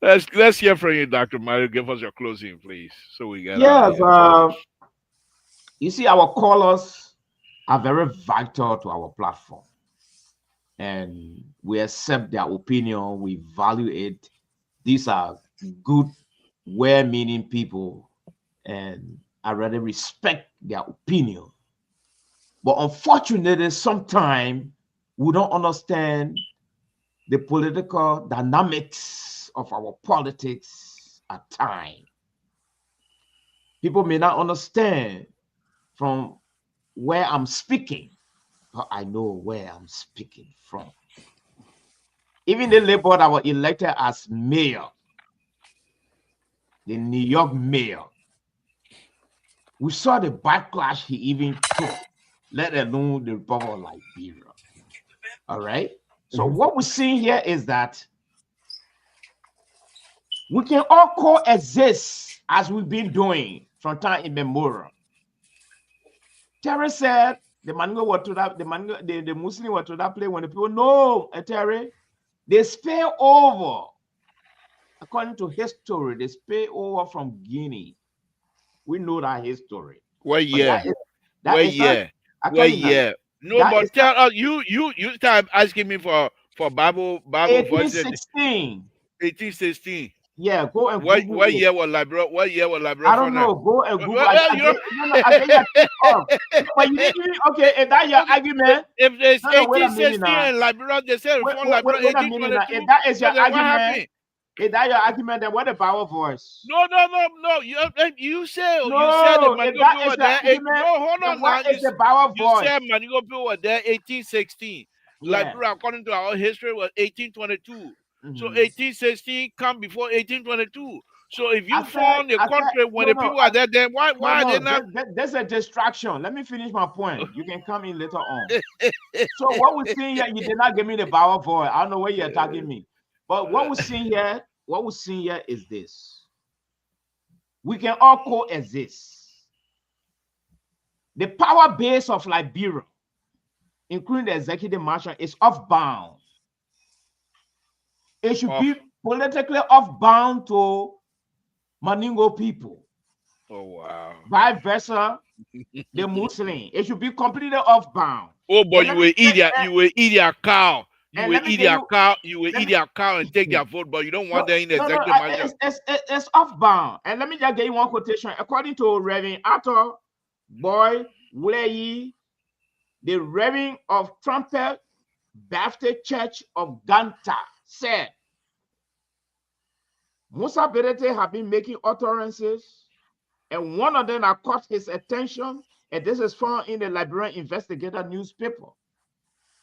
Speaker 2: Let's hear from you, Dr. Mario. Give us your closing, please. So we get
Speaker 6: you see, our callers are very vital to our platform. And we accept their opinion, we value it. These are good, well-meaning people, and I rather respect their opinion. But unfortunately, sometimes we don't understand the political dynamics of our politics at times. People may not understand from where I'm speaking, but I know where I'm speaking from. Even the labor that was elected as mayor, the New York mayor, we saw the backlash he even took, let alone the Republic of Liberia. All right? So what we're seeing here is that we can all coexist as we've been doing from time immemorial. Terry said, the Muslim were to that place when the people know, Terry, they spill over. According to history, they spill over from Guinea. We know that history.
Speaker 2: What year? What year? No, but tell us, you start asking me for Bible
Speaker 6: 1816.
Speaker 2: 1816.
Speaker 6: Yeah, go and
Speaker 2: What
Speaker 6: Google
Speaker 2: what
Speaker 6: it.
Speaker 2: year was Libra? What year was Libra?
Speaker 6: I don't know. Go and Google.
Speaker 2: Well, you
Speaker 6: I get your take off. But you didn't even, okay, is that your argument?
Speaker 2: if there's
Speaker 6: No, wait a minute
Speaker 2: 1860
Speaker 6: now.
Speaker 2: and Liberia, they said
Speaker 6: Wait,
Speaker 2: reform
Speaker 6: wait,
Speaker 2: Liberia
Speaker 6: wait a minute now.
Speaker 2: 1822.
Speaker 6: If that is
Speaker 2: So
Speaker 6: your
Speaker 2: then what
Speaker 6: argument,
Speaker 2: happened?
Speaker 6: is that your argument, then what the power voice?
Speaker 2: No. You said the
Speaker 6: No, if
Speaker 2: Manigo
Speaker 6: that
Speaker 2: people
Speaker 6: is
Speaker 2: were
Speaker 6: your
Speaker 2: there.
Speaker 6: argument,
Speaker 2: No, hold
Speaker 6: then
Speaker 2: on now.
Speaker 6: what is the power
Speaker 2: You
Speaker 6: voice?
Speaker 2: said Manigo people were there 1816.
Speaker 6: Yeah.
Speaker 2: Liberia, according to our history, was 1822. So
Speaker 6: Mhm.
Speaker 2: 1816 come before 1822. So if you
Speaker 6: I
Speaker 2: found the
Speaker 6: said-
Speaker 2: country when
Speaker 6: no,
Speaker 2: the people are there, then why are they not?
Speaker 6: There's a distraction. Let me finish my point. You can come in later on. So what we're seeing here, you did not give me the power for it. I don't know where you're attacking me. But what we're seeing here is this. We can all coexist. The power base of Liberia, including the executive marshal, is off-bound. It should be politically off-bound to Maningo people.
Speaker 2: Oh wow.
Speaker 6: Vice versa, the Muslim. It should be completely off-bound.
Speaker 2: Oh boy, you will eat their cow. You will eat their cow. You will eat their cow and take their vote, but you don't want them in the executive marshal.
Speaker 6: It's off-bound. And let me just get you one quotation. According to Reverend Arthur Boy Wulayi, the Reverend of Trumpet Baptist Church of Ganta, said, Musa Berete have been making utterances, and one of them that caught his attention, and this is found in the Liberian Investigator newspaper.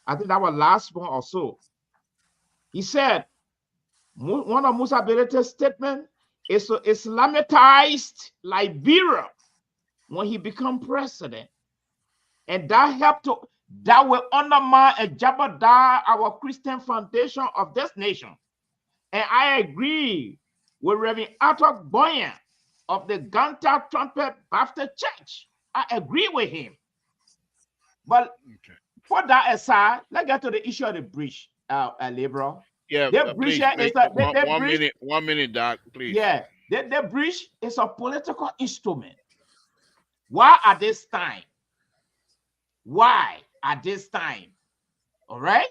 Speaker 6: I think that was last month or so. He said, one of Musa Berete's statement is to Islamatized Liberia when he became president. And that will undermine and jeopardize our Christian foundation of this nation. And I agree with Reverend Arthur Boyan of the Ganta Trumpet Baptist Church. I agree with him. But put that aside, let's get to the issue of the bridge, Libra.
Speaker 2: Yeah,
Speaker 6: please,
Speaker 2: one minute, Doc, please.
Speaker 6: Yeah, the bridge is a political instrument. Why at this time? Why at this time? All right.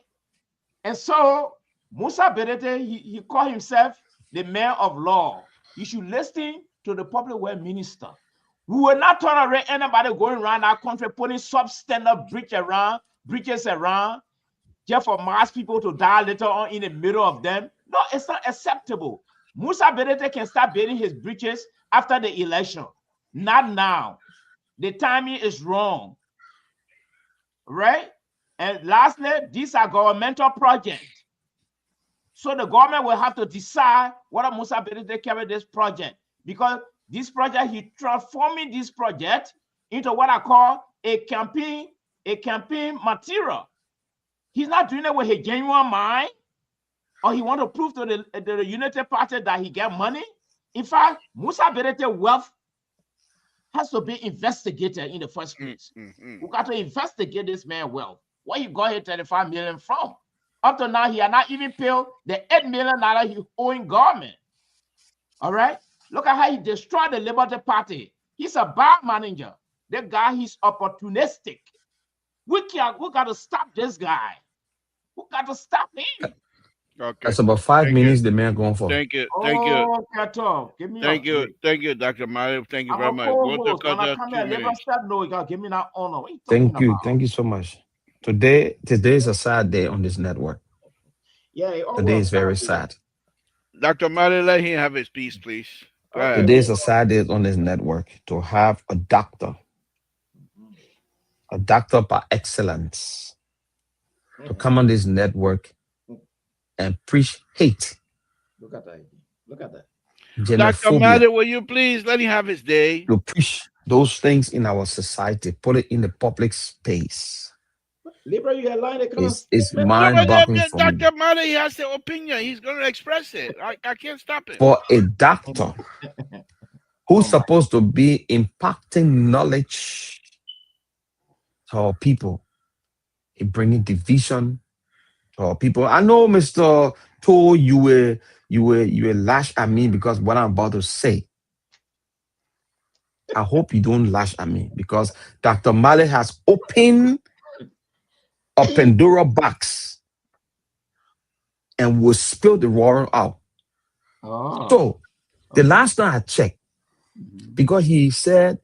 Speaker 6: And so Musa Berete, he called himself the man of law. You should listen to the public works minister. We will not tolerate anybody going around our country putting substandard bridges around, just for mass people to die later on in the middle of them. No, it's not acceptable. Musa Berete can start building his bridges after the election, not now. The timing is wrong. Right? And lastly, these are governmental projects. So the government will have to decide whether Musa Berete carry this project, because this project, he transforming this project into what I call a campaign material. He's not doing it with a genuine mind, or he want to prove to the United Party that he get money. In fact, Musa Berete wealth has to be investigated in the first place. We got to investigate this man's wealth. Where he got here 35 million from? Up to now, he had not even paid the $8 million he owing government. All right? Look at how he destroyed the Liberty Party. He's a bad manager. That guy, he's opportunistic. We got to stop this guy. We got to stop him.
Speaker 2: Okay.
Speaker 5: That's about 5 minutes the man going for.
Speaker 2: Thank you.
Speaker 6: Give me
Speaker 2: Thank you, Dr. Mario. Thank you very much.
Speaker 6: Give me that honor.
Speaker 5: Thank you so much. Today is a sad day on this network.
Speaker 6: Yeah,
Speaker 5: today is very sad.
Speaker 2: Dr. Mario, let him have his piece, please.
Speaker 5: Today is a sad day on this network to have a doctor by excellence, to come on this network and preach hate.
Speaker 6: Look at that.
Speaker 2: Dr. Mario, will you please let him have his day?
Speaker 5: To preach those things in our society, put it in the public space.
Speaker 6: Libra, you lying.
Speaker 5: It's mind-boggling for me.
Speaker 2: Dr. Mario, he has the opinion. He's going to express it. I can't stop it.
Speaker 5: For a doctor who's supposed to be impacting knowledge to our people, bringing division to our people. I know, Mr. Toe, you will lash at me because what I'm about to say. I hope you don't lash at me, because Dr. Male has opened a Pandora box and will spill the water out.
Speaker 6: Oh.
Speaker 5: So the last time I checked, because he said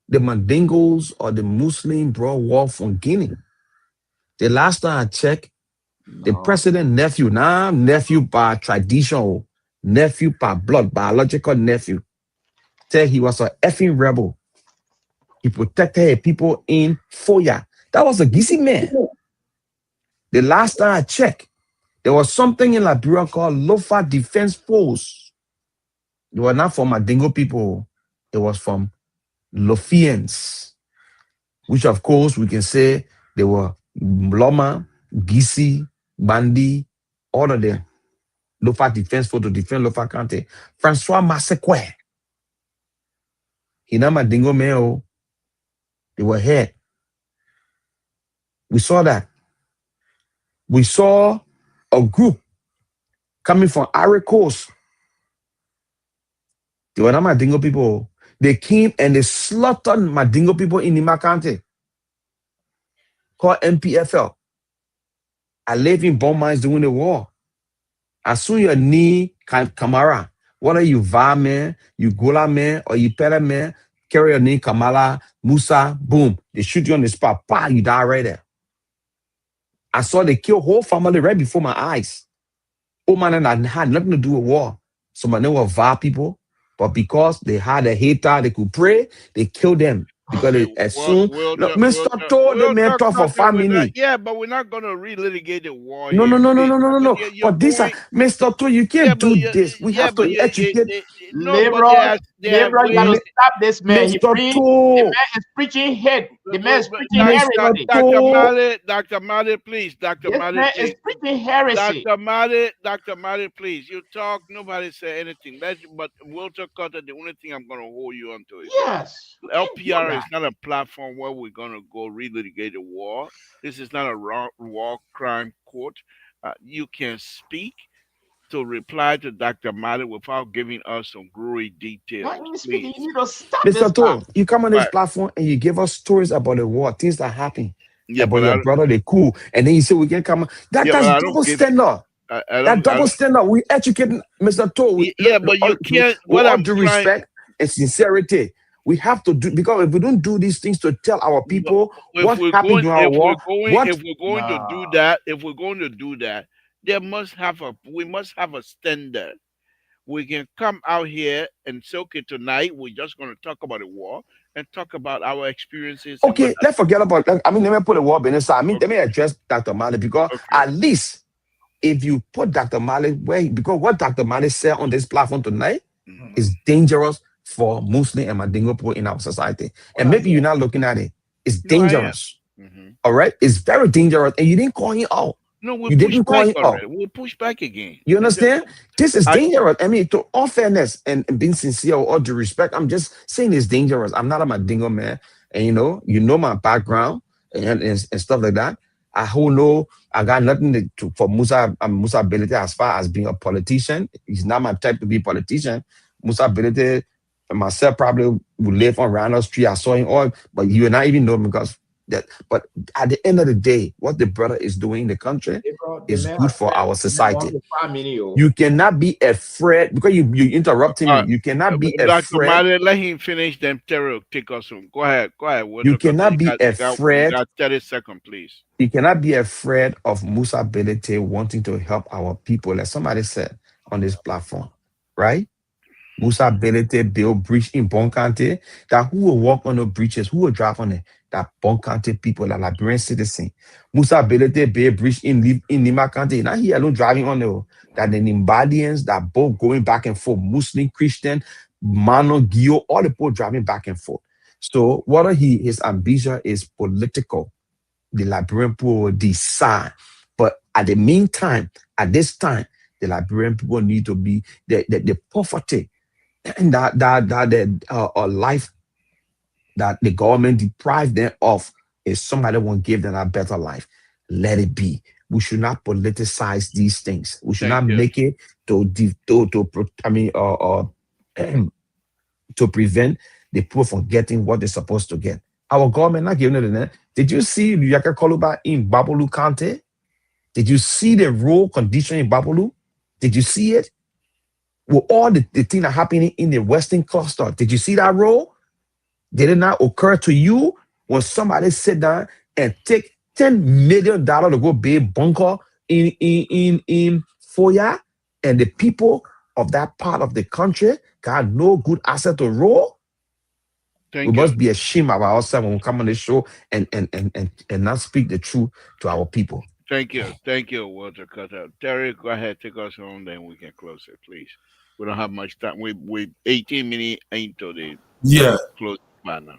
Speaker 5: the Mandingos or the Muslim brought war from Guinea. The last time I checked, the president nephew, now nephew by tradition, nephew by blood, biological nephew, said he was an effing rebel. He protected people in Foya. That was a Gisi man. The last time I checked, there was something in Liberia called Lofa Defense Force. They were not from Mandingo people. It was from Lofians, which of course we can say they were Loma, Gisi, Bandi, all of them. Lofa Defense Force to defend Lofa County. Francois Masseque. He not Mandingo man. They were here. We saw that. We saw a group coming from Ivory Coast. They were not Mandingo people. They came and they slaughtered Mandingo people in Nima County called MPFL. I live in bomb mines during the war. As soon as you need Kamara, whether you Va man, you Gola man, or you Pele man, carry your name Kamala, Musa, boom. They shoot you on the spot. Bah, you die right there. I saw they kill whole family right before my eyes. Oh man, and I had nothing to do with war. So my name was Va people. But because they had a hater, they could pray, they killed them. Because they assume Mr. told the man talk for 5 minutes.
Speaker 2: Yeah, but we're not gonna relitigate the war.
Speaker 5: No.
Speaker 2: You're
Speaker 5: But this are Mr. To, you can't do this. We have to educate.
Speaker 6: Leroy, you gotta stop this man.
Speaker 5: Mr.
Speaker 6: The man is preaching hate. The man is preaching heresy.
Speaker 2: Dr. Mali, please. Dr.
Speaker 6: This
Speaker 2: Mali,
Speaker 6: man
Speaker 2: please.
Speaker 6: is preaching heresy.
Speaker 2: Dr. Mali, please. You talk, nobody say anything. But Walter Carter, the only thing I'm gonna hold you onto is
Speaker 6: Yes.
Speaker 2: LPR is not a platform where we're gonna go relitigate the war. This is not a war crime court. You can speak to reply to Dr. Mali without giving us some gory details.
Speaker 6: You need to stop
Speaker 5: Mr.
Speaker 6: this.
Speaker 5: You come on this platform and you give us stories about the war, things that happen.
Speaker 2: Yeah,
Speaker 5: about your brother, they cool. And then you say we can come. That's double standard. That double standard. We educating Mr. To.
Speaker 2: But you can't.
Speaker 5: With all due respect and sincerity, we have to do, because if we don't do these things to tell our people what happened during our war,
Speaker 2: if we're going to do that, we must have a standard. We can come out here and say, okay, tonight we're just going to talk about the war and talk about our experiences.
Speaker 5: Okay, let's forget about. Let me put the war business aside. Let me address Dr. Mali, because at least if you put Dr. Mali because what Dr. Mali said on this platform tonight is dangerous for Muslim and Mandingo people in our society. And maybe you're not looking at it. It's dangerous. All right? It's very dangerous. And you didn't call him out.
Speaker 2: No, we'll push back again.
Speaker 5: You understand? This is dangerous. I mean, to all fairness and being sincere with all due respect, I'm just saying it's dangerous. I'm not a Mandingo man. And you know my background and stuff like that. I got nothing for Musa ability as far as being a politician. He's not my type to be a politician. Musa ability and myself probably would live on Randall Street. I saw him all, but you and I even know him because that. But at the end of the day, what the brother is doing in the country is good for our society. You cannot be afraid because you interrupting me. You cannot be afraid.
Speaker 2: Dr. let him finish. Then Terry will take us home. Go ahead.
Speaker 5: You cannot be afraid.
Speaker 2: 30 seconds, please.
Speaker 5: You cannot be afraid of Musa ability wanting to help our people, like somebody said on this platform, right? Musa ability build bridge in Bon County. That who will walk on the bridges, who will drive on it? That Bon County people, that Liberian citizen. Musa ability build bridge in Nima County. Now he alone driving on the that the Nimbadians that both going back and forth, Muslim, Christian, Mano, Gio, all the people driving back and forth. So what his ambition is political. The Liberian people will decide. But at the meantime, at this time, the Liberian people need to be the poverty and that life that the government deprived them of. If somebody won't give them a better life, let it be. We should not politicize these things. We should not make it to prevent the people from getting what they're supposed to get. Our government not giving it the. Did you see Yaka Koluba in Babolu County? Did you see the road condition in Babolu? Did you see it? with all the thing that happening in the Western cluster. Did you see that role? Did it not occur to you when somebody sit down and take $10 million to go build bunker in Foya, and the people of that part of the country got no good asset to roll? We
Speaker 2: Thank
Speaker 5: must
Speaker 2: you.
Speaker 5: be ashamed of ourselves when we come on the show and not speak the truth to our people.
Speaker 2: Thank you. Thank you, Walter Cutter. Terry, go ahead, take us home, then we can close it, please. We don't have much time. We 18 minutes into the
Speaker 3: Yeah,
Speaker 2: close plan now.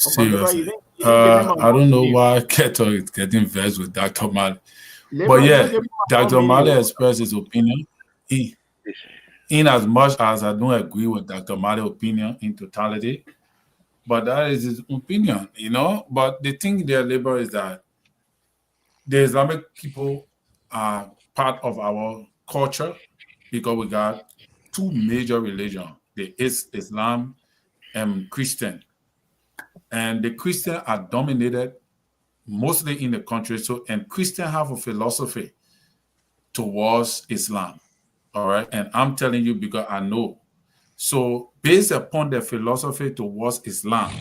Speaker 6: Oh, but Liberal,
Speaker 3: seriously.
Speaker 6: you didn't give him a
Speaker 3: I
Speaker 6: whole
Speaker 3: don't know
Speaker 6: minute.
Speaker 3: why Keto is getting versed with Dr. Mali. But
Speaker 6: Liberal, you don't
Speaker 3: yeah,
Speaker 6: give him a whole
Speaker 3: Dr.
Speaker 6: minute.
Speaker 3: Mali expressed his opinion. In as much as I don't agree with Dr. Mali's opinion in totality, but that is his opinion, you know. But the thing there, Labor, is that the Islamic people are part of our culture because we got two major religions, the Islam and Christian. And the Christian are dominated mostly in the country. So, and Christian have a philosophy towards Islam. All right. And I'm telling you because I know. So, based upon their philosophy towards Islam,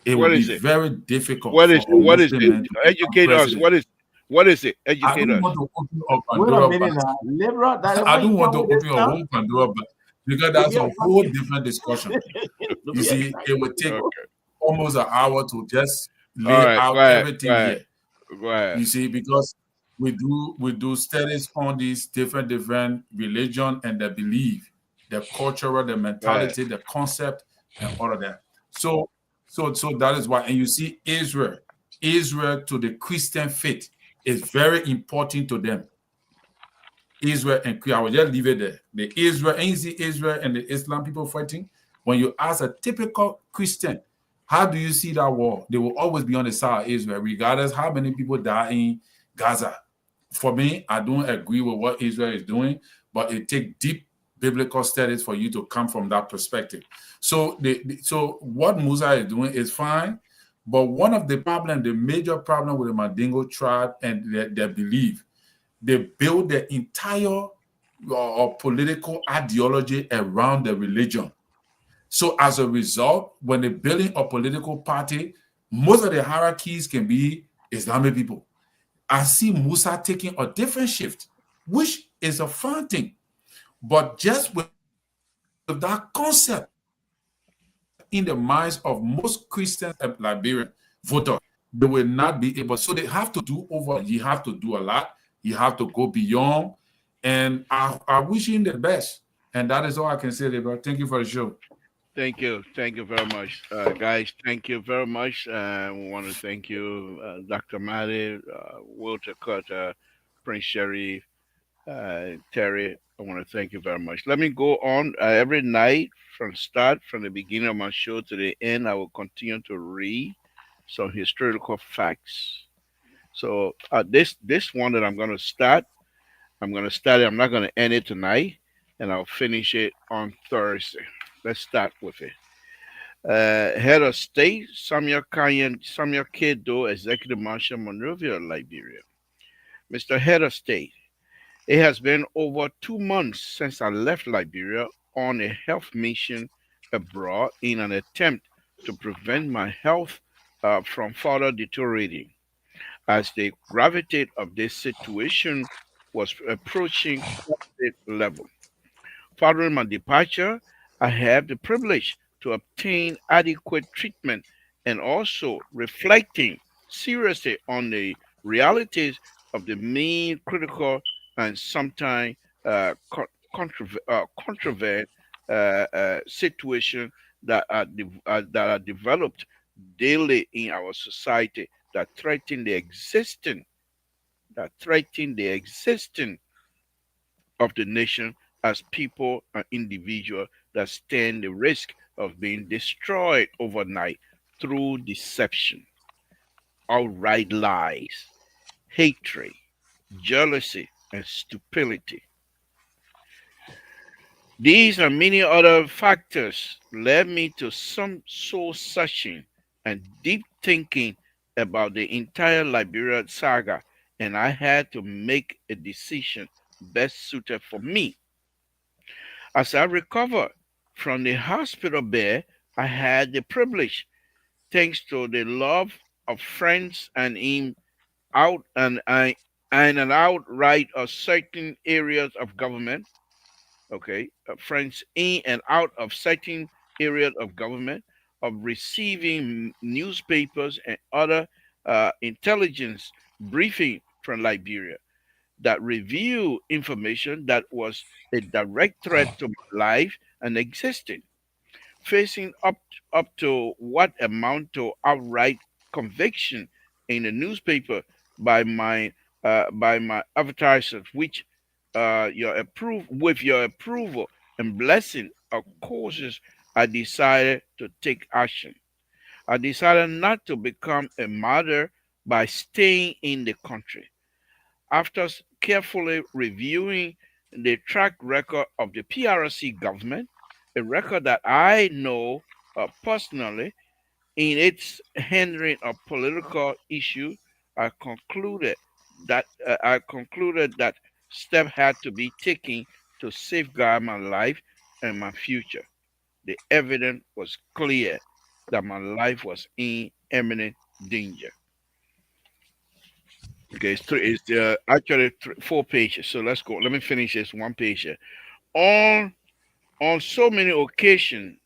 Speaker 3: it
Speaker 2: What
Speaker 3: would be
Speaker 2: is it?
Speaker 3: very difficult
Speaker 2: What is
Speaker 3: for
Speaker 2: it?
Speaker 3: a
Speaker 2: What is
Speaker 3: Muslim
Speaker 2: it?
Speaker 3: man to become
Speaker 2: Educate us.
Speaker 3: president.
Speaker 2: What is it?
Speaker 3: I
Speaker 2: Educate
Speaker 3: don't
Speaker 2: us.
Speaker 3: want to open up
Speaker 6: Wait a
Speaker 3: Pandora
Speaker 6: minute
Speaker 3: box.
Speaker 6: now. Liberal, that is
Speaker 3: I
Speaker 6: why you
Speaker 3: don't want
Speaker 6: come
Speaker 3: to
Speaker 6: with this
Speaker 3: open a
Speaker 6: stuff.
Speaker 3: whole Pandora box because
Speaker 6: Don't
Speaker 3: that's
Speaker 6: be
Speaker 3: a whole
Speaker 6: excited.
Speaker 3: different discussion.
Speaker 6: Don't
Speaker 3: You
Speaker 6: be
Speaker 3: see, it would take
Speaker 6: excited.
Speaker 2: Okay.
Speaker 3: almost an hour to just
Speaker 2: All
Speaker 3: lay
Speaker 2: right. Go
Speaker 3: out
Speaker 2: ahead. Go
Speaker 3: everything
Speaker 2: ahead.
Speaker 3: here.
Speaker 2: Go ahead.
Speaker 3: You see, because we do studies on these different religion and the belief, the cultural, the
Speaker 2: Go ahead.
Speaker 3: mentality, the concept, and all of that. So that is why, and you see Israel to the Christian faith is very important to them. Israel and I will just leave it there. The Israel, and you see Israel and the Islam people fighting. When you ask a typical Christian, how do you see that war? They will always be on the side of Israel, regardless how many people die in Gaza. For me, I don't agree with what Israel is doing, but it takes deep biblical studies for you to come from that perspective. So what Musa is doing is fine, but one of the problem, the major problem with the Mandingo tribe and their belief, they build their entire political ideology around the religion. So as a result, when they're building a political party, most of the hierarchies can be Islamic people. I see Musa taking a different shift, which is a fun thing. But just with that concept in the minds of most Christians and Liberian voters, they will not be able. So they have to do over. You have to do a lot. You have to go beyond. And I wish him the best. And that is all I can say, Libra. Thank you for the show.
Speaker 2: Thank you. Thank you very much, guys. Thank you very much. We want to thank you, Dr. Madi, Walter Cutter, Prince Sharif, Terry. I want to thank you very much. Let me go on every night from the beginning of my show to the end. I will continue to read some historical facts. So this one that I'm going to start it. I'm not going to end it tonight, and I'll finish it on Thursday. Let's start with it. Head of State Samuel Kedo, Executive Marshal Monrovia, Liberia. Mr. Head of State, it has been over 2 months since I left Liberia on a health mission abroad in an attempt to prevent my health from further deteriorating. As the gravity of this situation was approaching crisis level. Following my departure, I have the privilege to obtain adequate treatment and also reflecting seriously on the realities of the main critical and sometimes controversial situation that are developed daily in our society that threaten the existence of the nation as people and individuals that stand the risk of being destroyed overnight through deception, outright lies, hatred, jealousy, and stupidity. These and many other factors led me to some soul searching and deep thinking about the entire Liberia saga, and I had to make a decision best suited for me. As I recovered from the hospital bed, I had the privilege, thanks to the love of friends and in out and an outright of certain areas of government. Okay, friends in and out of certain areas of government, of receiving newspapers and other intelligence briefing from Liberia that reveal information that was a direct threat to my life and existence, facing up to what amount to outright conviction in the newspaper by my advertisers, which your approval and blessing of courses, I decided to take action. I decided not to become a martyr by staying in the country. After carefully reviewing the track record of the PRC government, a record that I know personally, in its handling of political issues, I concluded that step had to be taken to safeguard my life and my future. The evidence was clear that my life was in imminent danger. Okay, it's actually 4 pages. So let's go. Let me finish this one page here. On on so many occasions.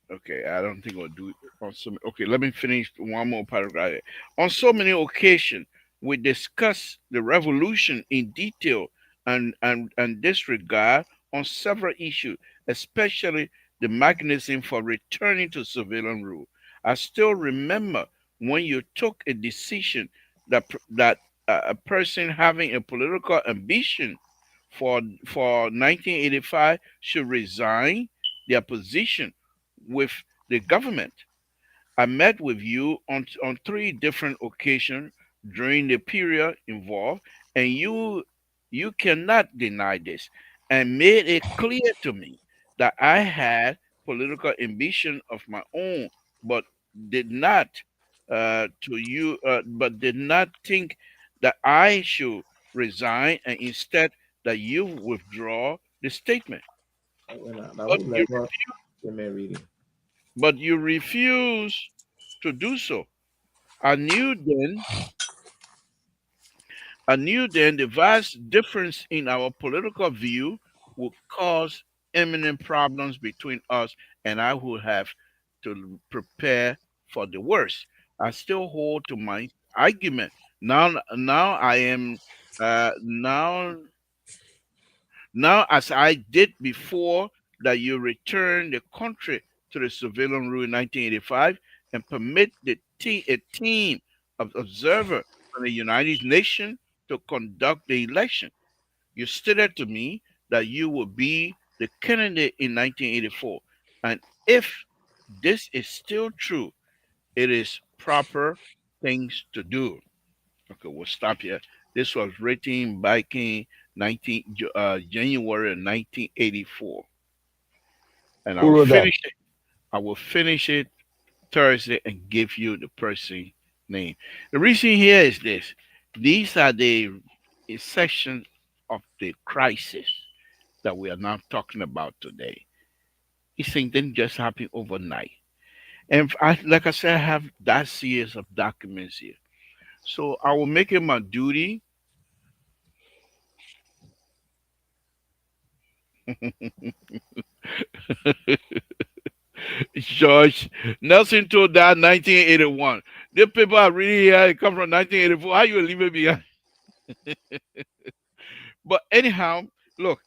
Speaker 2: Okay, I don't think I'll do it on some. Okay, let me finish one more paragraph. Here. On so many occasions, we discuss the revolution in detail and disregard on several issues, especially the mechanism for returning to civilian rule. I still remember when you took a decision that a person having a political ambition for 1985 should resign their position with the government. I met with you on 3 different occasions during the period involved, and you cannot deny this, and made it clear to me that I had political ambition of my own, but did not but did not think that I should resign, and instead that you withdraw the statement.
Speaker 6: That
Speaker 2: But
Speaker 6: was
Speaker 2: you
Speaker 6: like what the man reading.
Speaker 2: but you refuse to do so. I knew then, I knew then the vast difference in our political view would cause imminent problems between us, and I would have to prepare for the worst. I still hold to my argument. Now I am now Now, as I did before, that you return the country to the civilian rule in 1985 and permit a team of observers from the United Nations to conduct the election. You stated to me that you would be the candidate in 1984. And if this is still true, it is proper things to do. Okay, we'll stop here. This was written back in January 1984, and
Speaker 5: Who wrote that?
Speaker 2: I will finish it Thursday and give you the person name. The reason here is this: these are the section of the crisis that we are now talking about today. These things didn't just happen overnight, and like I said, I have that series of documents here. So I will make it my duty. George Nelson told that 1981. The people are reading here. It come from 1984. How you leave it behind? But anyhow, look,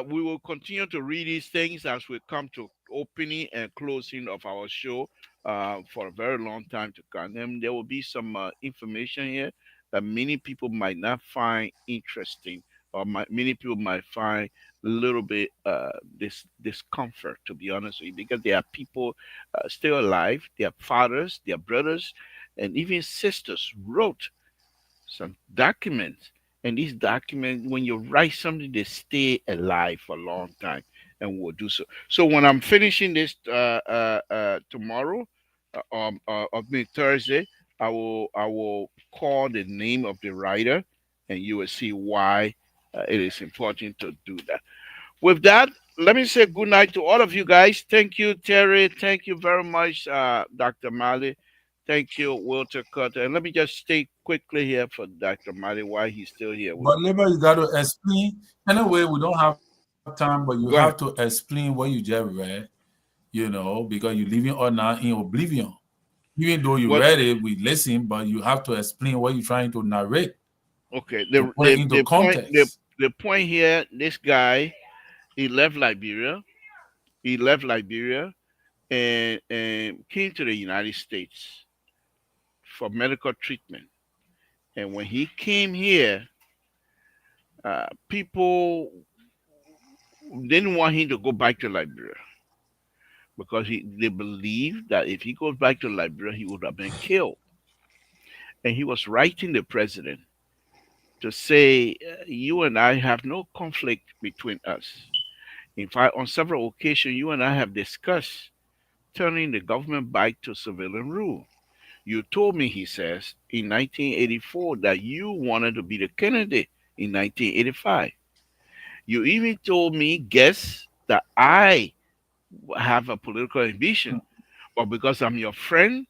Speaker 2: we will continue to read these things as we come to opening and closing of our show for a very long time to come. And there will be some information here that many people might not find interesting, or many people might find a little bit this discomfort, to be honest with you, because there are people still alive, their fathers, their brothers, and even sisters wrote some documents. And these documents, when you write something, they stay alive for a long time, and will do so. So when I'm finishing this tomorrow, of me Thursday, I will call the name of the writer, and you will see why It is important to do that. With that, let me say good night to all of you guys. Thank you, Terry. Thank you very much, Dr. Mali. Thank you, Walter Carter. And let me just stay quickly here for Dr. Mali while he's still here with
Speaker 3: But
Speaker 2: me.
Speaker 3: Labor, you got to explain. Anyway, we don't have time, but you
Speaker 2: Go ahead.
Speaker 3: have to explain what you just read, because you're living all now in oblivion. Even though you
Speaker 2: What?
Speaker 3: read it, we listen, but you have to explain what you're trying to narrate
Speaker 2: Okay.
Speaker 3: to put it into context.
Speaker 2: The point here. This guy, he left Liberia. He left Liberia and came to the United States for medical treatment. And when he came here, people didn't want him to go back to Liberia because they believed that if he goes back to Liberia, he would have been killed. And he was writing the president to say, you and I have no conflict between us. In fact, on several occasions, you and I have discussed turning the government back to civilian rule. You told me, he says, in 1984 that you wanted to be the candidate in 1985. You even told me, guess, that I have a political ambition, but because I'm your friend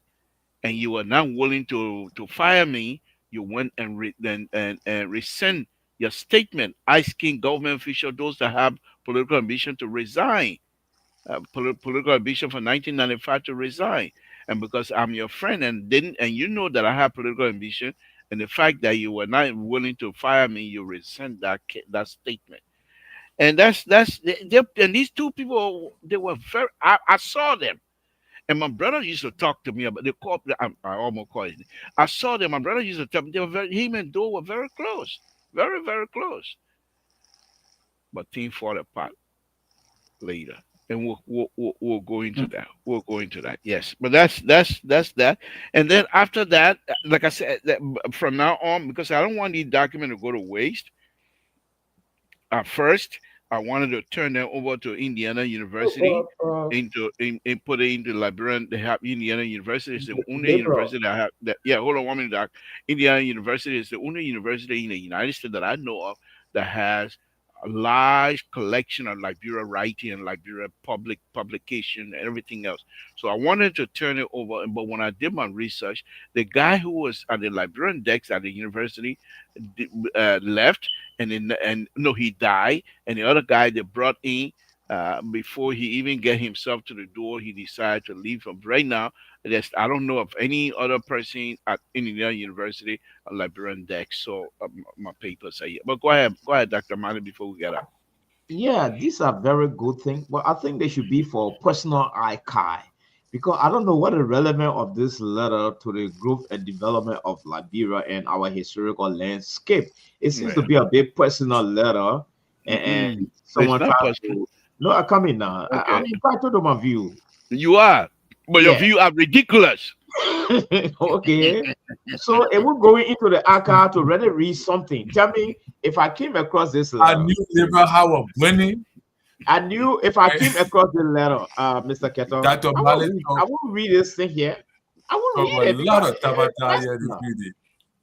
Speaker 2: and you are not willing to fire me, you went and rescind your statement, asking government officials, those that have political ambition, to resign. Political ambition for 1995 to resign. And because I'm your friend and you know that I have political ambition, and the fact that you were not willing to fire me, you rescind that statement. And and these two people, they were very. I saw them, and my brother used to talk to me about the corp. I almost call it. I saw them. My brother used to tell me they were him and Doe were very close, very very close. But things fall apart later, and we'll go into that. We'll go into that. Yes, but that's that. And then after that, like I said, from now on, because I don't want these documents to go to waste. First, I wanted to turn them over to Indiana University, put it into Liberian. They have Indiana University. It's the only university that have that. Yeah, hold on 1 minute, Doc. Indiana University is the only university in the United States that I know of that has a large collection of Liberia writing and Liberia publication and everything else. So I wanted to turn it over, but when I did my research, the guy who was at the Liberian desk at the university left, and no, he died, and the other guy they brought in before he even get himself to the door, he decided to leave. From right now, I don't know of any other person at Indiana University a Liberian deck. So my papers are here. But go ahead, Dr. Mani, before we get out.
Speaker 6: Yeah, these are very good things. But I think they should be for personal archive, because I don't know what the relevance of this letter to the growth and development of Liberia and our historical landscape. It seems to be a big personal letter, and someone tries to. No, I come in now.
Speaker 2: Okay.
Speaker 6: I'm entitled to my view.
Speaker 2: You are, but your view are ridiculous.
Speaker 6: Okay, so it will go into the archive to really read something. Tell me if I came across this letter.
Speaker 3: I knew Liberal Howard winning.
Speaker 6: I knew if I came across the letter, Mr. Keto, I will read this thing here. I will read it.
Speaker 3: A lot of tabata here to read it.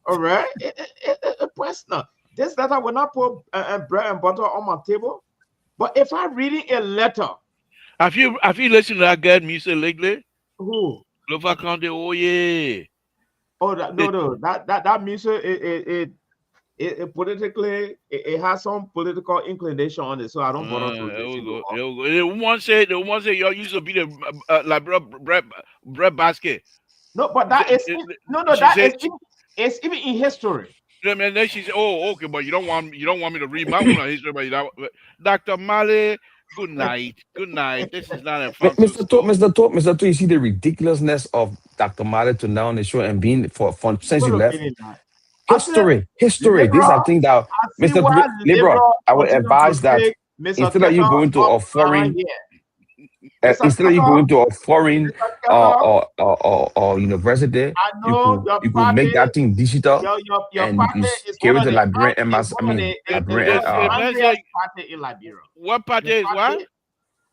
Speaker 6: All right, it's personal. This letter will not put bread and butter on my table. But if I'm reading a letter,
Speaker 2: have you listened to that guy music lately?
Speaker 6: Who?
Speaker 2: Lofa County. Oh yeah.
Speaker 6: Oh no. That music it politically it has some political inclination on it, so I don't bother to listen.
Speaker 2: The woman said y'all used to be the like bread basket.
Speaker 6: No, but that is it's even in history.
Speaker 2: And then she said, "Oh, okay, but you don't want me to read my own history." But Dr. Mali, good night. This is not a
Speaker 5: Mr. Top, you see the ridiculousness of Dr. Mali to now on the show and being for since you left. History. These are things that Mr. Liberal, I would advise that instead of you going to a foreign. Instead of you going to a foreign or university, you could make that thing digital and you could carry the Liberian
Speaker 6: party in Liberia.
Speaker 2: What party is what?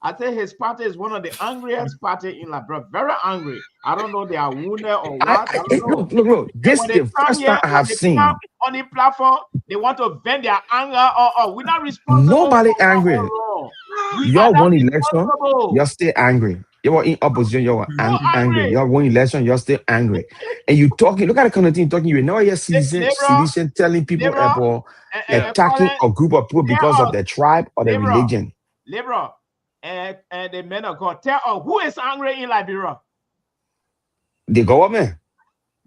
Speaker 6: I think his party is one of the angriest party in Liberia. Very angry. I don't know they are wounded or what. I don't know.
Speaker 5: Look. This
Speaker 6: When
Speaker 5: is
Speaker 6: they
Speaker 5: the
Speaker 6: come
Speaker 5: first
Speaker 6: here,
Speaker 5: time I have
Speaker 6: when they
Speaker 5: seen
Speaker 6: come on the platform, they want to vent their anger. We're not responsible
Speaker 5: nobody
Speaker 6: for what
Speaker 5: angry.
Speaker 6: went wrong. We are
Speaker 5: Y'all
Speaker 6: not
Speaker 5: won election,
Speaker 6: responsible.
Speaker 5: you're still angry. You were in opposition, you were angry.
Speaker 6: angry.
Speaker 5: Y'all won election, you're still angry. And you talking, look at the kind of thing you're talking. You know, you're citizen telling people about attacking a group of people because of their tribe or their religion.
Speaker 6: Liberal, and the men of God, tell us who is angry in Liberia?
Speaker 5: The government,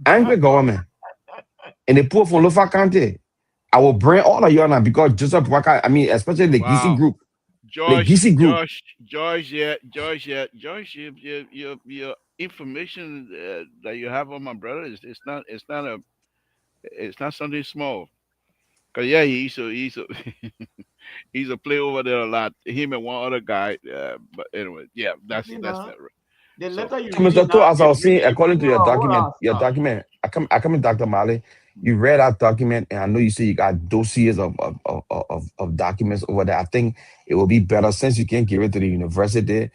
Speaker 5: angry government. And the poor from Lofa County. I will bring all of you now because Joseph Waka, I mean, especially the GC group.
Speaker 2: George, your information that you have on my brother it's not something small. Cause yeah, he's a he's a play over there a lot. Him and one other guy. But anyway, yeah, that's that right.
Speaker 6: The letter you
Speaker 5: Mr.
Speaker 6: read now,
Speaker 5: as I was saying, according to your document, I come in, Dr. Mali. You read our document, and I know you say you got dossiers of documents over there. I think it will be better since you can't give it to the university.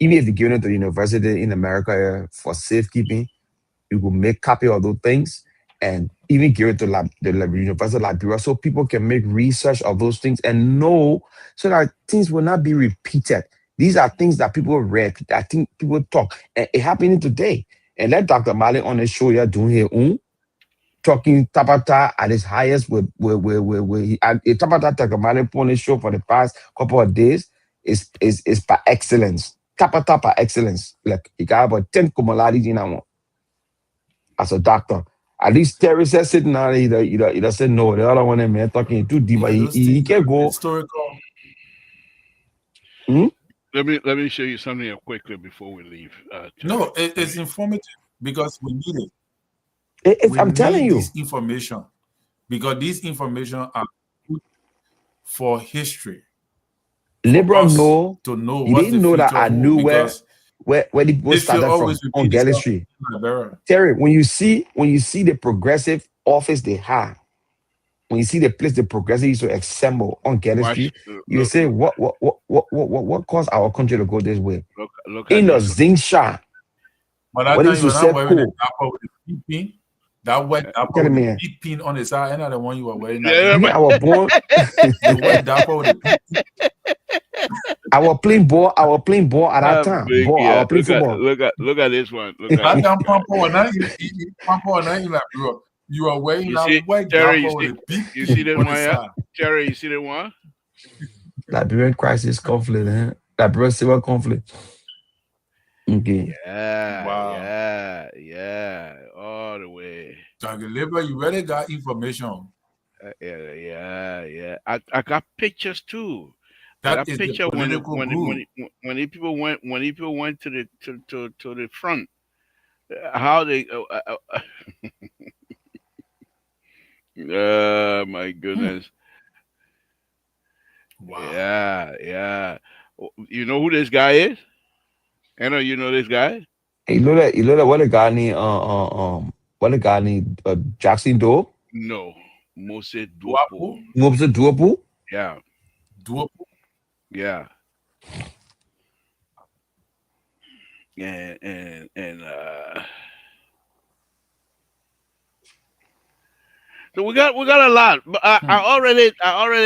Speaker 5: Even if you give it to the university in America for safekeeping, you will make copy of those things and even give it to the University of Liberia so people can make research of those things and know so that things will not be repeated. These are things that people read, I think people talk, and it happening today. And let Dr. Mali on the show here doing his own, talking Tapata at his highest with Tapata Dr. Mali on the show for the past couple of days is by excellence. Tapata by excellence. Like he got about 10 kumalaris in that one. As a doctor. At least Terry said sitting down, he said no. The other one, man, talking too deep. He can't go.
Speaker 3: Historical.
Speaker 2: Let me show you something quickly before we leave.
Speaker 3: No, it's informative because we need it.
Speaker 5: I'm telling you,
Speaker 3: this information because these information are good for history.
Speaker 5: Liberal know
Speaker 3: to know.
Speaker 5: He didn't know that I knew where the people started from on Galley Street. Terry, when you see the progressive office they have, when you see the place the progressive used to assemble on Galley Street, you say what caused our country to go this way?
Speaker 2: Look
Speaker 5: in the zinc shop.
Speaker 3: But I thought that white apple with the big pin on the side, and the one you were wearing.
Speaker 5: I was born.
Speaker 3: The white apple with the
Speaker 5: I was playing ball at that time. I was playing football.
Speaker 2: Look at this one. Look
Speaker 3: at
Speaker 2: this
Speaker 3: one. You are wearing
Speaker 2: that
Speaker 3: white
Speaker 2: Terry,
Speaker 3: apple with a big
Speaker 2: you see that one? Terry, you see that one?
Speaker 5: Liberian crisis conflict, Liberian civil conflict. Okay.
Speaker 2: Yeah. Wow. Yeah. All the way.
Speaker 3: You really got information.
Speaker 2: Yeah. I got pictures too.
Speaker 3: That is
Speaker 2: picture
Speaker 3: when
Speaker 2: people went to the front. How they oh my goodness. Wow. Yeah. You know who this guy is? I know you know this guy.
Speaker 5: You know that what the guy named Jackson Doe?
Speaker 2: No, Mose Duopo.
Speaker 5: Mose Duopo?
Speaker 2: Yeah.
Speaker 3: Duopo?
Speaker 2: Yeah. And so we got a lot, but I already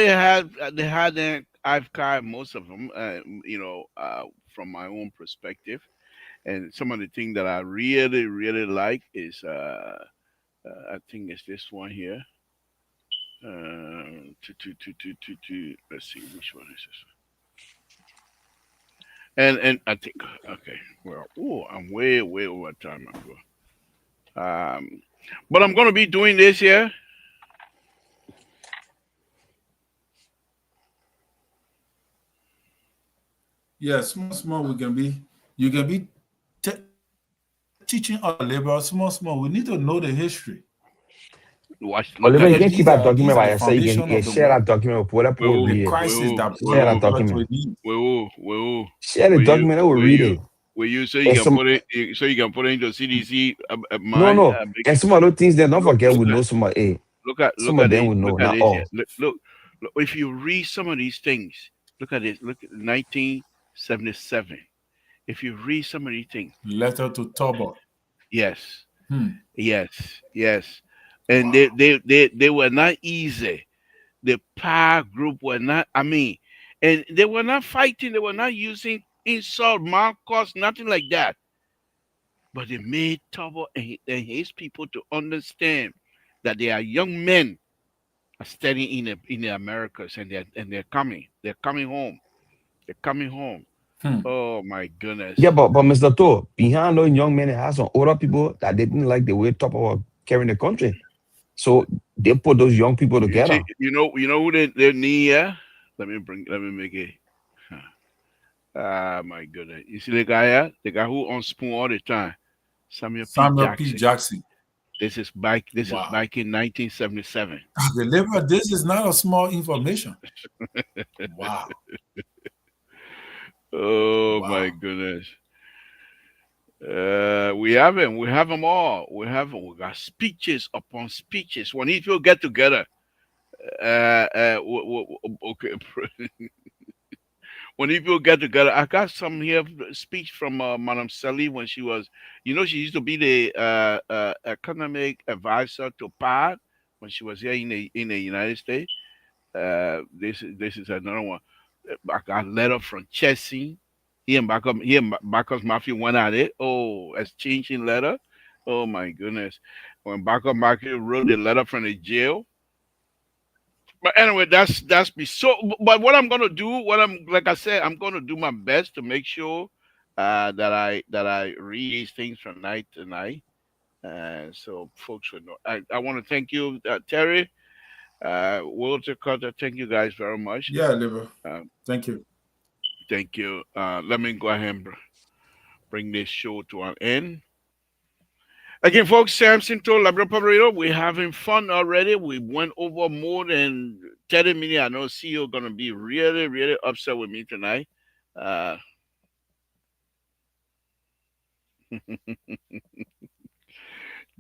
Speaker 2: had the archived most of them, from my own perspective, and some of the things that I really like is I think it's this one here. Let's see which one is this. And I think okay, well, I'm way over time, but I'm gonna be doing this here.
Speaker 3: Yeah, small. You can be teaching our labor small. We need to know the history.
Speaker 5: Oliver, you can keep that document by yourself. You can share that document with whatever people read it. Share that document. Share the document. I will read it.
Speaker 2: Will you so you can put it into CDC?
Speaker 5: No. And some of those things, then don't forget we know some of it. Some of them we know, not all.
Speaker 2: Look, if you read some of these things, look at this. Look at 19 1977. If you read some of these things,
Speaker 3: Letter to Tobo.
Speaker 2: yes,
Speaker 3: Hmm.
Speaker 2: yes, and
Speaker 3: Wow.
Speaker 2: they were not easy. The power group were not. I mean, and they were not fighting. They were not using insult, markers, nothing like that. But they made Tobo and his people to understand that they are young men are studying in the Americas, and they're coming. They're coming home. They're coming home.
Speaker 3: Hmm.
Speaker 2: Oh my goodness.
Speaker 5: Yeah, but Mr. To, behind those young men, it has some older people that didn't like the way Top was carrying the country. So they put those young people
Speaker 2: You see,
Speaker 5: together.
Speaker 2: you know who they need. Yeah? Let me make it. Ah, my goodness. You see the guy, yeah? The guy who on spoon all the time. Samuel P.
Speaker 3: Samuel P.
Speaker 2: Jackson.
Speaker 3: Jackson.
Speaker 2: This is back
Speaker 3: Wow.
Speaker 2: in 1977.
Speaker 3: Deliver, this is not a small information. Wow.
Speaker 2: Oh
Speaker 3: Wow.
Speaker 2: my goodness. We have them. We have them all. We got speeches upon speeches. When people get together, okay. When people get together, I got some here speech from Madame Sally when she was, she used to be the economic advisor to PAD when she was here in the United States. This is another one. I got a letter from Chessy. He and Bacchus Mafia went at it. Oh, exchanging letter. Oh my goodness. When Bacchus Mafia wrote the letter from the jail. But anyway, that's me. So, but what I'm gonna do, like I said, I'm gonna do my best to make sure that I read these things from night to night, so folks would know. I want to thank you, Terry, Walter Carter. Thank you guys very much.
Speaker 3: Yeah, Liver.
Speaker 2: Uh,
Speaker 3: Thank you.
Speaker 2: Thank you. Let me go ahead and bring this show to an end. Again, folks, Samson told Labrador Radio, we're having fun already. We went over more than 30 minutes. I know CEO going to be really, really upset with me tonight.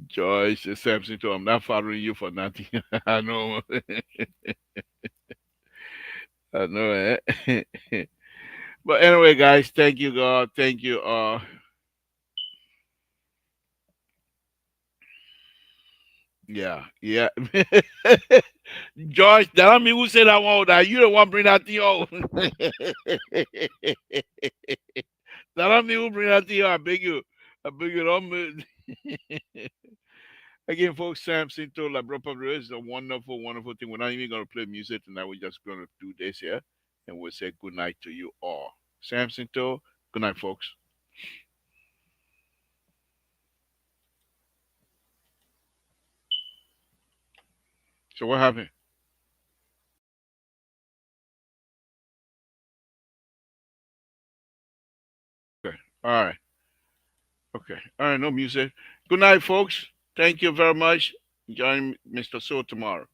Speaker 2: Joyce, Samson told, I'm not following you for nothing. I know. I know it. But anyway, guys, thank you, God. Thank you. Yeah. Joyce, that don't mean who said I want that. You don't want to bring that to you. That don't mean who bring that to you. I beg you. Don't move. Again, folks, Samson told La Bropa is a wonderful, wonderful thing. We're not even going to play music tonight. We're just going to do this here. And we'll say good night to you all. Samson told, good night, folks. So what happened? Okay. All right. Okay. All right. No music. Good night, folks. Thank you very much. Join Mr. So tomorrow.